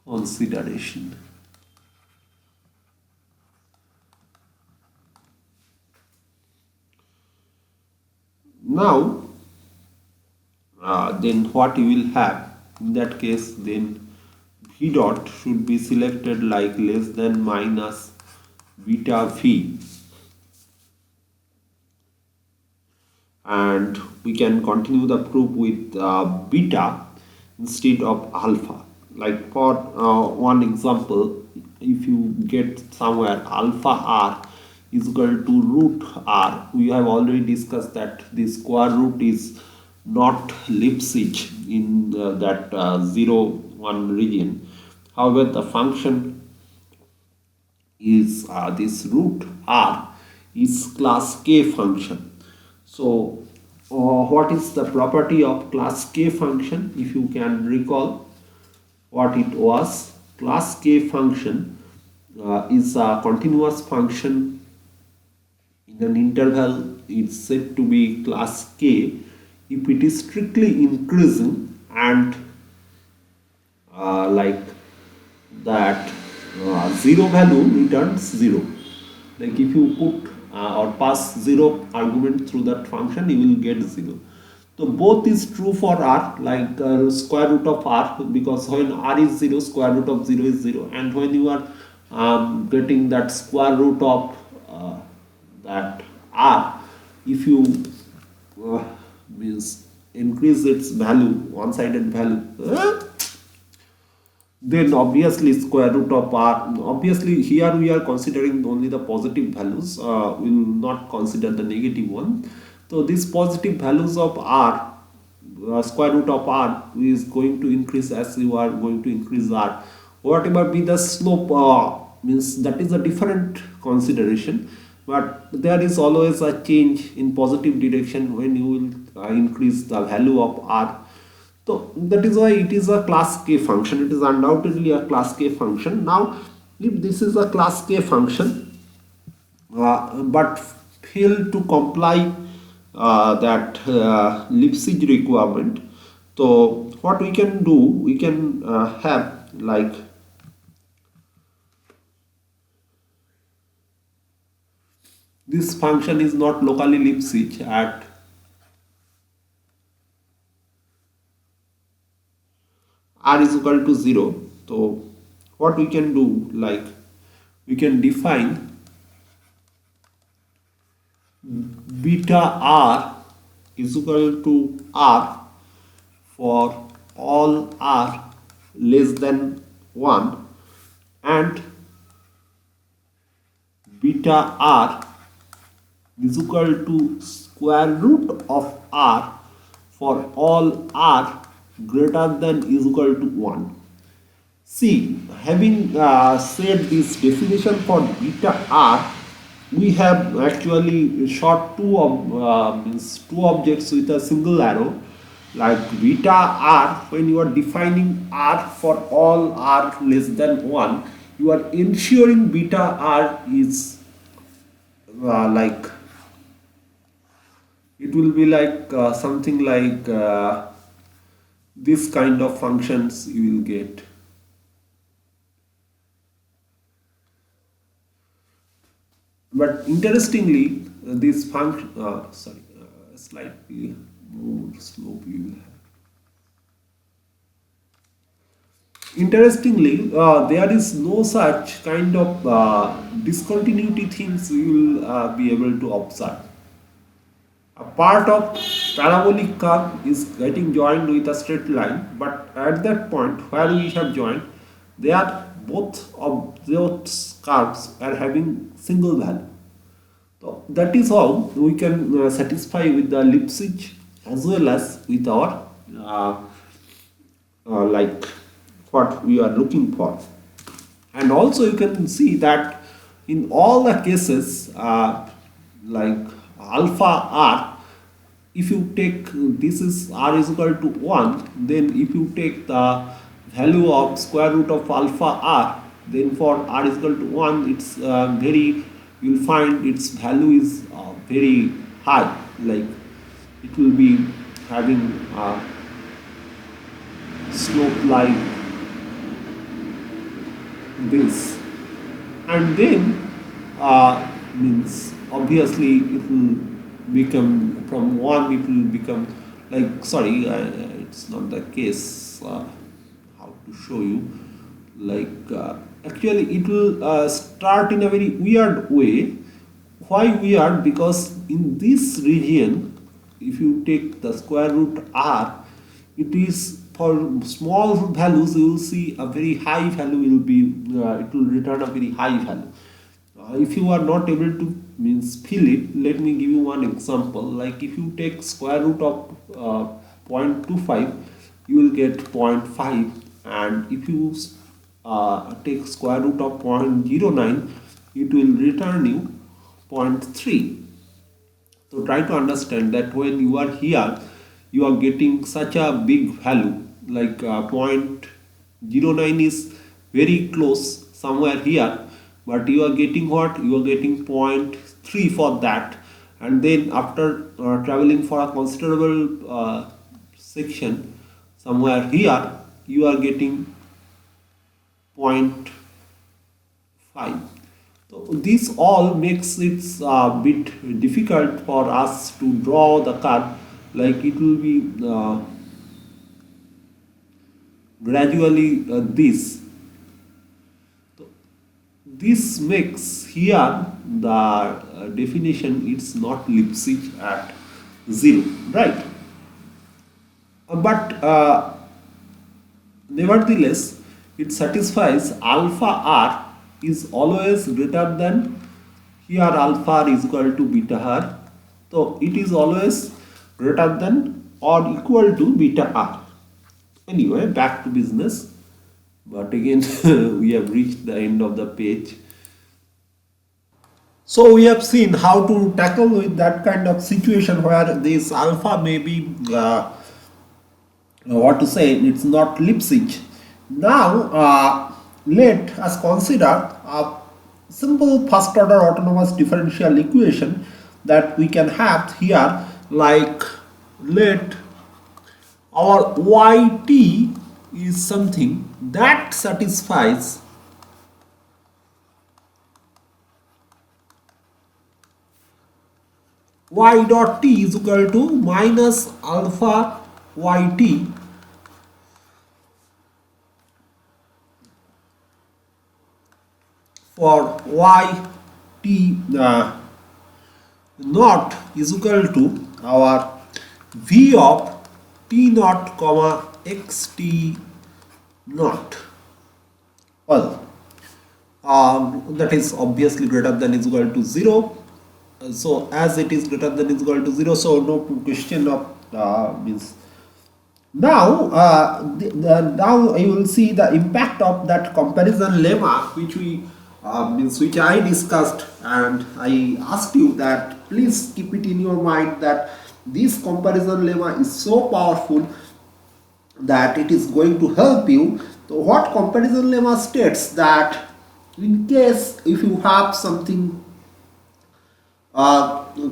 consideration. Now then what you will have in that case, then v dot should be selected like less than minus beta v, and we can continue the proof with beta instead of alpha. Like for one example, if you get somewhere alpha r is equal to root r, we have already discussed that the square root is not Lipschitz in that 0 1 region. However, the function is this root r is class K function. So what is the property of class K function? If you can recall what it was, class K function is a continuous function in an interval. It's said to be class K if it is strictly increasing and like that 0 value returns 0. Like if you put or pass 0 argument through that function, you will get 0. So both is true for r, like square root of r, because when r is 0, square root of 0 is 0, and when you are getting that square root of that r, if you means increase its value, one-sided value, then obviously square root of r, obviously here we are considering only the positive values, we will not consider the negative one. So these positive values of r, square root of r is going to increase as you are going to increase r. Whatever be the slope, means that is a different consideration, but there is always a change in positive direction when you will increase the value of r. So that is why it is a class K function. It is undoubtedly a class K function. Now, if this is a class K function, but fail to comply that Lipschitz requirement, so what we can do, we can have like this function is not locally Lipschitz at r is equal to 0. So what we can do, like we can define beta r is equal to r for all r less than 1, and beta r is equal to square root of r for all r greater than is equal to 1. See, having said this definition for beta r, we have actually shot means two objects with a single arrow, like beta r. When you are defining r for all r less than 1, you are ensuring beta r is like it will be like something like this kind of functions you will get. But interestingly, this function, slightly more slope you will have. Interestingly, there is no such kind of discontinuity things you will be able to observe. A part of parabolic curve is getting joined with a straight line, but at that point where we have joined, they are both of those curves are having single value. So that is how we can satisfy with the Lipschitz as well as with our like what we are looking for. And also you can see that in all the cases like alpha r, if you take this is r is equal to 1, then if you take the value of square root of alpha r, then for r is equal to 1, it's very, you will find its value is very high, like it will be having slope like this, and then means obviously it will become from 1, it will become like, sorry, it's not the case, how to show you, like actually it will start in a very weird way. Why weird? Because in this region, if you take the square root r, it is for small values you will see a very high value will be it will return a very high value. If you are not able to means fill it, let me give you one example. Like if you take square root of 0.25, you will get 0.5, and if you take square root of 0.09, it will return you 0.3. So try to understand that when you are here, you are getting such a big value, like 0.09 is very close somewhere here, but you are getting what? You are getting 0.3 for that, and then after traveling for a considerable section somewhere here, you are getting 0.5. So this all makes it a bit difficult for us to draw the curve, like it will be gradually this. So this makes here the definition it's not Lipschitz at 0, right? But nevertheless, it satisfies alpha r is always greater than, here alpha r is equal to beta r, so it is always greater than or equal to beta r. Anyway, back to business, but again we have reached the end of the page. So we have seen how to tackle with that kind of situation where this alpha may be what to say, it's not Lipschitz. Now let us consider a simple first order autonomous differential equation that we can have here, like let our yt is something that satisfies y dot t is equal to minus alpha yt for y t naught is equal to our v of t naught comma x t naught. Well, that is obviously greater than is equal to 0. So as it is greater than is equal to 0, so no question of means. Now, now you will see the impact of that comparison lemma, which we which I discussed, and I asked you that please keep it in your mind that this comparison lemma is so powerful that it is going to help you. So what comparison lemma states that in case if you have something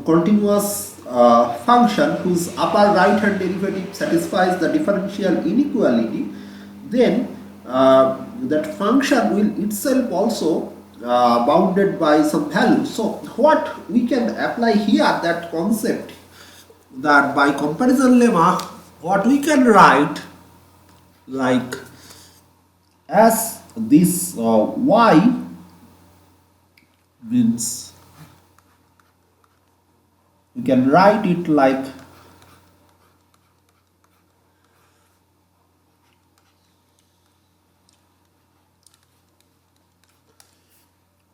continuous function whose upper right hand derivative satisfies the differential inequality, then that function will itself also bounded by some value. So what we can apply here, that concept that by comparison lemma, what we can write like as this y means, you can write it like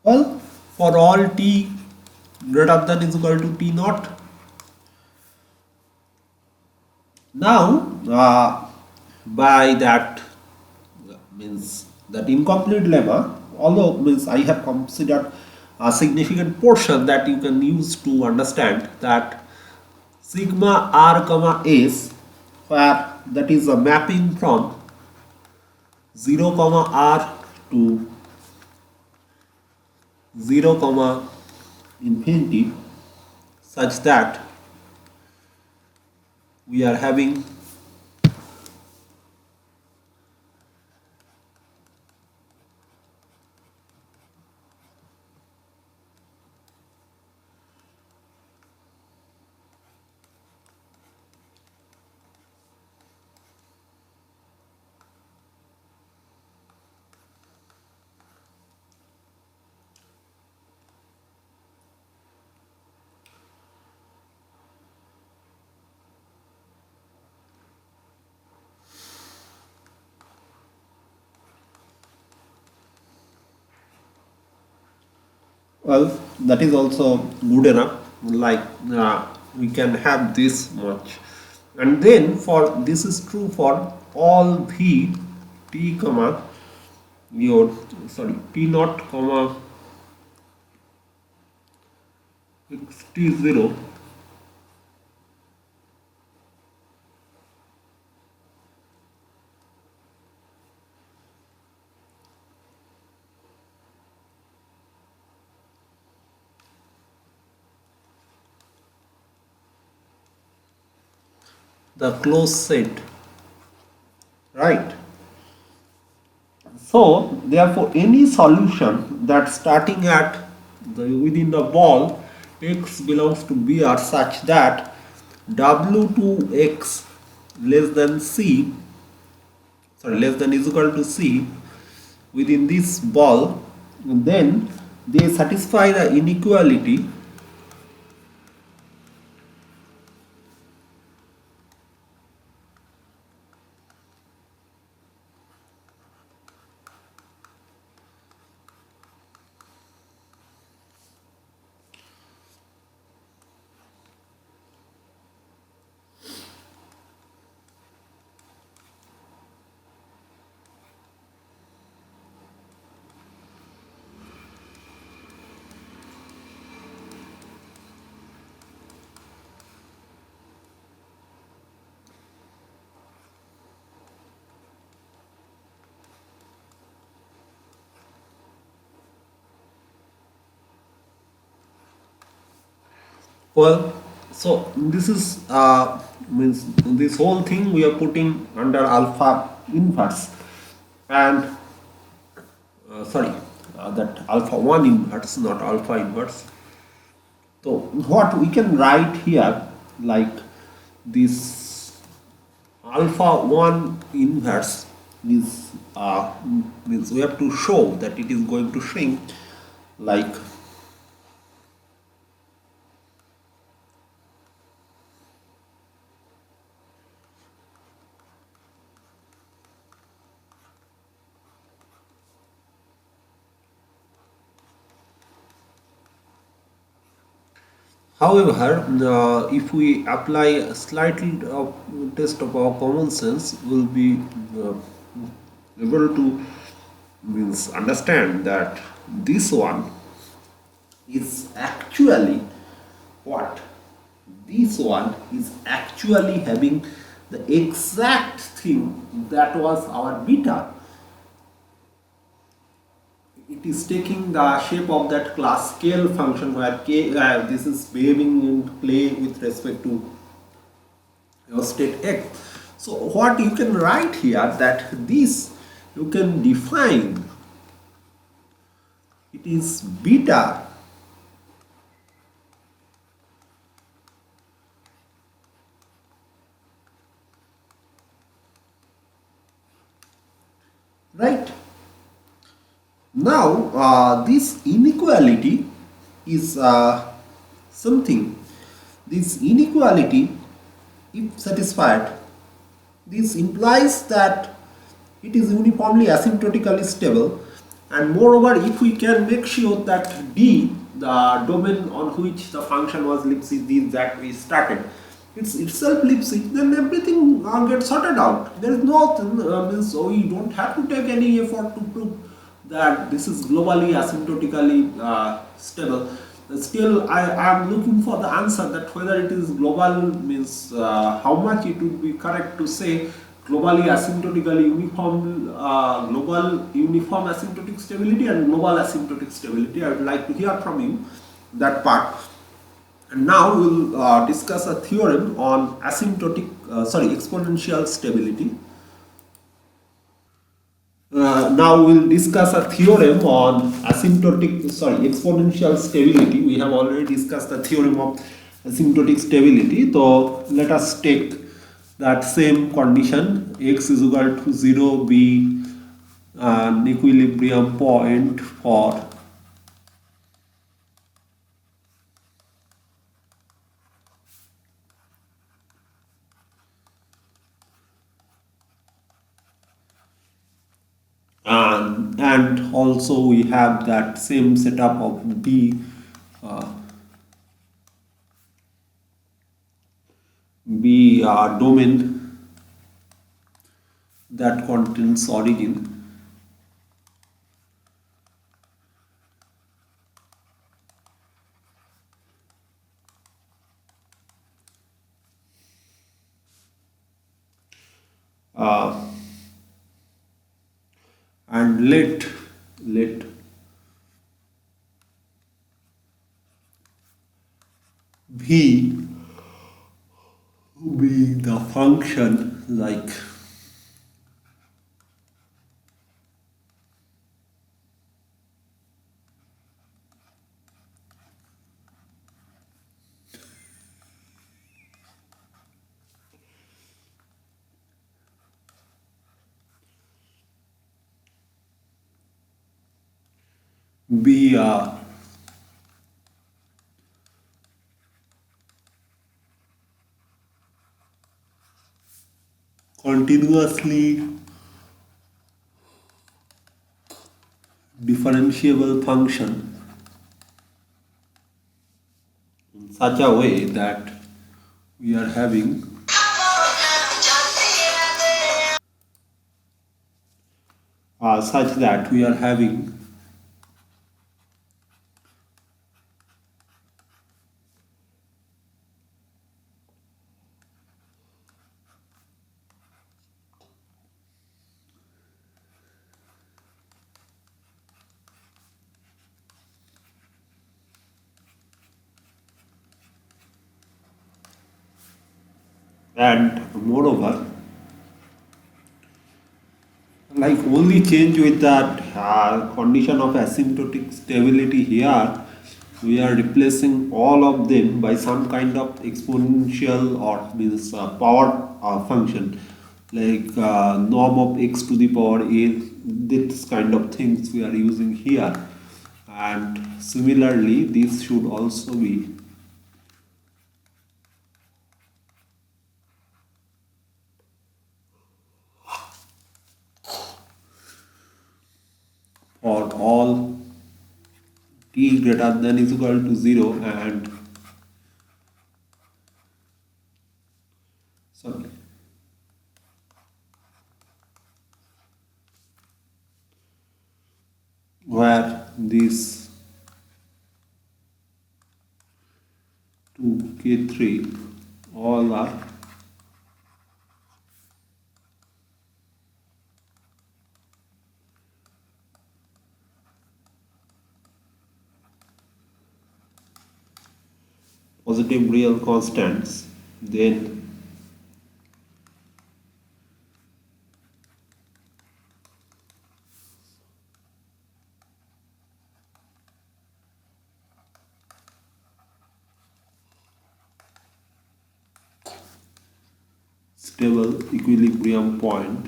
well, for all t greater than is equal to t naught. Now by that means that incomplete lemma, although means I have considered a significant portion that you can use to understand that sigma r comma s, where that is a mapping from 0 comma r to 0 comma infinity, such that we are having well, that is also good enough, like we can have this much, and then for this is true for all v t comma your sorry t naught comma x t 0 the closed set, right? So therefore any solution that starting at the within the ball x belongs to B are such that w2x less than c, sorry, less than is equal to c within this ball, then they satisfy the inequality well. So this is means this whole thing we are putting under alpha inverse, and sorry, that alpha 1 inverse, not alpha inverse. So what we can write here, like this alpha 1 inverse is means we have to show that it is going to shrink like however, if we apply a slightly test of our common sense, we'll be uh, able to means understand that this one is actually what? This one is actually having the exact thing that was our beta. It is taking the shape of that class scale function where k this is behaving in play with respect to your state x. So what you can write here that this you can define it is beta right. Now this inequality is something. This inequality, if satisfied, this implies that it is uniformly asymptotically stable, and moreover, if we can make sure that D, the domain on which the function was Lipschitz, this that we started, it's itself Lipschitz, then everything gets sorted out. There is no means we don't have to take any effort to prove that this is globally asymptotically stable. Still, I am looking for the answer that whether it is global means how much it would be correct to say globally asymptotically uniform, global uniform asymptotic stability and global asymptotic stability. I would like to hear from you that part. And now we'll discuss a theorem on exponential stability. Now we'll discuss a theorem on exponential stability. We have already discussed the theorem of asymptotic stability. So let us take that same condition: x is equal to 0 be an equilibrium point for and also we have that same setup of D be a domain that contains origin uh, and let V be the function like be a continuously differentiable function in such a way that we are having such that we are having and moreover like only change with that condition of asymptotic stability here we are replacing all of them by some kind of exponential or means power function like norm of x to the power a. This kind of things we are using here, and similarly this should also be for all t greater than is equal to 0 and sorry, where these 2 k3 all are positive real constants, then stable equilibrium point.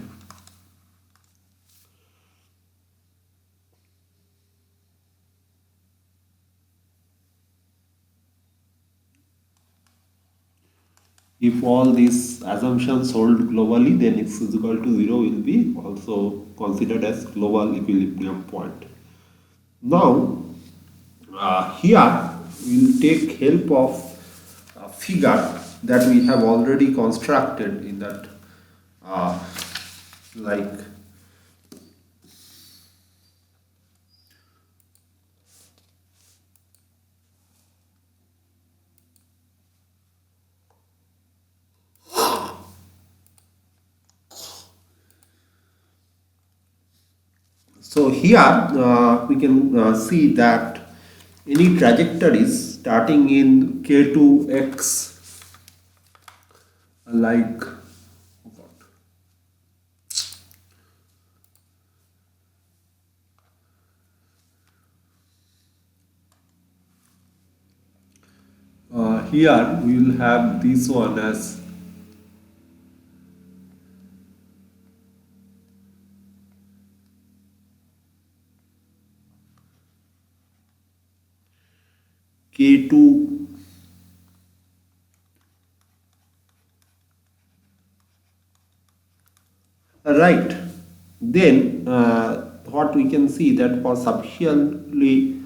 If all these assumptions hold globally, then x is equal to 0 will be also considered as global equilibrium point. Now, here we will take help of a figure that we have already constructed in that uh, like so here we can see that any trajectories starting in k2x like here we will have this one as k2 right. Then what we can see that for sufficiently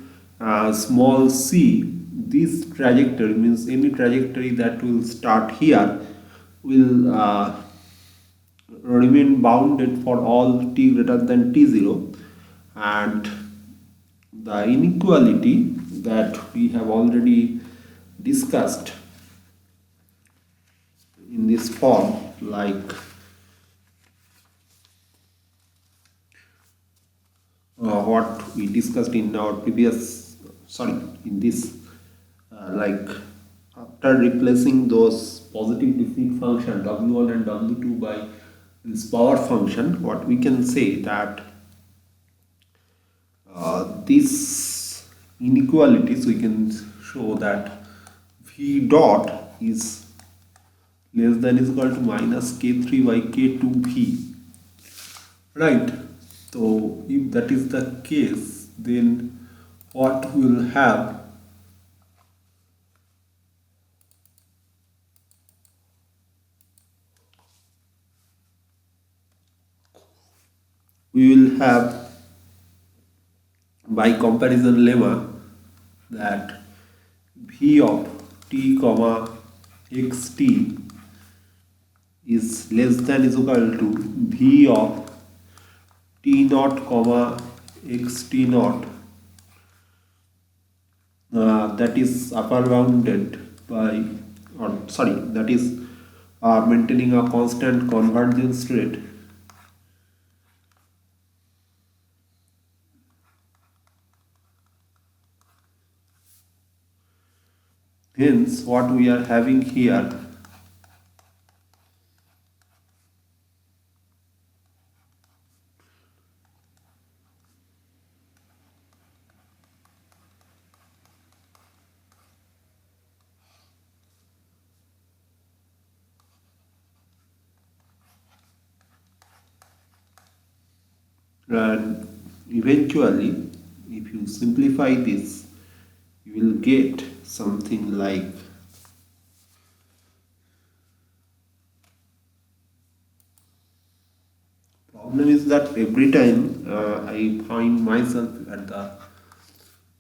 small c, this trajectory means any trajectory that will start here will remain bounded for all t greater than t0, and the inequality that we have already discussed in this form like what we discussed in our previous sorry in this like after replacing those positive discrete function w1 and w2 by this power function, what we can say that this inequalities we can show that v dot is less than is equal to minus k3 by k2v, right? So if that is the case, then what we will have, we will have by comparison lemma that v of t comma xt is less than is equal to v of t naught comma xt naught that is upper bounded by or sorry that is maintaining a constant convergence rate. Hence what we are having here and eventually if you simplify this you will get something like problem is that every time I find myself at the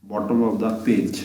bottom of the page.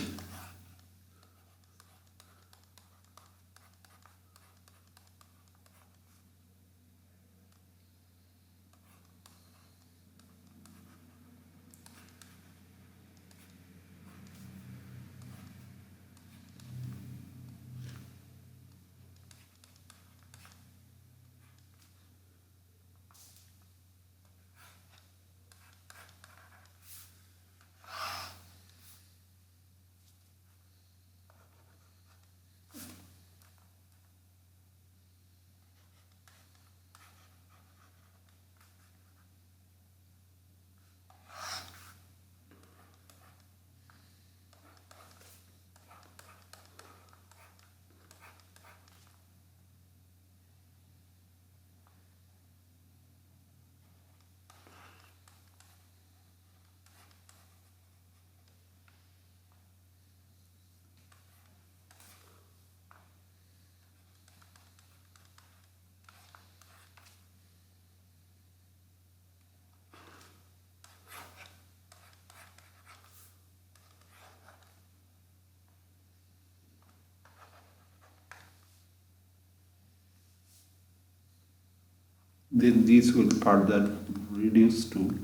Then this will further reduce to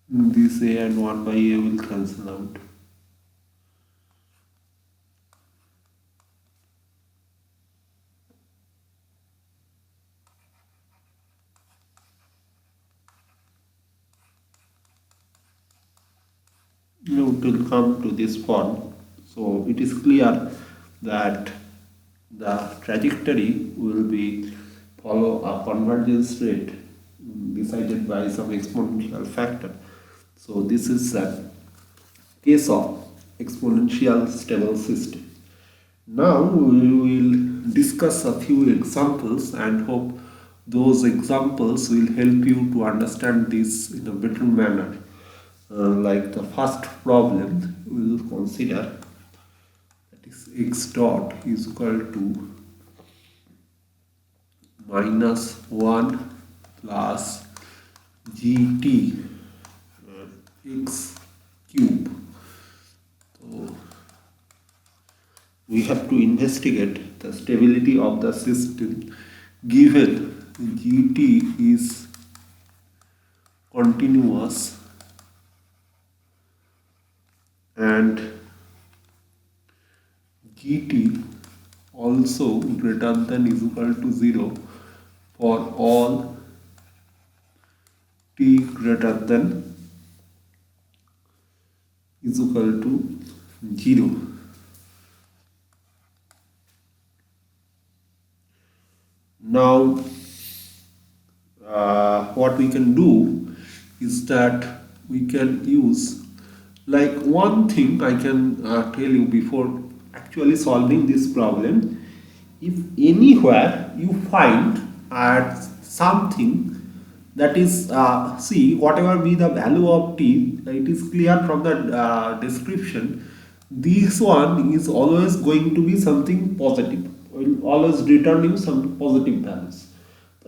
this a and 1 by a will cancel out. Now it will come to this form. So it is clear that the trajectory will be follow a convergence rate decided by some exponential factor. So this is a case of exponential stable system. Now we will discuss a few examples and hope those examples will help you to understand this in a better manner. Like the first problem we will consider, that is x dot is equal to minus 1 plus gt x cube. So we have to investigate the stability of the system given gt is continuous and gt also greater than is equal to 0 for all t greater than is equal to 0. Now what we can do is that we can use, like, one thing I can tell you before actually solving this problem. If anywhere you find something that is see, whatever be the value of t, it is clear from the description, this one is always going to be something positive, will always return you some positive values.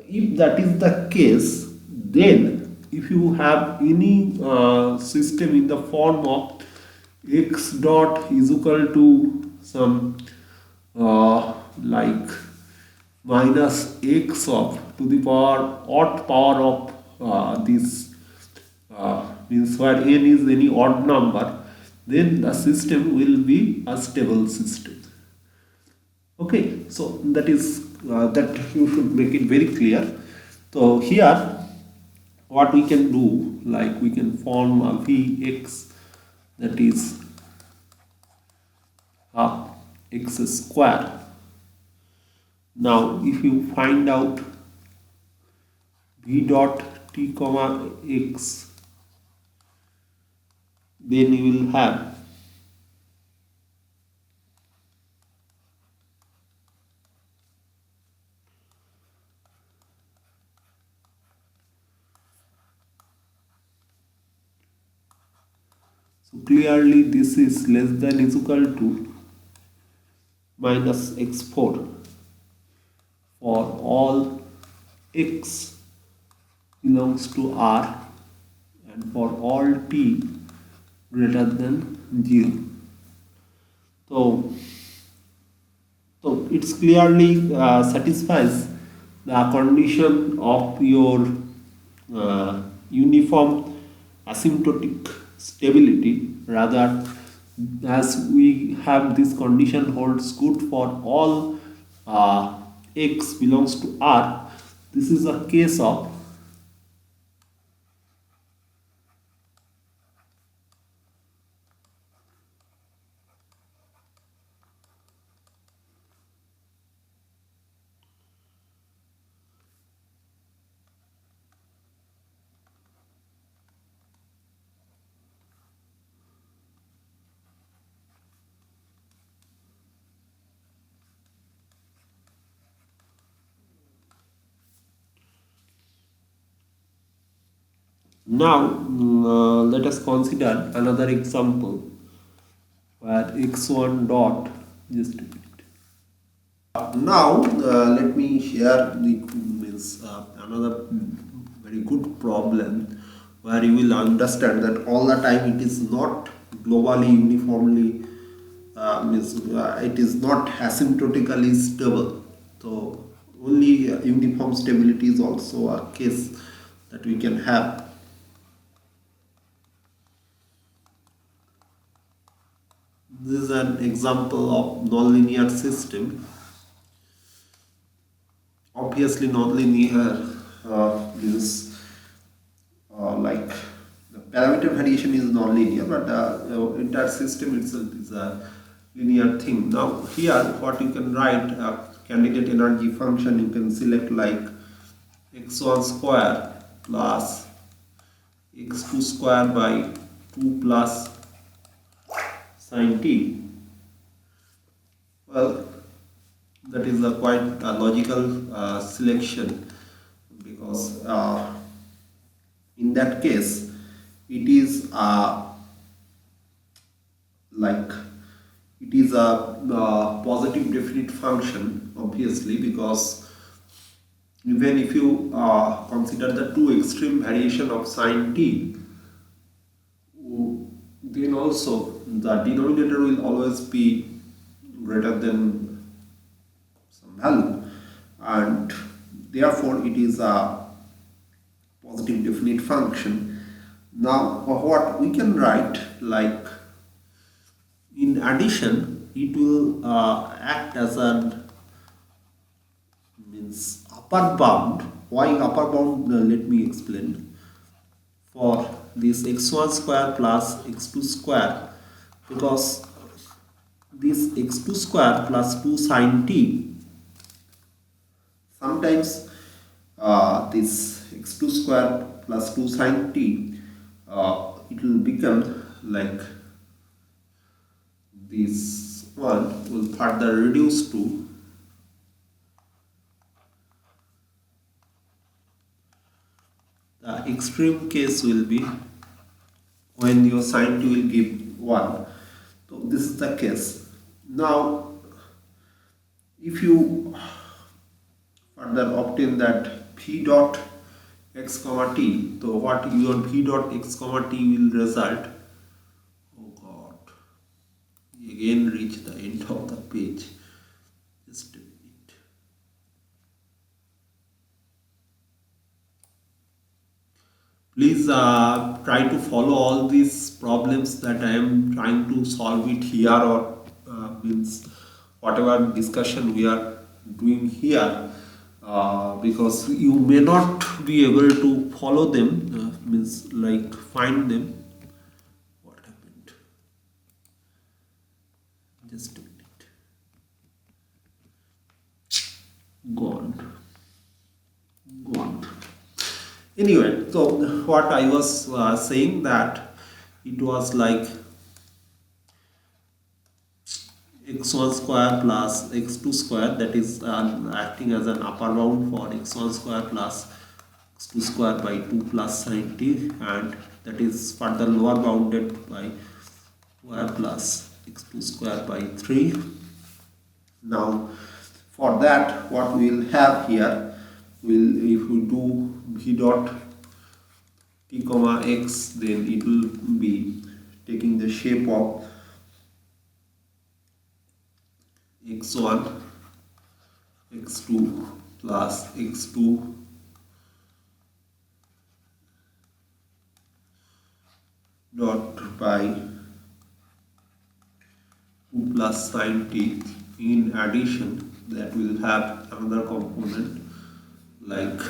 If that is the case, then if you have any system in the form of x dot is equal to some like minus x of to the power odd power of this means where n is any odd number, then the system will be a stable system. Okay, so that is that you should make it very clear. So here what we can do, like we can form a vx that is x square. Now if you find out v dot t comma x, then you will have so clearly this is less than is equal to minus x4 for all x belongs to R and for all t greater than 0. So, so it's clearly satisfies the condition of your uniform asymptotic stability. Rather, as we have this condition holds good for all x belongs to R, this is a case of now. Let us consider another example where x1 dot just a minute. Now let me share the means another very good problem where you will understand that all the time it is not globally uniformly means it is not asymptotically stable. So only uniform stability is also a case that we can have. This is an example of nonlinear system. Obviously, nonlinear is like the parameter variation is nonlinear, but the entire system itself is a linear thing. Now, here, what you can write candidate energy function, you can select like x1 square plus x2 square by 2 plus sin t. Well, that is a quite logical selection because in that case it is like it is a positive definite function, obviously, because even if you consider the two extreme variation of sin t, then also the denominator will always be greater than some value, and therefore it is a positive definite function. Now what we can write, like in addition it will act as an means upper bound. Why upper bound? Let me explain. For this x1 square plus x2 square, because this x2 square plus 2 sin t, sometimes this x2 square plus 2 sin t it will become like this one will further reduce to the extreme case will be when your sin t will give 1. So this is the case. Now if you further obtain that v dot x comma t, so what your v dot x comma t will result, oh god, we again reach the end of the page, just a minute. Please try to follow all these problems that I am trying to solve it here, or means whatever discussion we are doing here, because you may not be able to follow them, means like find them. What happened? Just a minute. Gone. Anyway, so what I was saying that it was like x1 square plus x2 square, that is acting as an upper bound for x1 square plus x2 square by 2 plus sin t, and that is further lower bounded by square plus x2 square by 3. Now for that, what we will have here, if we do v dot t comma x, then it will be taking the shape of x1 x2 plus x2 dot by 2 plus sin t. In addition, that will have another component like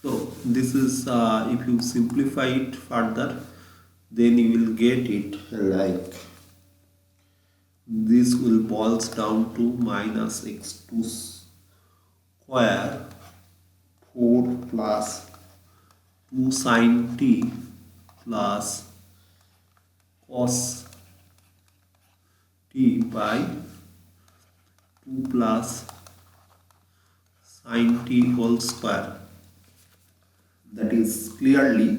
so. This is if you simplify it further, then you will get it like this will boils down to minus x2 square 4 plus 2 sin t plus cos t by 2 plus sin t whole square. That is clearly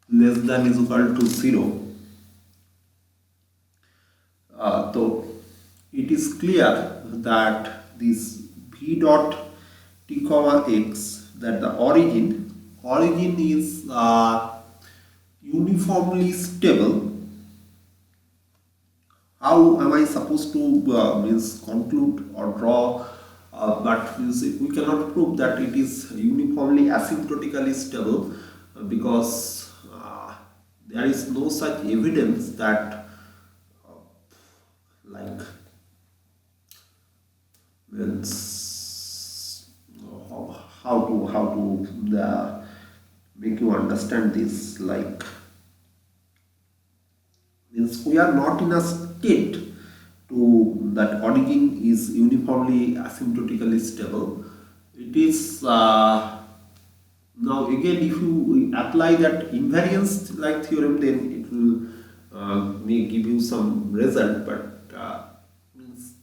less than is equal to 0. So it is clear that this v dot t comma x, that the origin is uniformly stable. How am I supposed to means conclude or draw? But means we cannot prove that it is uniformly asymptotically stable because there is no such evidence that like means how to make you understand this, like means we are not in a state to that origin is uniformly asymptotically stable. It is now again, if you apply that invariance like theorem, then it will may give you some result, but means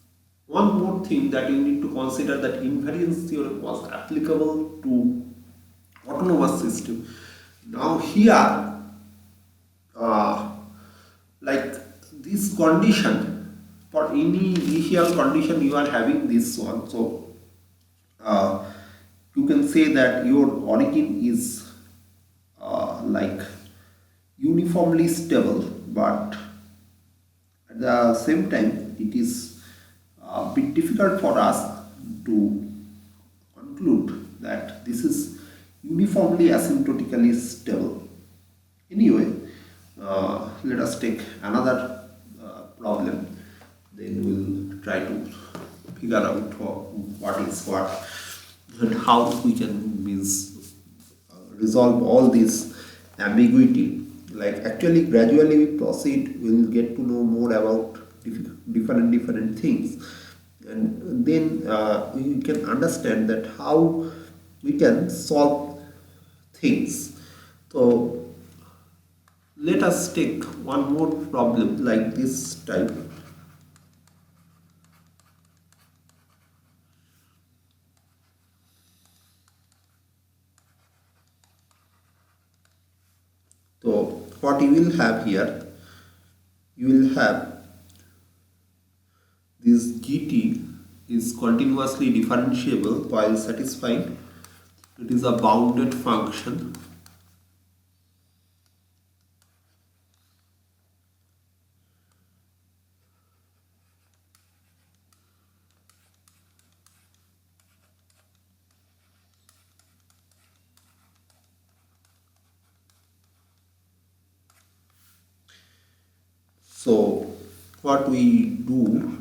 one more thing that you need to consider, that invariance theorem was applicable to autonomous system. Now here like this condition, for any initial condition you are having this one, so you can say that your origin is like uniformly stable, but at the same time it is a bit difficult for us to conclude that this is uniformly asymptotically stable. Anyway, let us take another problem, then we'll try to figure out what is what and how we can means resolve all this ambiguity. Like actually gradually we proceed, we'll get to know more about different things, and then we can understand that how we can solve things. So let us take one more problem like this type. So what you will have here, you will have this gt is continuously differentiable while satisfying. It is a bounded function. So what we do,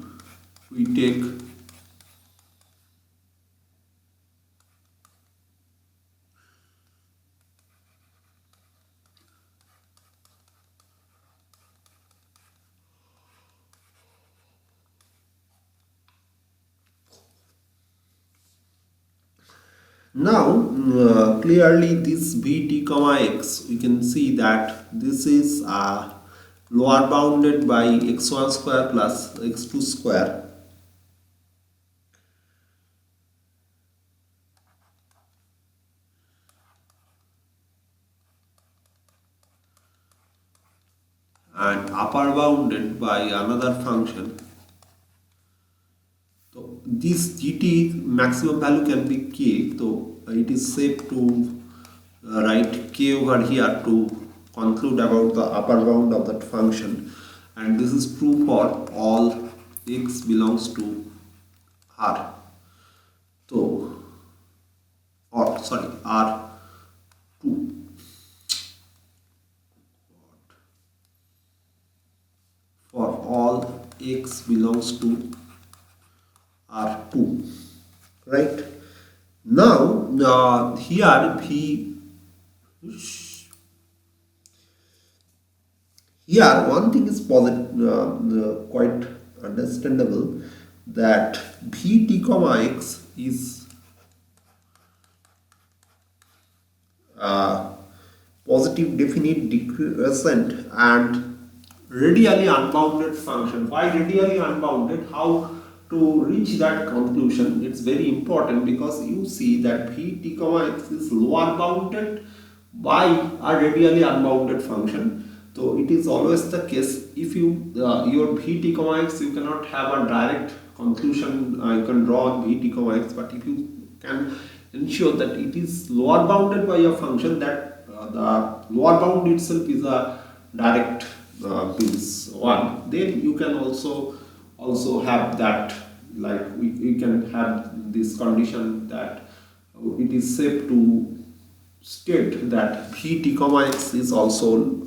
we take now clearly this vt comma x, we can see that this is lower bounded by x1 square plus x2 square, and upper bounded by another function. So this gt maximum value can be k, so it is safe to write k over here to conclude about the upper bound of that function, and this is true for all x belongs to R. So, or sorry, R2 for all x belongs to R2, right? Now, here one thing is quite understandable, that vt comma x is positive definite decrescent and radially unbounded function. Why radially unbounded? How to reach that conclusion? It's very important, because you see that vt comma x is lower bounded by a radially unbounded function. So it is always the case, if you your vt comma x, you cannot have a direct conclusion you can draw on vt comma x, but if you can ensure that it is lower bounded by a function, that the lower bound itself is a direct means 1, then you can also have that, like we can have this condition that it is safe to state that vt comma x is also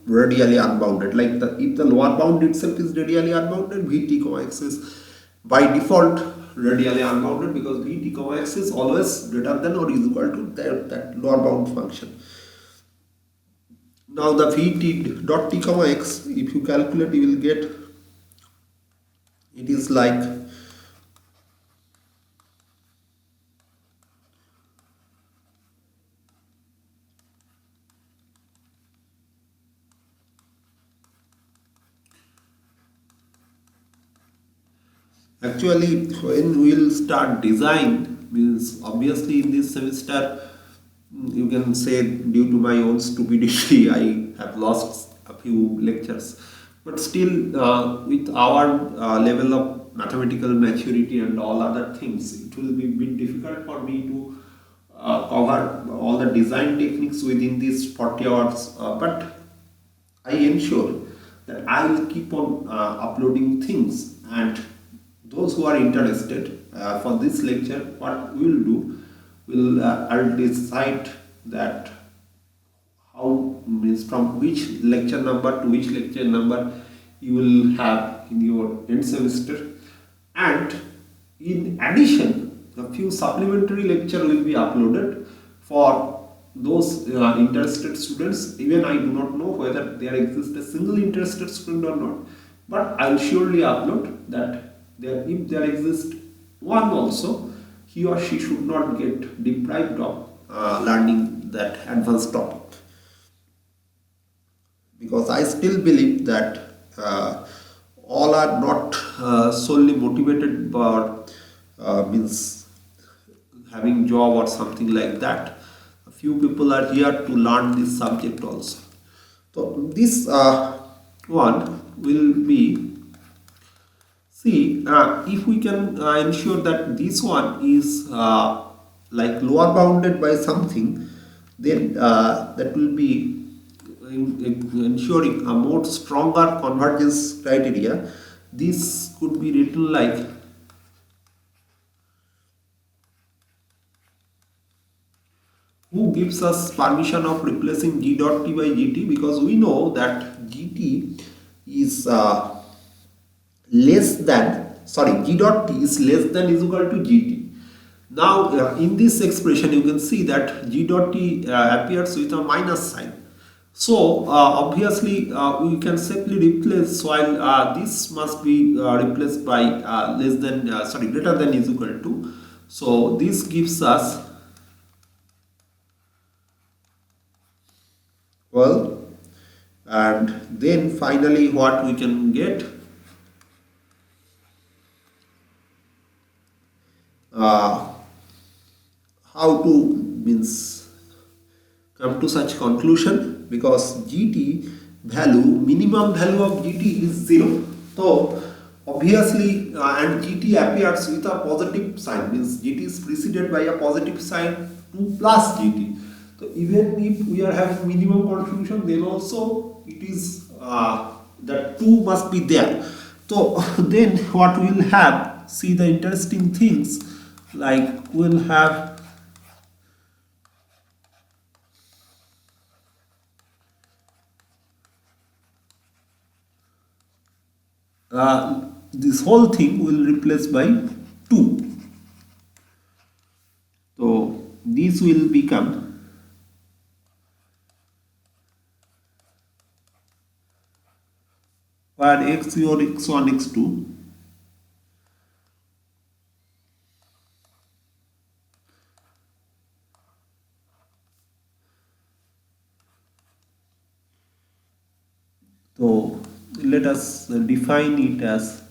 radially unbounded. Like if the lower bound itself is radially unbounded, vt comma x is by default radially unbounded, because vt comma x is always greater than or is equal to that lower bound function. Now the vt dot t comma x, if you calculate, you will get, it is like actually when we will start design, means obviously in this semester, you can say due to my own stupidity I have lost a few lectures, but still with our level of mathematical maturity and all other things, it will be a bit difficult for me to cover all the design techniques within these 40 hours, but I ensure that I will keep on uploading things, and those who are interested for this lecture, what we will do, will I'll decide that how, means from which lecture number to which lecture number you will have in your end semester, and in addition a few supplementary lecture will be uploaded for those interested students. Even I do not know whether there exists a single interested student or not, but I will surely upload that. If there exists one also, he or she should not get deprived of learning that advanced topic, because I still believe that all are not solely motivated by means having job or something like that. A few people are here to learn this subject also. So this one will be, see, if we can ensure that this one is like lower bounded by something, then that will be ensuring a more stronger convergence criteria. This could be written like who gives us permission of replacing g dot t by gt, because we know that gt is less than, sorry, g dot t is less than is equal to gt. Now in this expression you can see that g dot t appears with a minus sign. So obviously we can simply replace, while this must be replaced by less than, sorry, greater than is equal to. So this gives us, well, and then finally what we can get, uh, how to means come to such conclusion, because gt value, minimum value of gt is 0. So obviously and gt appears with a positive sign, means gt is preceded by a positive sign 2 plus gt. So even if we are having minimum contribution, then also it is that 2 must be there. So then what we will have, see the interesting things, like we will have this whole thing will replace by 2. So this will become, where x0, x1, x2, so let us define it as,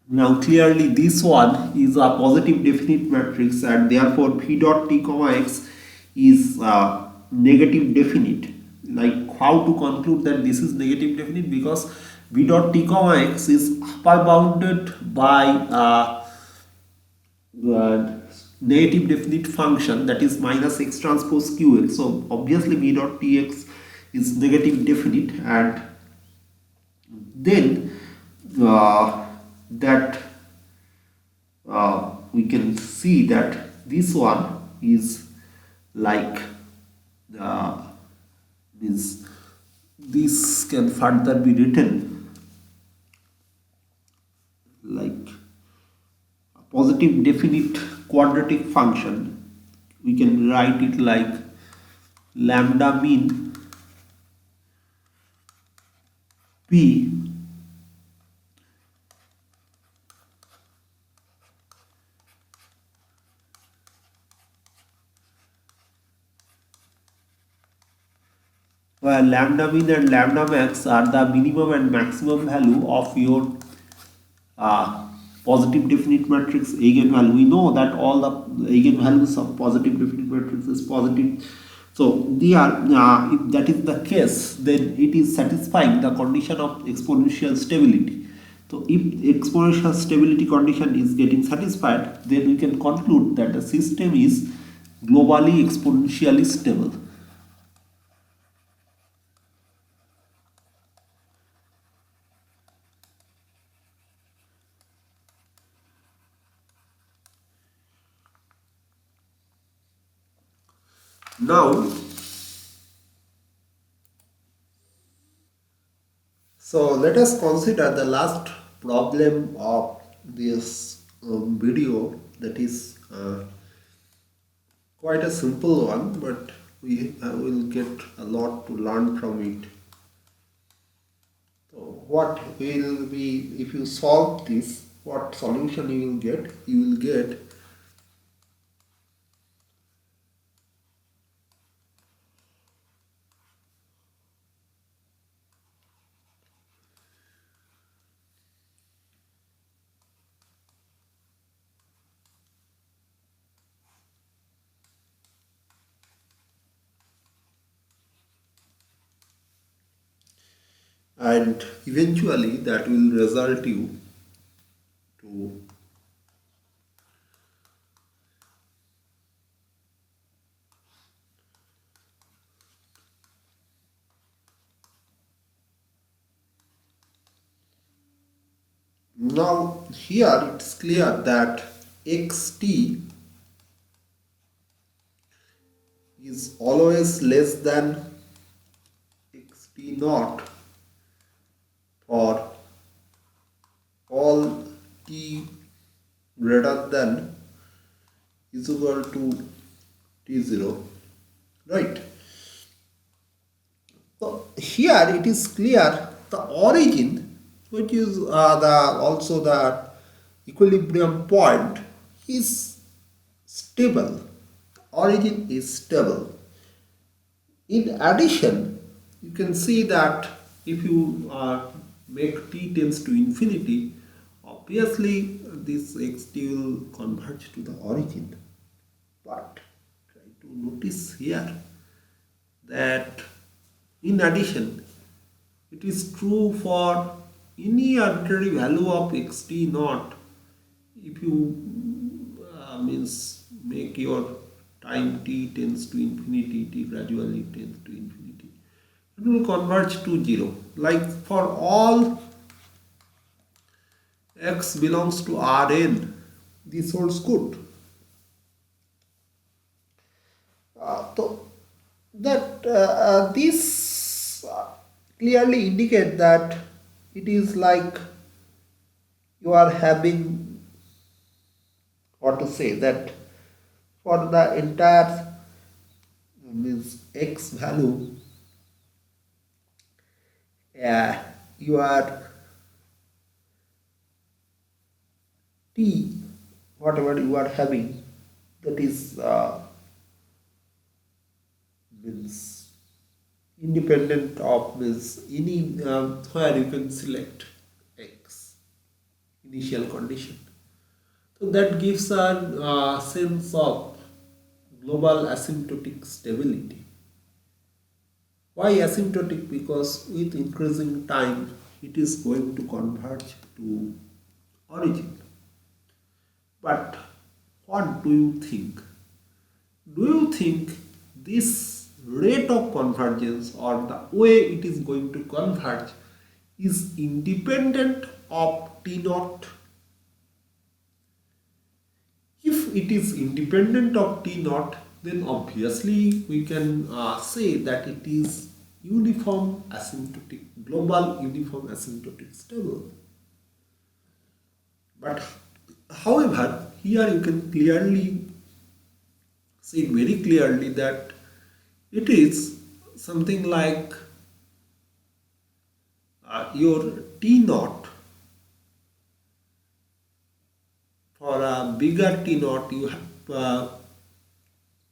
now clearly this one is a positive definite matrix, and therefore v dot t comma x is negative definite. Like how to conclude that this is negative definite? Because v dot t comma x is upper bounded by negative definite function, that is minus x transpose qx. So obviously v dot tx is negative definite, and then that we can see that this one is like this. This can further be written like a positive definite quadratic function. We can write it like lambda mean p where lambda mean and lambda max are the minimum and maximum value of your uh, positive definite matrix eigenvalue. We know that all the eigenvalues of positive definite matrix is positive. So they are, if that is the case, then it is satisfying the condition of exponential stability. So if exponential stability condition is getting satisfied, then we can conclude that the system is globally exponentially stable. Now, so let us consider the last problem of this video, that is quite a simple one, but we will get a lot to learn from it. So what will be, if you solve this, what solution you will get? You will get and eventually that will result you to Now here it's clear that xt is always less than xt naught for all t greater than is equal to t0, right? So here it is clear the origin, which is the also the equilibrium point, is stable. Origin is stable. In addition, you can see that if you make t tends to infinity, obviously this xt will converge to the origin. But try to notice here that in addition, it is true for any arbitrary value of xt naught. If you means make your time t tends to infinity, t gradually tends to infinity, it will converge to 0. Like for all x belongs to Rn, this holds good. So that this clearly indicate that it is like you are having, what to say, that for the entire means x value, your t whatever you are having, that is means independent of means any where you can select x initial condition. So that gives a sense of global asymptotic stability. Why asymptotic? Because with increasing time it is going to converge to origin. But what do you think? Do you think this rate of convergence or the way it is going to converge is independent of T naught? If it is independent of T naught, then obviously we can say that it is uniform asymptotic, global uniform asymptotic stable. But however, here you can clearly see very clearly that it is something like your T naught. For a bigger T naught, you have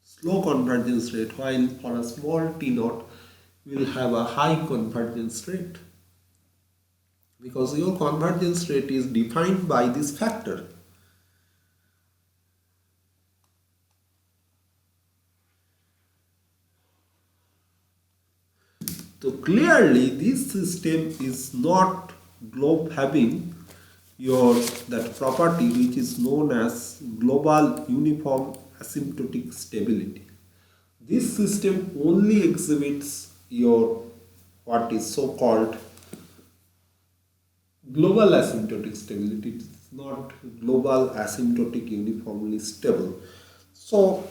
slow convergence rate, while for a small T naught, you will have a high convergence rate, because your convergence rate is defined by this factor. So clearly this system is not globe having your that property which is known as global uniform asymptotic stability. This system only exhibits your what is so called global asymptotic stability. It is not global asymptotic uniformly stable. So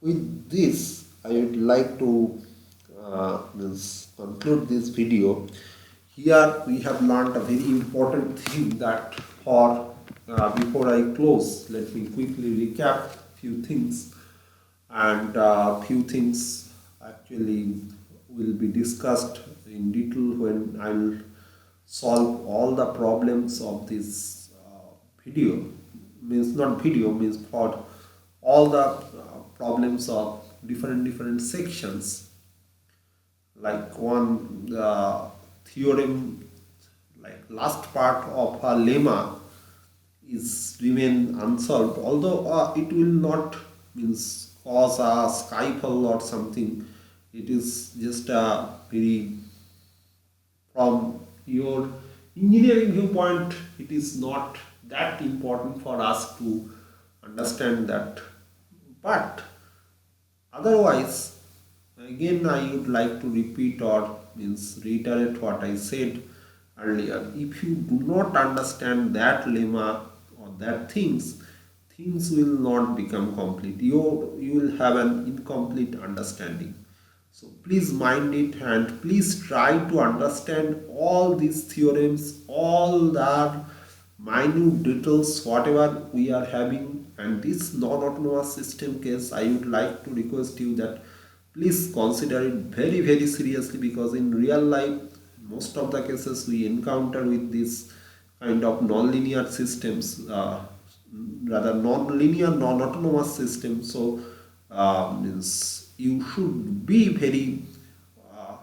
with this I would like to conclude this video. Here we have learned a very important thing that for before I close, let me quickly recap few things, and few things actually will be discussed in detail when I'll solve all the problems of this video. Means not video, means for all the problems of different sections. Like one theorem, like last part of a lemma is remain unsolved, although it will not means cause a skyfall or something. It is just a very, from your engineering viewpoint, it is not that important for us to understand that. But otherwise, again I would like to repeat or means reiterate what I said, earlier, if you do not understand that lemma or that things will not become complete. You will have an incomplete understanding. So please mind it and please try to understand all these theorems, all the minute details, whatever we are having. And this non-autonomous system case, I would like to request you that please consider it very, very seriously, because in real life, most of the cases we encounter with this kind of non-linear systems, rather non-linear non-autonomous system. So means you should be very uh,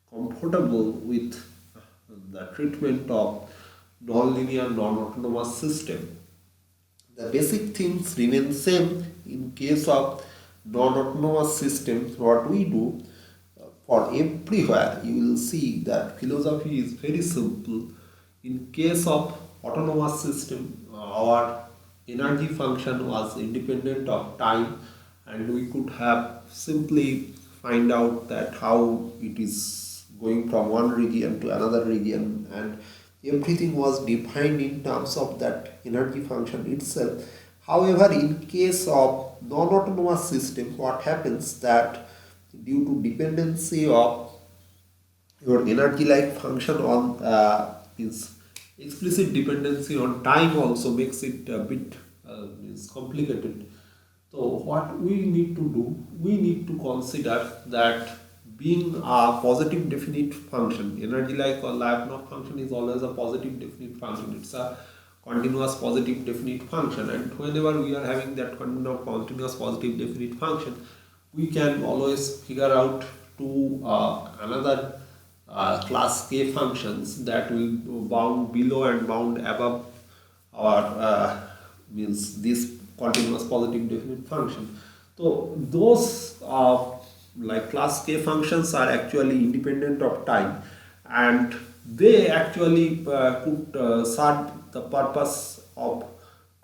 comfortable with the treatment of non-linear non-autonomous system. The basic things remain same in case of non-autonomous systems. What we do for everywhere, you will see that philosophy is very simple. In case of autonomous system, our energy function was independent of time, and we could have simply find out that how it is going from one region to another region, and everything was defined in terms of that energy function itself. However, in case of non-autonomous system, what happens that due to dependency of your energy like function on is explicit dependency on time also makes it a bit is complicated. So what we need to do, we need to consider that being a positive definite function, energy like or Lyapunov function is always a positive definite function. It's a continuous positive definite function, and whenever we are having that continuous positive definite function, we can always figure out two another class k functions that will bound below and bound above our means this continuous positive definite function. So those like class k functions are actually independent of time, and they actually could serve the purpose of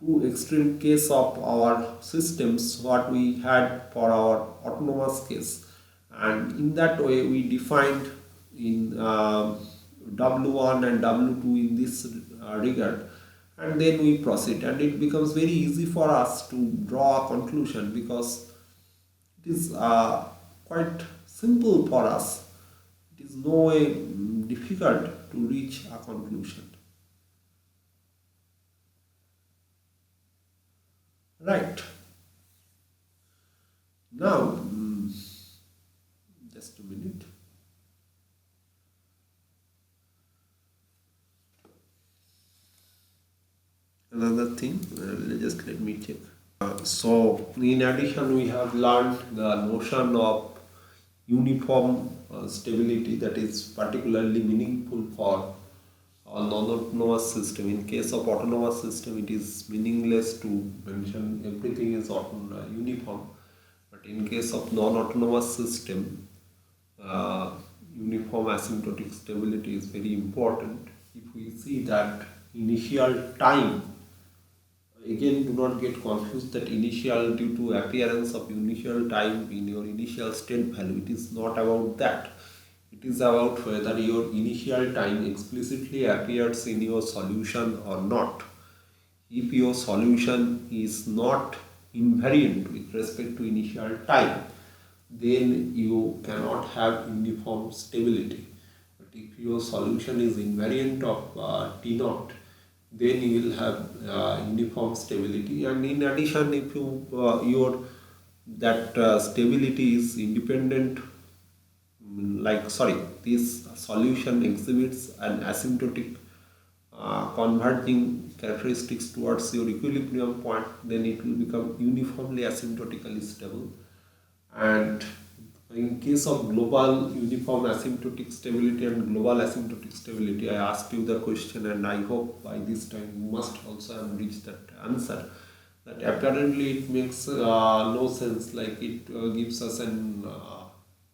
two extreme case of our systems what we had for our autonomous case. And in that way we defined in w1 and w2 in this regard, and then we proceed, and it becomes very easy for us to draw a conclusion, because it is quite simple for us. It is no way difficult to reach a conclusion. Right. Now, just a minute. Another thing, just let me check. So, in addition, we have learned the notion of uniform stability that is particularly meaningful for a non-autonomous system. In case of autonomous system, it is meaningless to mention everything is uniform, but in case of non-autonomous system, uniform asymptotic stability is very important. If we see that initial time, again do not get confused that initial due to appearance of initial time in your initial state value, it is not about that. It is about whether your initial time explicitly appears in your solution or not. If your solution is not invariant with respect to initial time, then you cannot have uniform stability. But if your solution is invariant of T naught, then you will have uniform stability. And in addition, if you your that stability is independent, this solution exhibits an asymptotic converging characteristics towards your equilibrium point, then it will become uniformly asymptotically stable. And in case of global uniform asymptotic stability and global asymptotic stability, I asked you the question, and I hope by this time you must also have reached that answer. That apparently it makes no sense, like it gives us an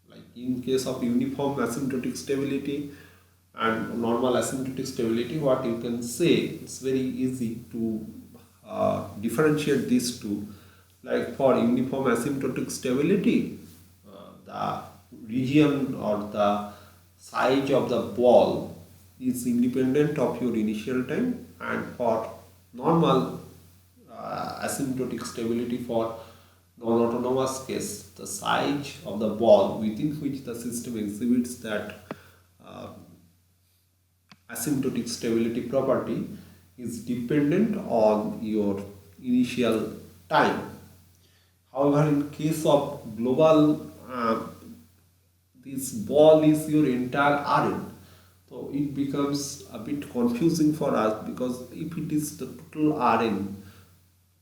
like in case of uniform asymptotic stability and normal asymptotic stability, what you can say, it's very easy to differentiate these two. Like for uniform asymptotic stability, the region or the size of the ball is independent of your initial time, and for normal asymptotic stability for non-autonomous case, the size of the ball within which the system exhibits that uh, asymptotic stability property is dependent on your initial time. However, in case of global, this ball is your entire Rn. So it becomes a bit confusing for us, because if it is the total Rn,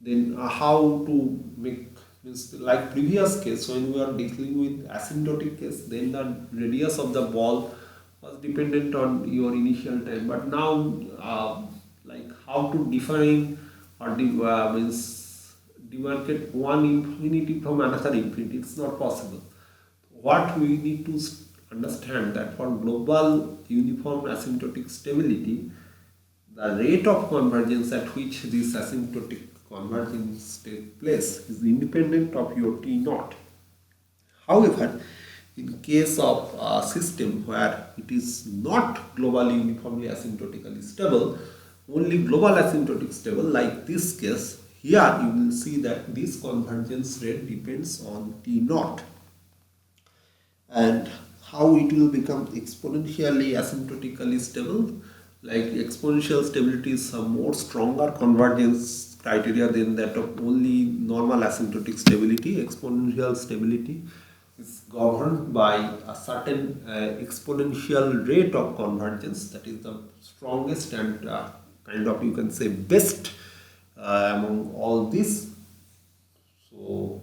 then how to make, means like previous case when we are dealing with asymptotic case, then the radius of the ball was dependent on your initial time. But now like how to define or means demarcate one infinity from another infinity, it's not possible. What we need to understand that for global uniform asymptotic stability, the rate of convergence at which this asymptotic convergence takes place is independent of your T naught. However, in case of a system where it is not globally uniformly asymptotically stable, only global asymptotic stable, like this case, here you will see that this convergence rate depends on T naught. And how it will become exponentially asymptotically stable, like exponential stability is a more stronger convergence criteria than that of only normal asymptotic stability. Exponential stability is governed by a certain exponential rate of convergence, that is the strongest and kind of, you can say, best among all these. So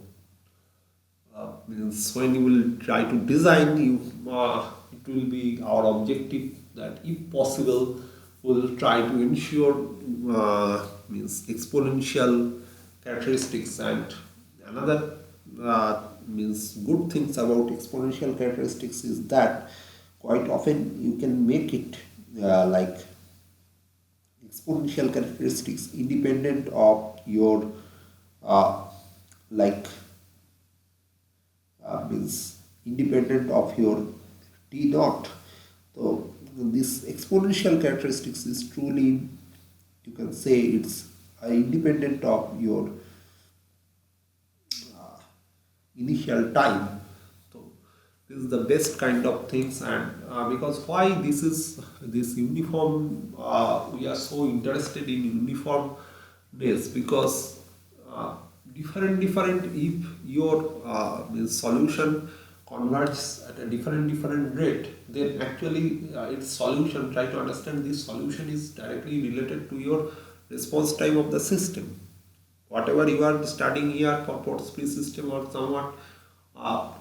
means when you will try to design, it will be our objective that if possible we will try to ensure means exponential characteristics. And another means good things about exponential characteristics is that quite often you can make it like exponential characteristics independent of your like means independent of your T naught. So this exponential characteristics is truly, you can say, it's independent of your initial time. So this is the best kind of things. And because why this is this uniform, we are so interested in uniformness, because different if your solution converges at a different rate, then actually its solution, try to understand this solution is directly related to your response time of the system. Whatever you are studying here for Postgre system or somewhat,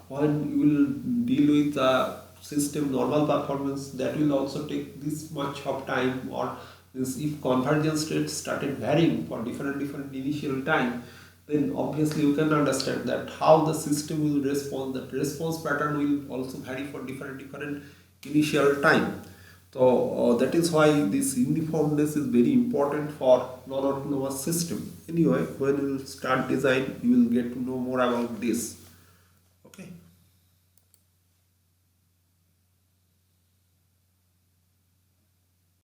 when you will deal with system normal performance, that will also take this much of time. Or if convergence rates started varying for different initial time, then obviously you can understand that how the system will respond. That response pattern will also vary for different initial time. So that is why this uniformness is very important for non-autonomous system. Anyway, when you start design, you will get to know more about this.